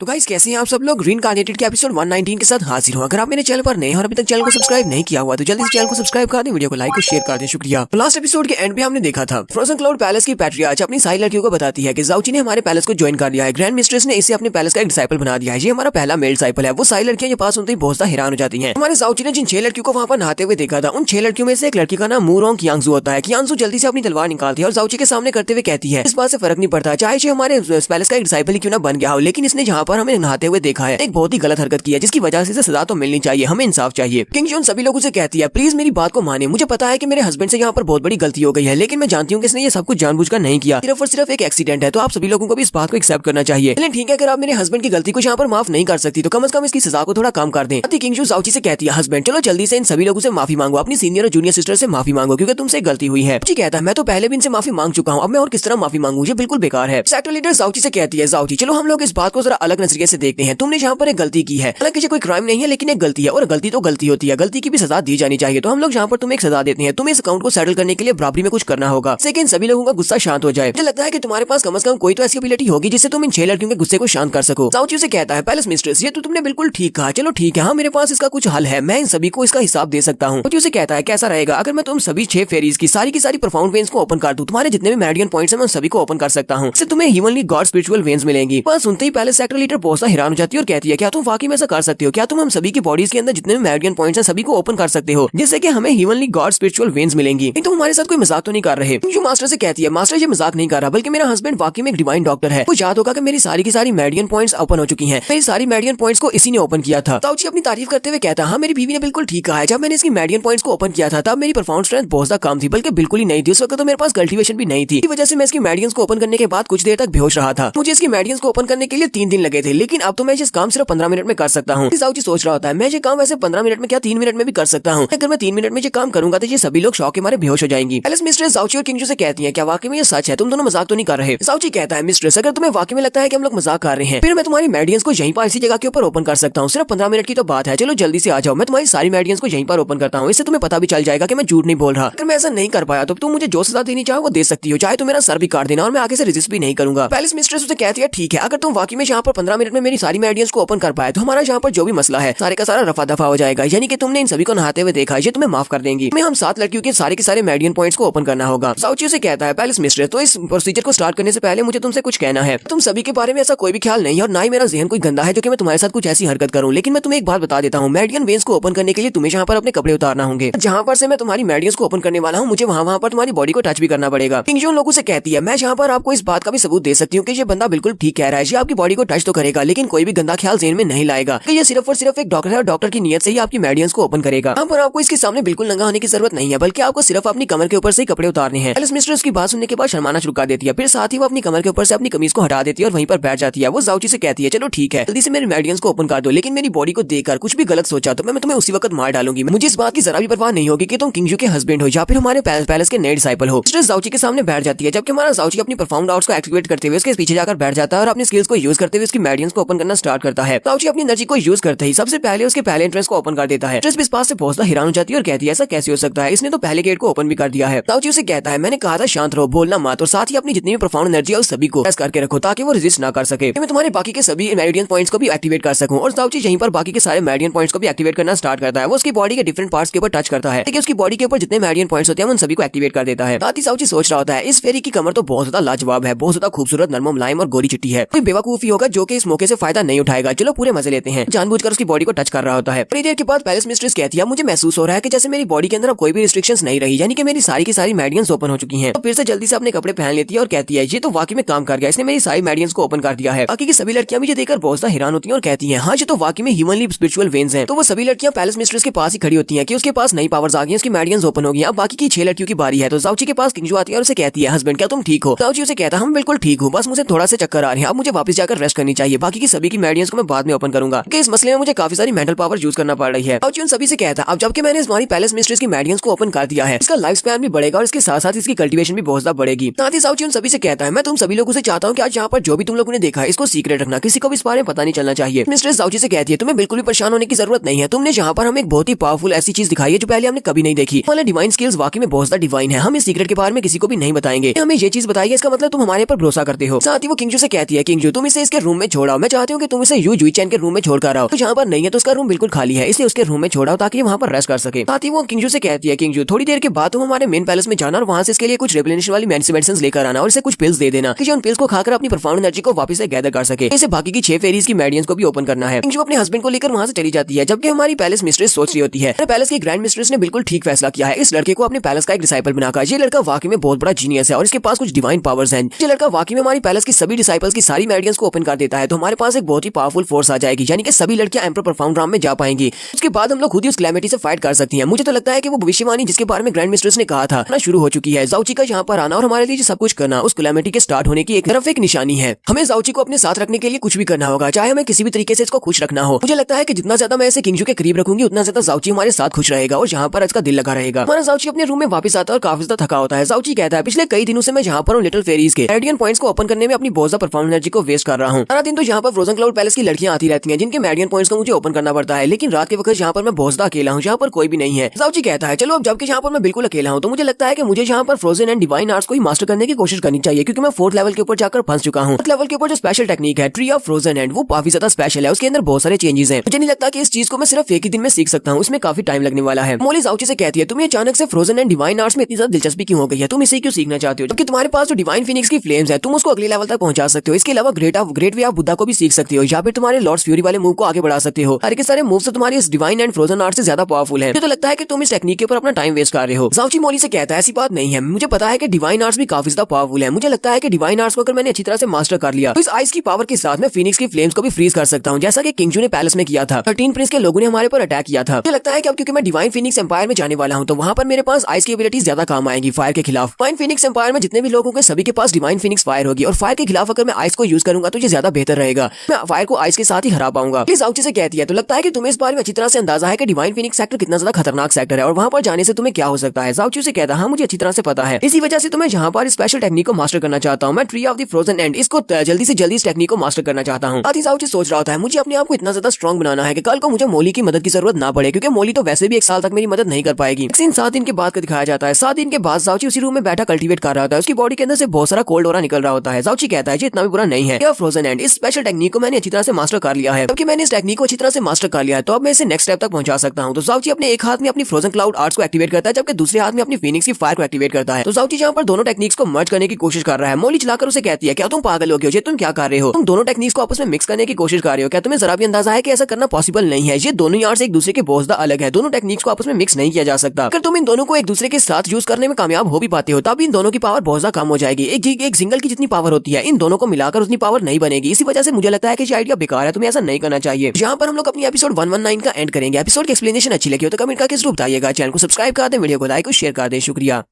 तो गाइस कैसे हैं आप सब लोग? रीइंकार्नेटेड के एपिसोड 119 के साथ हाजिर हूं। अगर आप मेरे चैनल पर नए हैं और अभी तक चैनल को सब्सक्राइब नहीं किया हुआ तो जल्दी से चैनल को सब्सक्राइब कर दें, वीडियो को लाइक और शेयर कर दें। शुक्रिया। तो लास्ट एपिसोड के एंड पे हमने देखा था फ्रोजन क्लाउड पैलेस की पैट्रियार्च अपनी सारी लड़कियों को बताती है कि जाउची ने हमारे पैलेस को ज्वाइन कर लिया है। ग्रैंड मिस्ट्रेस ने इसे अपने पैलेस का एक डिसाइपल बना दिया है। ये हमारा पहला मेल डिसाइपल है। वो सारी लड़कियां ये बात सुनते ही बहुत हैरान हो जाती है। हमारे जाउची ने जिन 6 लड़कियों को वहाँ पर नहाते हुए देखा था उन 6 लड़कियों में से एक लड़की का नाम मूरोंग कियांगजू होता है। कियांगजू जल्दी से अपनी तलवार निकालती है और जाउची के सामने करते हुए कहती है इस बात से फर्क नहीं पड़ता चाहे ये हमारे पैलेस का एक डिसाइपल ही क्यों ना बन गया हो, लेकिन इसने जहाँ पर हमें नहाते हुए देखा है एक बहुत ही गलत हरकत की है जिसकी वजह से इसे सजा तो मिलनी चाहिए, हमें इंसाफ चाहिए। किंग जॉन सभी लोगों से कहती है प्लीज मेरी बात को माने। मुझे पता है कि मेरे हस्बैंड से यहाँ पर बहुत बड़ी गलती हो गई है, लेकिन मैं जानती हूँ कि इसने ये सब कुछ जानबूझकर नहीं किया, सिर्फ और सिर्फ एक एक्सीडेंट है। तो आप सभी लोगों को भी इस बात को एक्सेप्ट करना चाहिए। लेकिन ठीक है अगर आप मेरे हस्बैंड की गलती को यहाँ पर माफ नहीं कर सकती तो कम से कम इसकी सजा को थोड़ा कम कर दें। किंग जॉन जाउची से कहती है हस्बैंड चलो जल्दी से इन सभी लोगों से माफी मांगो, अपनी सीनियर और जूनियर सिस्टर से माफी मांगो क्योंकि तुमसे गलती हुई है। कहता है मैं तो पहले भी इनसे माफी मांग चुका हूँ, अब मैं और किस तरह माफी मांगू, ये बिल्कुल बेकार है। सेक्टर लीडर जाउची से कहती है जाउची चलो हम लोग इस बात को जरा अलग नजरिए से देखते हैं। तुमने यहाँ पर एक गलती की है, हालांकि ये कोई क्राइम नहीं है लेकिन एक गलती है और गलती तो गलती होती है, गलती की भी सजा दी जानी चाहिए। तो हम लोग यहाँ पर तुम्हें एक सजा देते हैं, तुम्हें इस अकाउंट को सेटल करने के लिए बराबरी में कुछ करना होगा, लेकिन सभी लोगों का गुस्सा शांत हो जाए। मुझे लगता है कि तुम्हारे पास कम से कम कोई तो ऐसी एबिलिटी होगी जिससे तुम इन 6 लड़कियों के गुस्से को शांत कर सको। जाउची से कहता है पैलेस मिस्ट्रेस ये तो तुमने बिल्कुल ठीक कहा, चलो ठीक है हाँ मेरे पास इसका कुछ हल है, मैं इन सभी को इसका हिसाब दे सकता हूँ। जाउची से कहता है कैसा रहेगा अगर मैं तुम सभी 6 फेरीज की सारी प्रोफाउंड वेन्स को ओपन कर दूं, तुम्हारे जितने भी मेरिडियन पॉइंट्स हैं मैं सभी को ओपन कर सकता हूँ, इससे तुम्हें हेवनली गॉड स्पिरिचुअल वेन्स मिलेंगी। पर सुनते ही पहले सेक्टर लीडर बहुत हैरान हो जाती है और कहती है क्या तुम वाकई में ऐसा कर सकते हो? क्या तुम हम सभी की बॉडीज के अंदर जितने भी मेरिडियन पॉइंट्स हैं सभी को ओपन कर सकते हो जिससे कि हमें हेवनली गॉड स्पिरिचुअल वेन्स मिलेंगी? तुम हमारे साथ कोई मजाक तो नहीं कर रहे? जो मास्टर से कहती है मास्टर ये मजाक नहीं कर रहा बल्कि मेरा हस्बैंड वाकई में एक डिवाइन डॉक्टर है। मुझे याद होगा कि मेरी सारी की सारी मेरिडियन पॉइंट्स ओपन हो चुकी हैं, मेरी सारी मेरिडियन पॉइंट्स को इसी ने ओपन किया था। जाउची अपनी तारीफ करते हुए कहता हाँ मेरी बीवी ने बिल्कुल ठीक कहा है, जब मैंने इसकी मेरिडियन पॉइंट्स को ओपन किया था तब मेरी परफॉर्मेंस स्ट्रेंथ बहुत ज्यादा कम थी, बल्कि बिल्कुल ही नहीं थी। उस वक्त तो मेरे पास कल्टीवेशन भी नहीं थी, इस वजह से मैं इसकी मेरिडियंस को ओपन करने के बाद कुछ देर तक बेहोश रहा था। मुझे इसकी मेरिडियंस को ओपन करने के लिए 3 दिन लगे थे, लेकिन अब तो मैं इस काम सिर्फ 15 मिनट में कर सकता हूँ। जाउची सोच रहा होता है मैं ये काम वैसे 15 मिनट में क्या 3 मिनट में भी कर सकता हूँ, अगर मैं 3 मिनट में ये काम करूंगा तो ये सभी लोग शौक के मारे बेहोश हो जाएंगी। पैलेस मिस्ट्रेस जाउची और किंगजू से कहती है क्या वाकई में ये सच है, तुम दोनों मजाक तो नहीं कर रहे? जाउची कहता है मिस्ट्रेस अगर तुम्हें वाकई में लगता है कि हम लोग मजाक कर रहे हैं फिर मैं तुम्हारी मेरिडियंस को यहीं पर इसी जगह के ऊपर ओपन कर सकता हूँ, सिर्फ 15 मिनट की तो बात है, चलो जल्दी से आ जाओ, मैं तुम्हारी सारी मेरिडियंस को यहीं पर ओपन करता हूँ, इससे तुम्हें पता भी चल जाएगा कि मैं झूठ नहीं बोल रहा। अगर मैं ऐसा नहीं कर पाया तो तुम मुझे जो सजा देनी चाहो वो दे सकती हो, चाहे तो मेरा सर भी काट देना और मैं आगे से रेजिस्ट भी नहीं करूंगा। पैलेस मिस्ट्रेस उसे कहती है ठीक है अगर तुम वाकई में यहाँ पर 15 मिनट में मेरी सारी मेरिडियंस को ओपन कर पाए तो हमारा यहाँ पर जो भी मसला है सारे का सारा रफा दफा हो जाएगा, यानी कि तुमने इन सभी को नहाते हुए देखा ये तुम्हें माफ कर देंगी। हम 7 लड़कियों के सारे मेरिडियन पॉइंट्स को ओपन करना होगा। जाउची से कहता है पैलेस मिस्ट्रेस तो इस प्रोसीजर को स्टार्ट करने से पहले मुझे तुमसे कुछ कहना है। तुम सभी के बारे में ऐसा कोई भी ख्याल नहीं है और ना ही मेरा जहन कोई गंदा है जो कि मैं तुम्हारे साथ कुछ ऐसी हरकत करूं, लेकिन मैं तुम्हें एक बात बता देता हूँ मेरिडियन वेन्स को ओपन करने के लिए तुम्हें यहाँ पर अपने कपड़े उतारना होंगे, जहाँ पर से मैं तुम्हारी मेरिडियंस को ओपन करने वाला हूँ मुझे वहाँ पर तुम्हारी बॉडी को टच भी करना पड़ेगा। किंग जॉन लोगों से कहती है मैं यहाँ पर आपको इस बात का भी सबूत दे सकती हूँ कि ये बंदा बिल्कुल ठीक कह रहा है, ये आपकी बॉडी को टच तो करेगा लेकिन कोई भी गंदा ख्याल ज़हन में नहीं लाएगा कि ये सिर्फ और सिर्फ एक डॉक्टर है और डॉक्टर की नियत से ही आपकी मेरिडियंस को ओपन करेगा। यहाँ पर आपको इसके सामने बिल्कुल नंगा होने की जरूरत नहीं है, बल्कि आपको सिर्फ अपनी कमर के ऊपर से ही कपड़े उतारने हैं। पैलेस मिस्ट्रेस की बात सुनने के बाद शर्माना शुरू कर देती है, फिर साथ ही वो अपनी कमर के ऊपर से अपनी कमीज को हटा देती है और वहीं पर बैठ जाती है। वो जाउची से कहती है चलो ठीक है जल्दी से मेरी मेरिडियंस को ओपन कर दो, लेकिन मेरी बॉडी को देखकर कुछ भी गलत सोचा तो मैं तुम्हें उसी वक्त मार डालूंगी। मुझे इस बात की जरा भी परवाह नहीं होगी कि तुम किंगजू के हस्बैंड हो या फिर हमारे पैलेस के नए डिसाइपल हो। मिस्ट्रेस जाउची के सामने बैठ जाती है, जबकि हमारा जाउची अपनी परफॉर्म आउट्स को एक्टिवेट करते हुए उसके पीछे जाकर बैठ जाता है और अपनी स्किल्स को यूज करते हुए उसकी मेडियंस को ओपन करना स्टार्ट करता है। जाओची अपनी एनर्जी को यूज करते ही सबसे पहले उसके पहले एंट्रेंस को ओपन कर देता है। ट्रिस भी इस पास से पहुंचता हैरान हो जाती है और कहती है ऐसा कैसे हो सकता है, इसने तो पहले गेट को ओपन भी कर दिया है। जाओची उसे कहता है मैंने कहा था शांत रहो, बोलना मत, और साथ ही अपनी जितनी भी प्रोफाउंड एनर्जी है उस सभी को प्रेस करके रखो ताकि वो रेजिस्ट ना कर सके। मैं तुम्हारे बाकी के सभी मेरिडियन पॉइंट्स को भी एक्टिवेट कर सकूं। और जाओची यहीं पर बाकी के सारे मेरिडियन पॉइंट्स को भी एक्टिवेट करना स्टार्ट करता है। वो उसकी बॉडी के डिफरेंट पार्ट्स के ऊपर टच करता है, उसकी बॉडी के ऊपर जितने मेरिडियन पॉइंट्स होते हैं उन सभी को एक्टिवेट कर देता है। साथ ही जाओची सोच रहा होता है इस फेरी की कमर तो बहुत ज्यादा लाजवाब है, बहुत ज्यादा खूबसूरत, नरम मुलायम और गोरी चिट्टी है। कोई बेवकूफी होगा जो कि इस मौके से फायदा नहीं उठाएगा। चलो पूरे मजे लेते हैं। जानबूझकर उसकी बॉडी को टच कर रहा होता है। थोड़ी देर के बाद पैलेस मिस्ट्रेस कहती है मुझे महसूस हो रहा है कि जैसे मेरी बॉडी के अंदर अब कोई भी रिस्ट्रिक्शंस नहीं रही, यानी कि मेरी सारी की सारी मेडियंस ओपन हो चुकी हैं। तो फिर से जल्दी से अपने कपड़े पहन लेती है और कहती है ये तो वाकई में काम कर गया, इसने मेरी सारी मेडियंस को ओपन कर दिया है। बाकी की सभी लड़कियां भी ये देखकर बहुत ज्यादा हैरान होती हैं और कहती हैं हाँ ये तो वाकई में ह्यूमनली स्पिरिचुअल वेन्स हैं। तो वो सभी लड़कियां पैलेस मिस्ट्रेस के पास ही खड़ी होती हैं कि उसके पास नई पावर्स आ गई, उसकी मेडियंस ओपन हो गई। अब बाकी की 6 लड़कियों की बारी है। तो जाओची के पास किंजू आती है और उसे कहती है हस्बैंड क्या तुम ठीक हो? जाओची उसे कहता है हम बिल्कुल ठीक हूँ, बस मुझे थोड़ा सा चक्कर आ रहे हैं, अब मुझे वापस जाकर रेस्ट करनी चाहिए। बाकी की सभी की मेडियंस को मैं बाद में ओपन करूंगा कि इस मसले में मुझे काफी सारी मेंटल पावर यूज करना पड़ रही है। जाओची उन सभी से कहता है अब जबकि मैंने हमारी पैलेस मिस्ट्रेस की मेडियंस को ओपन कर दिया है, इसका लाइफ स्पैन भी बढ़ेगा और इसके साथ साथ इसकी कल्टीवेशन भी बहुत ज्यादा बढ़ेगी। साथ ही जाओची उन सभी से कहता है मैं तुम सभी लोगों से चाहता हूँ कि आज यहाँ पर जो भी तुम लोगों ने देखा है इसको सीक्रेट रखना, किसी को भी इस बारे में पता नहीं चलना चाहिए। मिस्ट्रेस जाओची से कहती है तुम्हें बिल्कुल भी परेशान होने की जरूरत नहीं है, तुमने यहाँ पर हमें एक बहुत ही पावरफुल ऐसी चीज दिखाई है जो पहले हमने कभी नहीं देखी। हमारे डिवाइन स्किल्स वाकई में बहुत ज्यादा डिवाइन है, हम इस सीक्रेट के बारे में किसी को भी नहीं बताएंगे, हमें ये चीज बताइए, इसका मतलब तुम हमारे पर भरोसा करते हो। साथ ही वो किंगजू से कहती है किंगजू तुम इसे इसके रूम में छोड़ाओ, मैं चाहती हूँ कि तुम इसे यू जुई चैन के रूम में छोड़कर आओ। तो जहाँ पर नहीं है तो उसका रूम बिल्कुल खाली है, इसलिए उसके रूम में छोड़ाओ ताकि वहाँ पर रेस्ट कर सके। साथ ही वो किंगजू से कहती है किंगजू थोड़ी देर के बाद तुम हमारे मेन पैलेस में जाना और वहाँ से इसके लिए कुछ रेवलेशन वाली मेडिसिन लेकर आना और इसे कुछ पिल्स दे देना कि उन पिल्स को खाकर अपनी प्रोफाउंड एनर्जी को वापस से गैदर कर सके। इसे बाकी की 6 फेरीज की मेडियंस को भी ओपन करना है। किंगजू अपने हस्बैंड को लेकर वहाँ से चली जाती है, जबकि हमारी पैलेस मिस्ट्रेस सोच रही होती है पैलेस की ग्रैंड मिस्ट्रेस ने बिल्कुल ठीक फैसला किया है, इस लड़के को अपने पैलेस का एक डिसाइपल बनाकर। ये लड़का वाकई में बहुत बड़ा जीनियस है और इसके पास कुछ डिवाइन पावर्स हैं। ये लड़का वाकई में हमारी पैलेस की सभी डिसाइपल्स की सारी मेडियंस को ओपन कर देता है, तो हमारे पास एक बहुत ही पावरफुल फोर्स आ जाएगी, यानी कि सभी लड़कियां एम्परर प्रोफाउंड राम में जा पाएंगी। उसके बाद हम लोग खुद ही उस कैलेमिटी से फाइट कर सकती हैं। मुझे तो लगता है कि वो भविष्यवाणी जिसके बारे में ग्रैंड मिस्ट्रेस ने कहा था ना शुरू हो चुकी है। जाओची का यहाँ पर आना और हमारे लिए सब कुछ करना उस कैलेमिटी के स्टार्ट होने की एक तरफ एक निशानी है। हमें जाओची को अपने साथ रखने के लिए कुछ भी करना होगा, चाहे हमें किसी भी तरीके से इसको खुश रखना हो। मुझे लगता है कि जितना ज्यादा मैं इसे किंगजू के करीब रखूंगी उतना ज्यादा जाओची हमारे साथ खुश रहेगा और यहाँ पर इसका दिल लगा रहेगा। हमारा जाओची अपने रूम में वापस आता है और काफी ज्यादा थका होता है। जाओची कहता है पिछले कई दिनों से मैं यहाँ पर लिटिल फेरीज के मेरिडियन पॉइंट्स को ओपन करने में अपनी बहुत ज्यादा परफॉर्मेंस एनर्जी को वेस्ट कर रहा हूँ। सारा दिन तो यहाँ पर फ्रोजन क्लाउड पैलेस की लड़कियां आती रहती हैं जिनके मेरिडियन पॉइंट्स को मुझे ओपन करना पड़ता है, लेकिन रात के वक्त यहाँ पर मैं बहुत ज्यादा अकेला हूँ, यहाँ पर कोई भी नहीं है। जाओची कहता है चलो अब जबकि यहाँ पर मैं बिल्कुल अकेला हूँ तो मुझे लगता है कि मुझे यहाँ पर फ्रोजन एंड डिवाइन आर्ट्स को ही मास्टर करने की कोशिश करनी चाहिए, क्योंकि मैं 4th लेवल के ऊपर जाकर फंस चुका हूँ। लेवल के ऊपर जो स्पेशल टेक्निक है ट्री ऑफ फ्रोजन एंड वो काफी ज्यादा स्पेशल है, उसके अंदर बहुत सारे चेंजेस हैं। मुझे नहीं लगता कि इस चीज को मैं सिर्फ एक ही दिन में सीख सकता हूँ, इसमें काफी टाइम लगने वाला है। मोली जाओची से कहती है तुम्हें अचानक से फ्रोजन एंड डिवाइन आर्ट्स में इतनी ज्यादा दिलचस्पी क्यों हो गई है, तुम इसे क्यों सीखना चाहते हो, जबकि तुम्हारे पास जो डिवाइन फिनिक्स की फ्लेम्स है तुम उसको अगले लेवल तक पहुंचा सकते हो। इसके अलावा ग्रेट वे ऑफ बुद्धा को भी सीख सकते हो या फिर तुम्हारे लॉर्ड्स फ्यूरी वाले मूव को आगे बढ़ा सकते हो। हर के सारे मूव से तुम्हारी इस डिवाइन एंड फ्रोजन आर्ट से ज्यादा पावरफुल है। मुझे तो लगता है कि तुम इस टेक्निक के ऊपर अपना टाइम वेस्ट कर रहे हो। जाओची मोली से कहता है ऐसी बात नहीं है, मुझे पता है कि डिवाइन आर्ट्स भी काफी ज्यादा पावरफुल है। मुझे लगता है कि डिवाइन आर्ट्स को अगर मैंने अच्छी तरह से मास्टर कर लिया तो इस आइस की पावर के साथ मैं फिनिक्स की फ्लेम्स को भी फ्रीज कर सकता हूँ, जैसा कि किंगजू ने पैलेस में किया था। 13 प्रिंस के लोगों ने हमारे पर अटैक किया था। मुझे लगता है कि अब क्योंकि मैं डिवाइन फिनिक्स एम्पायर में जाने वाला हूँ तो वहाँ पर मेरे पास आइस की एबिलिटीज ज्यादा काम आएगी फायर के खिलाफ। डिवाइन फिनिक्स एम्पायर में जितने भी लोग होंगे सभी के पास डिवाइन फिनिक्स फायर होगी और फायर के खिलाफ अगर मैं आइस को यूज करूंगा तो ये ज्यादा बेहतर रहेगा, मैं फायर को आइस के साथ ही हरा पाऊंगा। प्लीज जाओची से कहती है तो लगता है कि तुम्हें इस बारे में अच्छी तरह से अंदाजा है कि डिवाइन फिनिक्स सेक्टर कितना ज्यादा खतरनाक सेक्टर है और वहाँ पर जाने से तुम्हें क्या हो सकता है। जाओची से कहता है हाँ मुझे अच्छी तरह से पता है, इसी वजह से तुम्हें यहाँ पर स्पेशल टेक्निक को मास्टर करना चाहता हूँ। मैं tree of the frozen and इसको जल्दी से जल्दी इस टेक्निक को मास्टर करना चाहता हूँ। साथ ही जाओची सोच रहा होता है मुझे अपने आप को इतना ज्यादा स्ट्रॉन्ग बनाना है कि कल को मुझे मोली की मदद की जरूरत ना पड़े, क्योंकि मोली तो वैसे भी 1 साल तक मेरी मदद नहीं कर पाएगी। 7 दिन के बाद का दिखाया जाता है। 7 दिन के बाद जाओची उसी रूम में बैठा कल्टीवेट कर रहा होता है, उसकी बॉडी के अंदर से बहुत सारा कोल्ड ऑरा निकल रहा होता है। जाओची कहता है इतना भी बुरा नहीं है, फ्रोजन एंड इस स्पेशल टेक्निक को मैंने अच्छी तरह से मास्टर कर लिया है। जबकि मैंने इस टेक्निक को अच्छी तरह से मास्टर कर लिया है तो अब मैं इसे नेक्स्ट स्टेप तक पहुंचा सकता हूं। तो जाओची अपने एक हाथ में अपनी फ्रोजन क्लाउड आर्ट्स को एक्टिवेट करता है जबकि दूसरे हाथ में अपनी फिनिक्स की फायर को एक्टिवेट करता है। तो जाओची यहाँ पर दोनों टेक्निक्स को मर्ज करने की कोशिश कर रहा है। मोली चलाकर उसे कहती है क्या तुम पागल हो गए हो, ये तुम क्या कर रहे हो, तुम दोनों टेक्निक्स को आपस में मिक्स करने की कोशिश कर रहे हो, क्या तुम्हें जरा भी अंदाजा है कि ऐसा करना पॉसिबल नहीं है। ये दोनों आर्ट्स एक दूसरे के बहुत ज्यादा अलग है, दोनों टेक्निक्स को आपस में मिक्स नहीं किया जा सकता। अगर तुम इन दोनों को एक दूसरे के साथ यूज करने में कामयाब हो भी पाते हो तब इन दोनों की पावर बहुत ज्यादा कम हो जाएगी। एक सिंगल की जितनी पावर होती है इन दोनों को मिलाकर उतनी पावर नहीं बनेगी। इसी वजह से मुझे लगता है कि ये आइडिया बेकार है, तुम्हें ऐसा नहीं करना चाहिए। यहाँ पर हम लोग अपनी एपिसोड 119 का एंड करेंगे। एपिसोड की एक्सप्लेनेशन अच्छी लगी हो तो कमेंट करके जरूर बताइएगा। चैनल को सब्सक्राइब कर दें, वीडियो को लाइक और शेयर कर दें। शुक्रिया।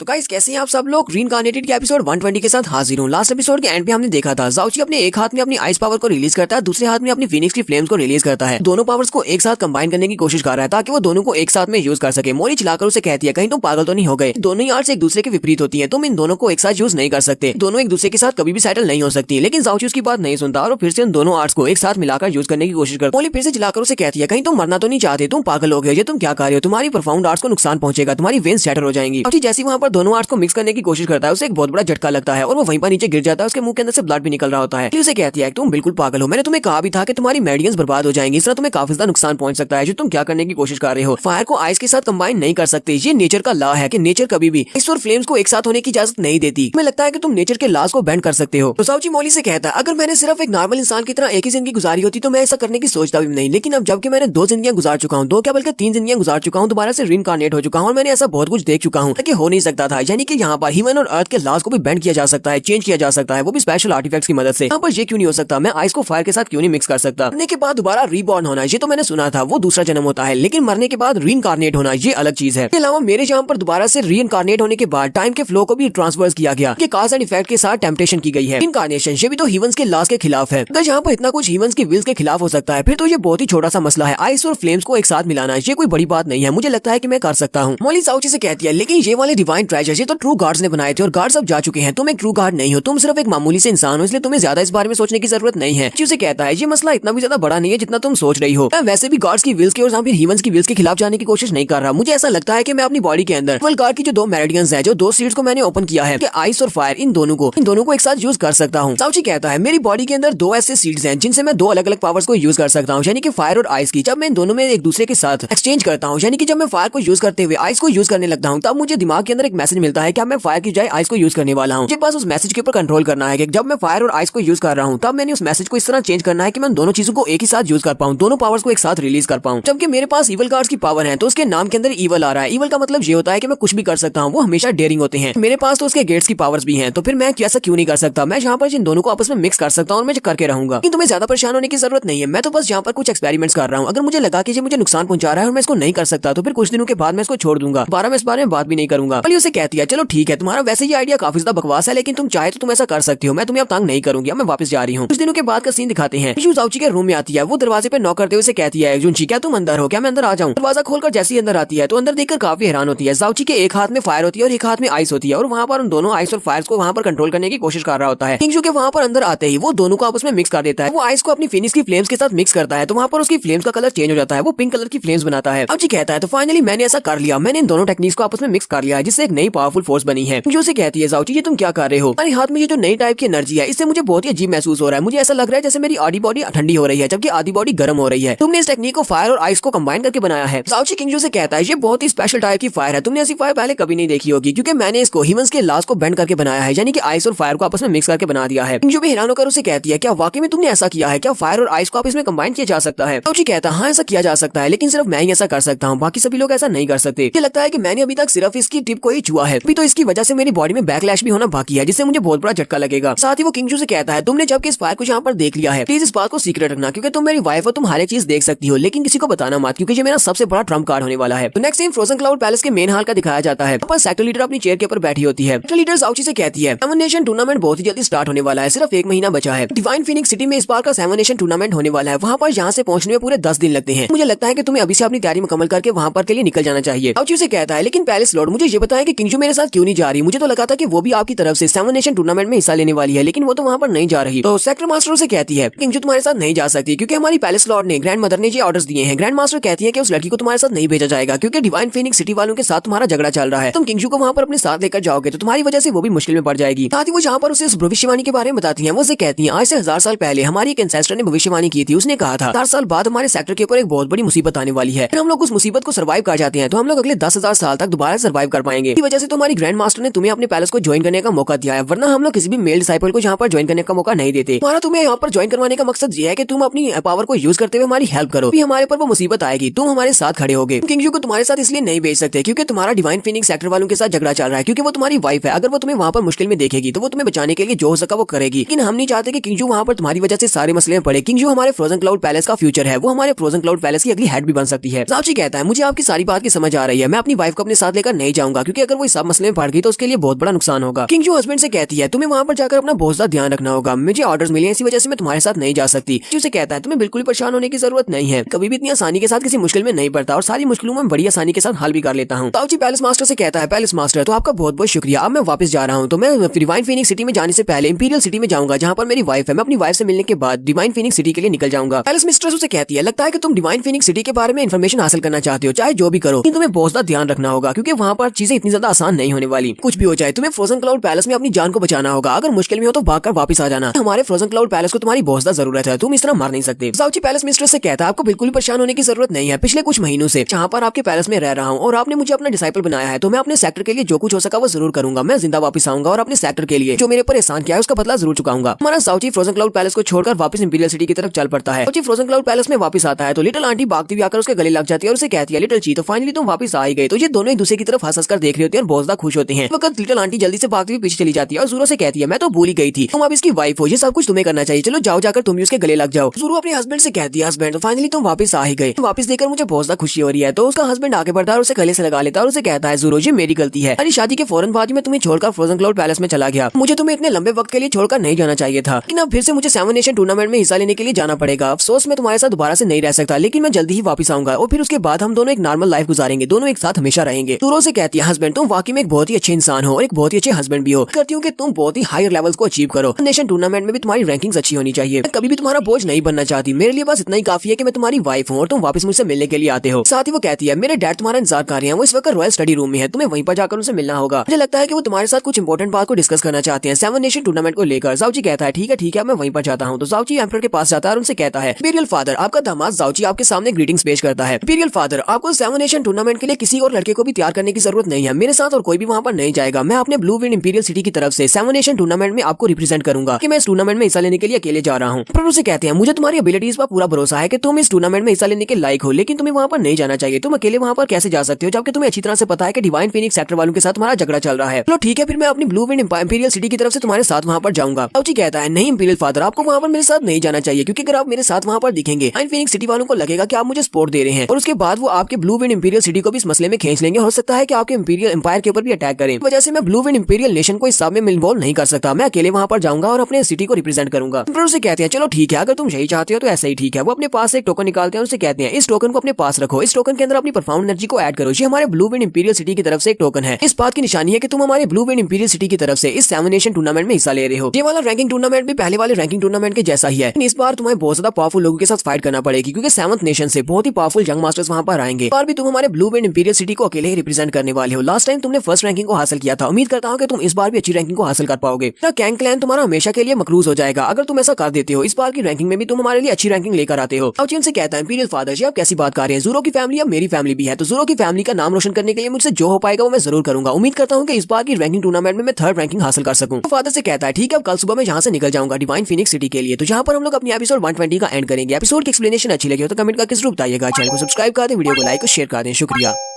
तो गाइस कैसे हैं आप सब लोग। रीइंकार्नेटेड के एपिसोड 120 के साथ हाजिर हूँ। लास्ट एपिसोड के एंड पे हमने देखा था ज़ाओची अपने एक हाथ में अपनी आइस पावर को रिलीज करता है, दूसरे हाथ में अपनी फिनिक्स की फ्लेम्स को रिलीज करता है। दोनों पावर्स को एक साथ कंबाइन करने की कोशिश कर रहा है ताकि वो दोनों को एक साथ में यूज कर सके। मोली चिल्लाकर उसे कहती है कहीं तुम पागल तो नहीं हो गए, दोनों ही आर्ट्स एक दूसरे के विपरीत होती है, तुम इन दोनों को एक साथ यूज नहीं कर सकते, दोनों एक दूसरे के साथ कभी भी सेटल नहीं हो सकती। लेकिन ज़ाओची उसकी बात नहीं सुनता और फिर से उन दोनों आर्ट्स को एक साथ मिलाकर यूज करने की कोशिश करता है। मोली फिर से चिल्लाकर उसे कहती है कहीं तुम मरना तो नहीं चाहते, तुम पागल हो गए, ये तुम क्या कर रहे हो, तुम्हारी परफाउंड आर्ट्स को नुकसान पहुंचेगा, तुम्हारी वेन्स शैटर हो जाएंगी। जैसे वहां पर दोनों आर्ट्स को मिक्स करने की कोशिश करता है उसे एक बहुत बड़ा झटका लगता है और वो वहीं पर नीचे गिर जाता है। उसके मुंह के अंदर से ब्लड भी निकल रहा होता है। उसे कहती है तुम बिल्कुल पागल हो, मैंने तुम्हें कहा भी था कि तुम्हारी मेडियंस बर्बाद हो जाएंगी, इस तरह तुम्हें काफी ज्यादा नुकसान पहुंच सकता है। जो तुम क्या करने की कोशिश कर रहे हो, फायर को आइस के साथ कंबाइन नहीं कर सकते, ये नेचर का लॉ है कि नेचर कभी भी आइस और फ्लेम्स को एक साथ होने की इजाजत नहीं देती। तुम्हें लगता है कि तुम नेचर के लॉज को बेंड कर सकते हो। तो ज़ाओची मोली से कहता है अगर मैंने सिर्फ एक नॉर्मल इंसान की तरह एक ही जिंदगी गुजारी होती तो मैं ऐसा करने की सोचता भी नहीं, लेकिन अब जबकि मैंने 2 जिंदगियां गुजार चुका हूँ, 2 क्या बल्कि 3 जिंदगियां गुजार चुका हूँ, दोबारा से रीइंकार्नेट हो चुका हूँ और मैंने ऐसा बहुत कुछ देख चुका हूँ कि हो नहीं सकता था। यानी कि यहाँ पर ह्यूमन और अर्थ के लॉज को भी बेंड किया जा सकता है, चेंज किया जा सकता है, वो भी स्पेशल आर्टिफैक्ट्स की मदद से। यहाँ पर ये क्यों नहीं हो सकता, मैं आइस को फायर के साथ क्यों नहीं मिक्स कर सकता। मरने के बाद दोबारा रीबॉर्न होना, ये तो मैंने सुना था, वो दूसरा जन्म होता है, लेकिन मरने के बाद रीइंकार्नेट होना ये अलग चीज है। इसके अलावा मेरे यहाँ पर दोबारा से रीइंकार्नेट होने के बाद टाइम के फ्लो को भी ट्रांसफर किया गया, कॉज एंड इफेक्ट के साथ टेम्पटेशन की गई है। इनकारनेशन ये भी तो ह्यूमंस के लॉज के खिलाफ है। अगर यहाँ पर इतना कुछ ह्यूमंस की विल्स के खिलाफ हो सकता है फिर तो ये बहुत ही छोटा सा मसला है। आइस और फ्लेम्स को एक साथ मिलाना ये कोई बड़ी बात नहीं है, मुझे लगता है कि मैं कर सकता हूँ। मोली ज़ाओची से कहती है लेकिन ये वाले डिवाइन ट्रेजर ये तो ट्रू गॉड्स ने बनाए थे और गॉड्स अब जा चुके हैं, तुम एक ट्रू गॉड नहीं हो, तुम सिर्फ एक मामूली से इंसान हो, इसलिए तुम्हें ज्यादा इस बारे में सोचने की जरूरत नहीं है। उसे कहता है ये मसला इतना भी ज्यादा बड़ा नहीं है जितना तुम सोच रही हो। मैं वैसे भी गॉड्स की विल्स के और ह्यूमंस की विल्स के खिलाफ जाने की कोशिश नहीं कर रहा। मुझे ऐसा लगता है कि मैं अपनी बॉडी के अंदर गॉड की जो 2 मेरिडियंस है, जो 2 सीड्स को मैंने ओपन किया है कि आइस और फायर, इन दोनों को एक साथ यूज कर सकता हूँ। ज़ाओची कहता है मेरी बॉडी के अंदर 2 ऐसे सीड्स हैं जिनसे मैं 2 अलग अलग पावर्स को यूज कर सकता हूँ, यानी कि फायर और आइस की। जब मैं इन दोनों में एक दूसरे के साथ एक्सचेंज करता हूँ, यानी कि जब मैं फायर को यूज करते हुए आइस को यूज करने लगता हूँ, तब मुझे दिमाग के अंदर एक मैसेज मिलता है कि मैं फायर की जाए आइस को यूज करने वाला हूँ। मुझे बस उस मैसेज के ऊपर कंट्रोल करना है कि जब मैं फायर और आइस को यूज कर रहा हूँ तब मैंने उस मैसेज को इस तरह चेंज करना है कि मैं दोनों चीजों को एक ही साथ यूज कर पाऊँ, दोनों पावर्स को एक साथ रिलीज कर पाऊँ। जबकि मेरे पास इवल गॉड्स की पावर है तो उसके नाम के अंदर इवल आ रहा है। इवल का मतलब ये होता है कि मैं कुछ भी कर सकता हूँ, वो हमेशा डेयरिंग होते हैं। मेरे पास तो उसके गेट्स की पावर्स भी हैं, तो फिर मैं ऐसा क्यों नहीं कर सकता। मैं यहाँ पर इन दोनों को आपस में मिक्स कर सकता हूँ और मैं करके रहूंगा। लेकिन तुम्हें ज्यादा परेशान होने की जरूरत नहीं है, मैं तो बस यहाँ पर कुछ एक्सपेरिमेंट्स कर रहा हूँ। अगर मुझे लगा कि ये मुझे नुकसान पहुंचा रहा है और मैं इसको नहीं कर सकता तो फिर कुछ दिनों के बाद मैं इसको छोड़ दूंगा, दोबारा मैं इस बारे में बात भी नहीं करूंगा। मोली उसे कहती है चलो ठीक है, तुम्हारा वैसे ही आइडिया काफी ज्यादा बकवास है, लेकिन तुम चाहे तो तुम ऐसा कर सकती हो, मैं तुम्हें अब तंग नहीं करूंगी, मैं वापस जा रही हूँ। कुछ दिनों के बाद का सीन दिखाते हैं। ज़ाओची के रूम में आती है, वो दरवाजे पे नॉक करते हुए उसे कहती है जुनची क्या तुम अंदर हो, क्या मैं अंदर आ जाऊँ। दरवाजा खोलकर जैसे ही अंदर आती है तो अंदर देखकर काफी हैरान होती है। ज़ाओची के एक हाथ में फायर होती है और एक हाथ में आइस होती है और वहाँ पर उन दोनों आइस और फायर को वहाँ पर कंट्रोल करने की कोशिश कर रहा होता है। किंगजू के वहाँ पर अंदर आते ही वो दोनों को आपस में मिक्स कर देता है। वो आइस को अपनी फिनिक्स की फ्लेम्स के साथ मिक्स करता है तो वहाँ पर उसकी फ्लेम्स का कलर चेंज हो जाता है, वो पिंक कलर की फ्लेम्स बनाता है। ज़ाओची कहता है तो फाइनली मैंने ऐसा कर लिया, मैंने इन दोनों टेक्निक्स को आपस में मिक्स कर लिया है जिससे एक नई पावरफुल फोर्स बनी है। जो उसे कहती है ज़ाओची ये तुम क्या कर रहे हो, मेरे हाथ में ये जो नई टाइप की एनर्जी है इससे मुझे बहुत ही अजीब महसूस हो रहा है, मुझे ऐसा लग रहा है जैसे मेरी आधी बॉडी ठंडी हो रही है जबकि आधी बॉडी गर्म हो रही है। तुमने इस टेक्निक को फायर और आइस को कंबाइन करके बनाया है। ज़ाओची किंगजू से कहता है ये बहुत ही स्पेशल टाइप की फायर है, तुमने ऐसी फायर पहले कभी नहीं देखी होगी क्योंकि मैंने इसको ह्यूमंस के लॉज को बेंड करके बनाया है, यानी कि आइस और फायर को आपस में मिक्स करके बना दिया है। किंगजू भी हैरान होकर उसे कहती है क्या वाकई में तुमने ऐसा किया है, क्या फायर और आइस को आपस में कंबाइन किया जा सकता है। ज़ाओची कहता है हाँ ऐसा किया जा सकता है, लेकिन सिर्फ मैं ही ऐसा कर सकता हूँ, बाकी सभी लोग ऐसा नहीं कर सकते। मुझे लगता है कि मैंने अभी तक सिर्फ इसकी टिप को ही छुआ है, अभी तो इसकी वजह से मेरी बॉडी में बैकलैश भी होना बाकी है जिससे मुझे बहुत बड़ा झटका लगेगा। साथ ही वो किंगजू से कहता है तुमने जबकि इस फायर को यहाँ पर देख लिया है प्लीज इस बात को सीक्रेट रखना क्योंकि तुम मेरी वाइफ हो, तुम हर एक चीज देख सकती हो, लेकिन किसी को बताना मत क्योंकि ये मेरा सबसे बड़ा ट्रम्प कार्ड होने वाला है। तो next scene Frozen Cloud Palace के मेन हॉल का दिखाया जाता है। पर सेक्टर लीडर अपनी चेयर के ऊपर बैठी होती है। सेक्टर लीडर ज़ाओची से कहती है 7 नेशन टूर्नामेंट बहुत ही जल्दी स्टार्ट होने वाला है, सिर्फ 1 महीना बचा है। डिवाइन फीनिक्स सिटी में इस बार का 7 नेशन टूर्नामेंट होने वाला है, वहाँ पर यहाँ से पहुंचने में पूरे 10 दिन लगते हैं। मुझे लगता है कि तुम्हें अभी से अपनी तैयारी मुकम्मल करके वहाँ पर के लिए निकल जाना चाहिए। ज़ाओची से कहता है लेकिन पैलेस लॉर्ड मुझे ये बताएं कि किंगजू मेरे साथ क्यों नहीं जा रही, मुझे तो लगा था कि वो भी आपकी तरफ से 7 नेशन टूर्नामेंट में हिस्सा लेने वाली है लेकिन वो तो वहाँ पर नहीं जा रही। तो सेक्टर मास्टर से कहती है किंगजू तुम्हारे साथ नहीं जा सकती क्योंकि हमारी पैलेस लॉर्ड ने ग्रैंड मदर ने ये ऑर्डर्स दिए हैं। ग्रैंड मास्टर कहती है कि उस लड़की को तुम्हारे साथ नहीं भेजा जाएगा क्योंकि डिवाइन फीनिक्स सिटी वालों के साथ तुम्हारा झगड़ा चल रहा है। तुम किंगजू को वहाँ पर अपने साथ लेकर जाओगे तो तुम्हारी वजह से वो भी मुश्किल में पड़ जाएगी। साथ ही वो जहाँ पर उसे इस भविष्यवाणी के बारे में बताती है, वो उसे कहती है आज से 1000 साल पहले हमारी एक एंसेस्टर ने भविष्यवाणी की थी, उसने कहा था 1000 साल बाद हमारे सेक्टर के ऊपर एक बहुत बड़ी मुसीबत आने वाली है, हम लोग उस मुसीबत को सर्वाइव कर जाते हैं तो हम लोग अगले 10,000 साल तक दोबारा सर्वाइव कर पाएंगे। इसी वजह से तुम्हारी ग्रैंड मास्टर ने तुम्हें अपने पैलेस को ज्वाइन करने का मौका दिया है, वरना हम लोग किसी भी मेल डिसाइपल को यहाँ पर ज्वाइन करने का मौका नहीं देते। हमारा तुम्हें यहाँ पर ज्वाइन करवाने का मकसद ये है कि तुम अपनी पावर को यूज करते हुए हमारी हेल्प करो, हमारे ऊपर वो मुसीबत आएगी तुम हमारे साथ खड़े होगे। किंगजू को तुम्हारे साथ इसलिए नहीं भेज सकते क्योंकि तुम्हारा डिवाइन फीनिक्स सेक्टर वालों के साथ झगड़ा चल रहा है, क्योंकि वो तुम्हारी वाइफ है। अगर वो तुम्हें वहाँ पर मुश्किल में देखेगी तो वो तुम्हें बचाने के लिए जो हो सका वो करेगी, लेकिन हम नहीं चाहते कि किंगजू वहाँ पर तुम्हारी वजह से सारे मसले में पड़े। किंगजू हमारे फ्रोजन क्लाउड पैलेस का फ्यूचर है, वो हमारे फ्रोजन क्लाउड पैलेस की अगली हेड भी बन सकती है। ज़ाओची कहता है मुझे आपकी सारी बात की समझ आ रही है, मैं अपनी वाइफ को अपने साथ लेकर नहीं जाऊंगा क्योंकि अगर वो इस सब मसले में पड़ गई तो उसके लिए बहुत बड़ा नुकसान होगा। किंग जो हस्बैंड से कहती है तुम्हें वहाँ पर जाकर अपना बहुत ज्यादा ध्यान रखना होगा, मुझे ऑर्डर्स मिले इसी वजह से मैं तुम्हारे साथ नहीं जा सकती। जो उसे कहता है तुम्हें बिल्कुल परेशान होने की जरूरत नहीं है, कभी भी इतनी आसानी के साथ किसी मुश्किल में नहीं पड़ता और सारी मुश्किलों में बड़ी आसानी के साथ हल भी कर लेता हूँ। ताऊजी पैलेस मास्टर से कहता है पैलेस मास्टर तो आपका बहुत बहुत शुक्रिया, अब मैं वापस जा रहा हूँ। तो मैं डिवाइन फीनिक्स सिटी में जाने से पहले इंपीरियल सिटी में जाऊंगा जहाँ पर मेरी वाइफ है। मैं अपनी वाइफ से मिलने के बाद डिवाइन फीनिक्स सिटी के लिए निकल जाऊंगा। पैलेस मिस्ट्रेस उसे कहती है लगता है कि तुम डिवाइन फीनिक्स सिटी के बारे में इन्फॉर्मेशन हासिल करना चाहते हो, चाहे जो भी करो लेकिन तुम्हें बहुत ज्यादा ध्यान रखना होगा क्योंकि वहाँ पर चीजें इतनी ज्यादा आसान नहीं होने वाली। कुछ भी हो जाए तुम्हें फ्रोजन क्लाउड पैलेस में अपनी जान को बचाना होगा, अगर मुश्किल में हो तो भागकर वापस आ जाना। हमारे फ्रोजन क्लाउड पैलेस को तुम्हारी बहुत ज्यादा जरूरत है, तुम इस तरह मर नहीं सकते। जाओची पैलेस मिस्ट्रेस से कहता है आपको बिल्कुल भी परेशान होने की जरूरत नहीं है, पिछले कुछ महीनों से जहाँ पर आपके पैलेस में रह रहा हूँ और आपने मुझे अपना डिसाइपल बनाया है तो मैं अपने सेक्टर के लिए जो कुछ हो सका वो जरूर करूंगा। मैं जिंदा वापस आऊंगा और अपने सेक्टर के लिए जो मेरे ऊपर एहसान किया है उसका बदला जरूर चुकाऊंगा। हमारा साउची फ्रोजन क्लाउड पैलेस को छोड़कर वापस इंपीरियल सिटी की तरफ चल पड़ता है। साउची फ्रोजन क्लाउड पैलेस में वापस आता है तो लिटिल आंटी भागती हुई आकर उसके गले लग जाती है और उसे कहती है लिटिल ची तो फाइनली तुम वापस आ ही गए। तो ये दोनों एक दूसरे की तरफ हंस कर देख रहे होते हैं और बहुत ज्यादा खुश होते हैं। वक्त लिटिल आंटी जल्दी से भागती हुई पीछे चली जाती है और ज़ूरो से कहती है मैं तो भूल ही गई थी, तुम अब इसकी वाइफ हो, ये सब कुछ तुम्हें करना चाहिए, चलो जाओ जाकर तुम भी उसके गले लग जाओ। ज़ूरो अपने हस्बैंड से कहती है हस्बैंड तो फाइनली तुम वापस आ ही गए, वापस देकर मुझे बहुत ज्यादा खुशी हो रही है। तो उसका हस्बैंड आगे बढ़ता है और उसे गले से लगा लेता है और उसे कहता है ज़ूरो ये मेरी गलती है, अरे शादी के फौरन बाद मैं तुम्हें छोड़कर फ्रोजन क्लाउड पैलेस में चला गया, मुझे तुम्हें इतने लंबे वक्त के लिए छोड़कर नहीं जाना चाहिए था, लेकिन अब फिर से मुझे 7 नेशन टूर्नामेंट में हिस्सा लेने के लिए जाना पड़ेगा। अफसोस मैं तुम्हारे साथ दोबारा से नहीं रह सकता, लेकिन मैं जल्दी ही वापस आऊंगा और फिर उसके बाद हम दोनों एक नॉर्मल लाइफ गुजारेंगे, दोनों एक साथ हमेशा रहेंगे। ज़ूरो से कहती है हस्बैंड तुम वाकई में एक बहुत ही अच्छे इंसान हो और एक बहुत ही अच्छे हस्बैंड भी हो, करती हूँ कि तुम बहुत ही हायर लेवल्स को अचीव करो, नेशन टूर्नामेंट में भी तुम्हारी रैंकिंग्स अच्छी होनी चाहिए। मैं कभी भी तुम्हारा बोझ नहीं बनना चाहती, मेरे लिए बस इतना ही काफी है कि मैं तुम्हारी वाइफ हूँ और तुम वापस मुझसे मिलने के लिए आते हो। साथ ही वो कहती है मेरे डैड तुम्हारा इंतजार कर रहे हैं, वो इस वक्त रॉयल स्टडी रूम में है, तुम्हें वहीं पर जाकर उनसे मिलना होगा। मुझे लगता है कि वो तुम्हारे साथ कुछ इंपॉर्टेंट बात को डिस्कस करना चाहते हैं 7 नेशन टूर्नामेंट को लेकर। जाओची कहता है ठीक है मैं वहीं पर जाता हूँ। तो जाओची एम्परर के पास जाता है और उनसे कहता है इंपीरियल फादर आपका दामाद जाओची आपके सामने ग्रीटिंग्स पेश करता है। इंपीरियल फादर आपको 7 नेशन टूर्नामेंट के लिए किसी और लड़के को भी तैयार करने की जरूरत नहीं है, मेरे साथ और कोई भी वहाँ पर नहीं जाएगा, मैं अपने ब्लू विंड इंपीरियल सिटी की तरफ से 7 नेशन टूर्नामेंट में आपको रिप्रेजेंट करूंगा कि मैं इस टूर्नामेंट में हिस्सा लेने के लिए अकेले जा रहा हूँ। पर उसे कहते हैं मुझे तुम्हारी एबिलिटीज पर पूरा भरोसा है कि तुम इस टूर्नामेंट में हिस्सा लेने के लायक हो, लेकिन तुम्हें वहाँ पर नहीं जाना चाहिए, तुम अकेले वहाँ पर कैसे जा सकते हो जबकि तुम्हें अच्छी तरह से पता है कि डिवाइन फीनिक्स सेक्टर वालों के साथ तुम्हारा झगड़ा चल रहा है। चलो ठीक है फिर मैं अपनी ब्लू विंड इंपीरियल सिटी की तरफ से तुम्हारे साथ वहाँ पर जाऊंगा। जाओची कहता है नहीं इंपीरियल फादर आपको वहाँ पर मेरे साथ नहीं जाना चाहिए, क्योंकि अगर आप मेरे साथ वहाँ पर दिखेंगे डिवाइन फीनिक्स सिटी वालों को लगेगा कि आप मुझे सपोर्ट दे रहे हैं और उसके बाद वो आपके ब्लू विंड इंपीरियल सिटी को भी इस मसले में खींच लेंगे, हो सकता है कि आपके इंपीरियल एम्पायर के ऊपर भी अटैक करें। वजह से मैं ब्लू विंड इंपीरियल नेशन को इस सब में इन्वॉल्व नहीं कर सकता, मैं अकेले वहाँ पर जाऊंगा और अपने सिटी को रिप्रेजेंट करूंगा। से कहते हैं चलो ठीक है अगर तुम यही चाहते हो तो ऐसा ही ठीक है। वो अपने पास एक टोकन निकालते हैं और उसे कहते हैं इस टोकन को अपने पास रखो, इस टोकन के अंदर अपनी परफॉर्म एनर्जी को ऐड करो, ये हमारे ब्लू विंड इंपीरियल सिटी की तरफ से एक टोकन है, इस बात की निशानी है कि तुम हमारे ब्लू विंड इंपीरियल सिटी की तरफ से इस 7 नेशन टूर्नामेंट में हिस्सा ले रहे हो। ये वाला रैंकिंग टूर्नामेंट भी पहले वाले रैंकिंग टूर्नामेंट के जैसा ही है, इस बार तुम्हें बहुत ज्यादा पावरफुल लोगों के साथ फाइट करना पड़ेगी क्योंकि 7th नेशन से बहुत ही पावरफुल यंग मास्टर्स वहाँ पर आएंगे। और भी तुम हमारे ब्लू विंड इंपीरियल सिटी को अकेले ही रिप्रेजेंट करने वाले हो। लास्ट टाइम तुमने फर्स्ट रैंकिंग को हासिल किया था, उम्मीद करता हूँ कि तुम इस बार भी अच्छी रैंकिंग को हासिल कर पाओगे। कैंग क्लैन तुम्हारा हमेशा के लिए मकरूज हो जाएगा अगर तुम ऐसा कर देते हो, इस बार की रैंकिंग में भी तुम हमारे लिए अच्छी रैंकिंग लेकर आते हो। जाओची उनसे कहता है इंपीरियल फादर जी आप कैसी बात कर रहे हैं, ज़ूरो की फैमिली अब मेरी फैमिली भी है, तो ज़ूरो की फैमिली का नाम रोशन करने के लिए मुझसे जो हो पाएगा वो मैं जरूर करूंगा। उम्मीद करता हूँ कि इस बार की रैंकिंग टूर्नामेंट में मैं 3rd रैंकिंग हासिल कर सकूं। तो फादर से कहता है ठीक है अब कल सुबह मैं यहाँ से निकल जाऊंगा डिवाइन फीनिक्स सिटी के लिए। तो यहाँ पर हम लोग अपनी एपिसोड 120 का एंड करेंगे। एपिसोड की एक्सप्लेनेशन अच्छी लगी हो तो कमेंट करके जरूर बताइएगा। चैनल को सब्सक्राइब कर दें, वीडियो को लाइक और शेयर कर दें। शुक्रिया।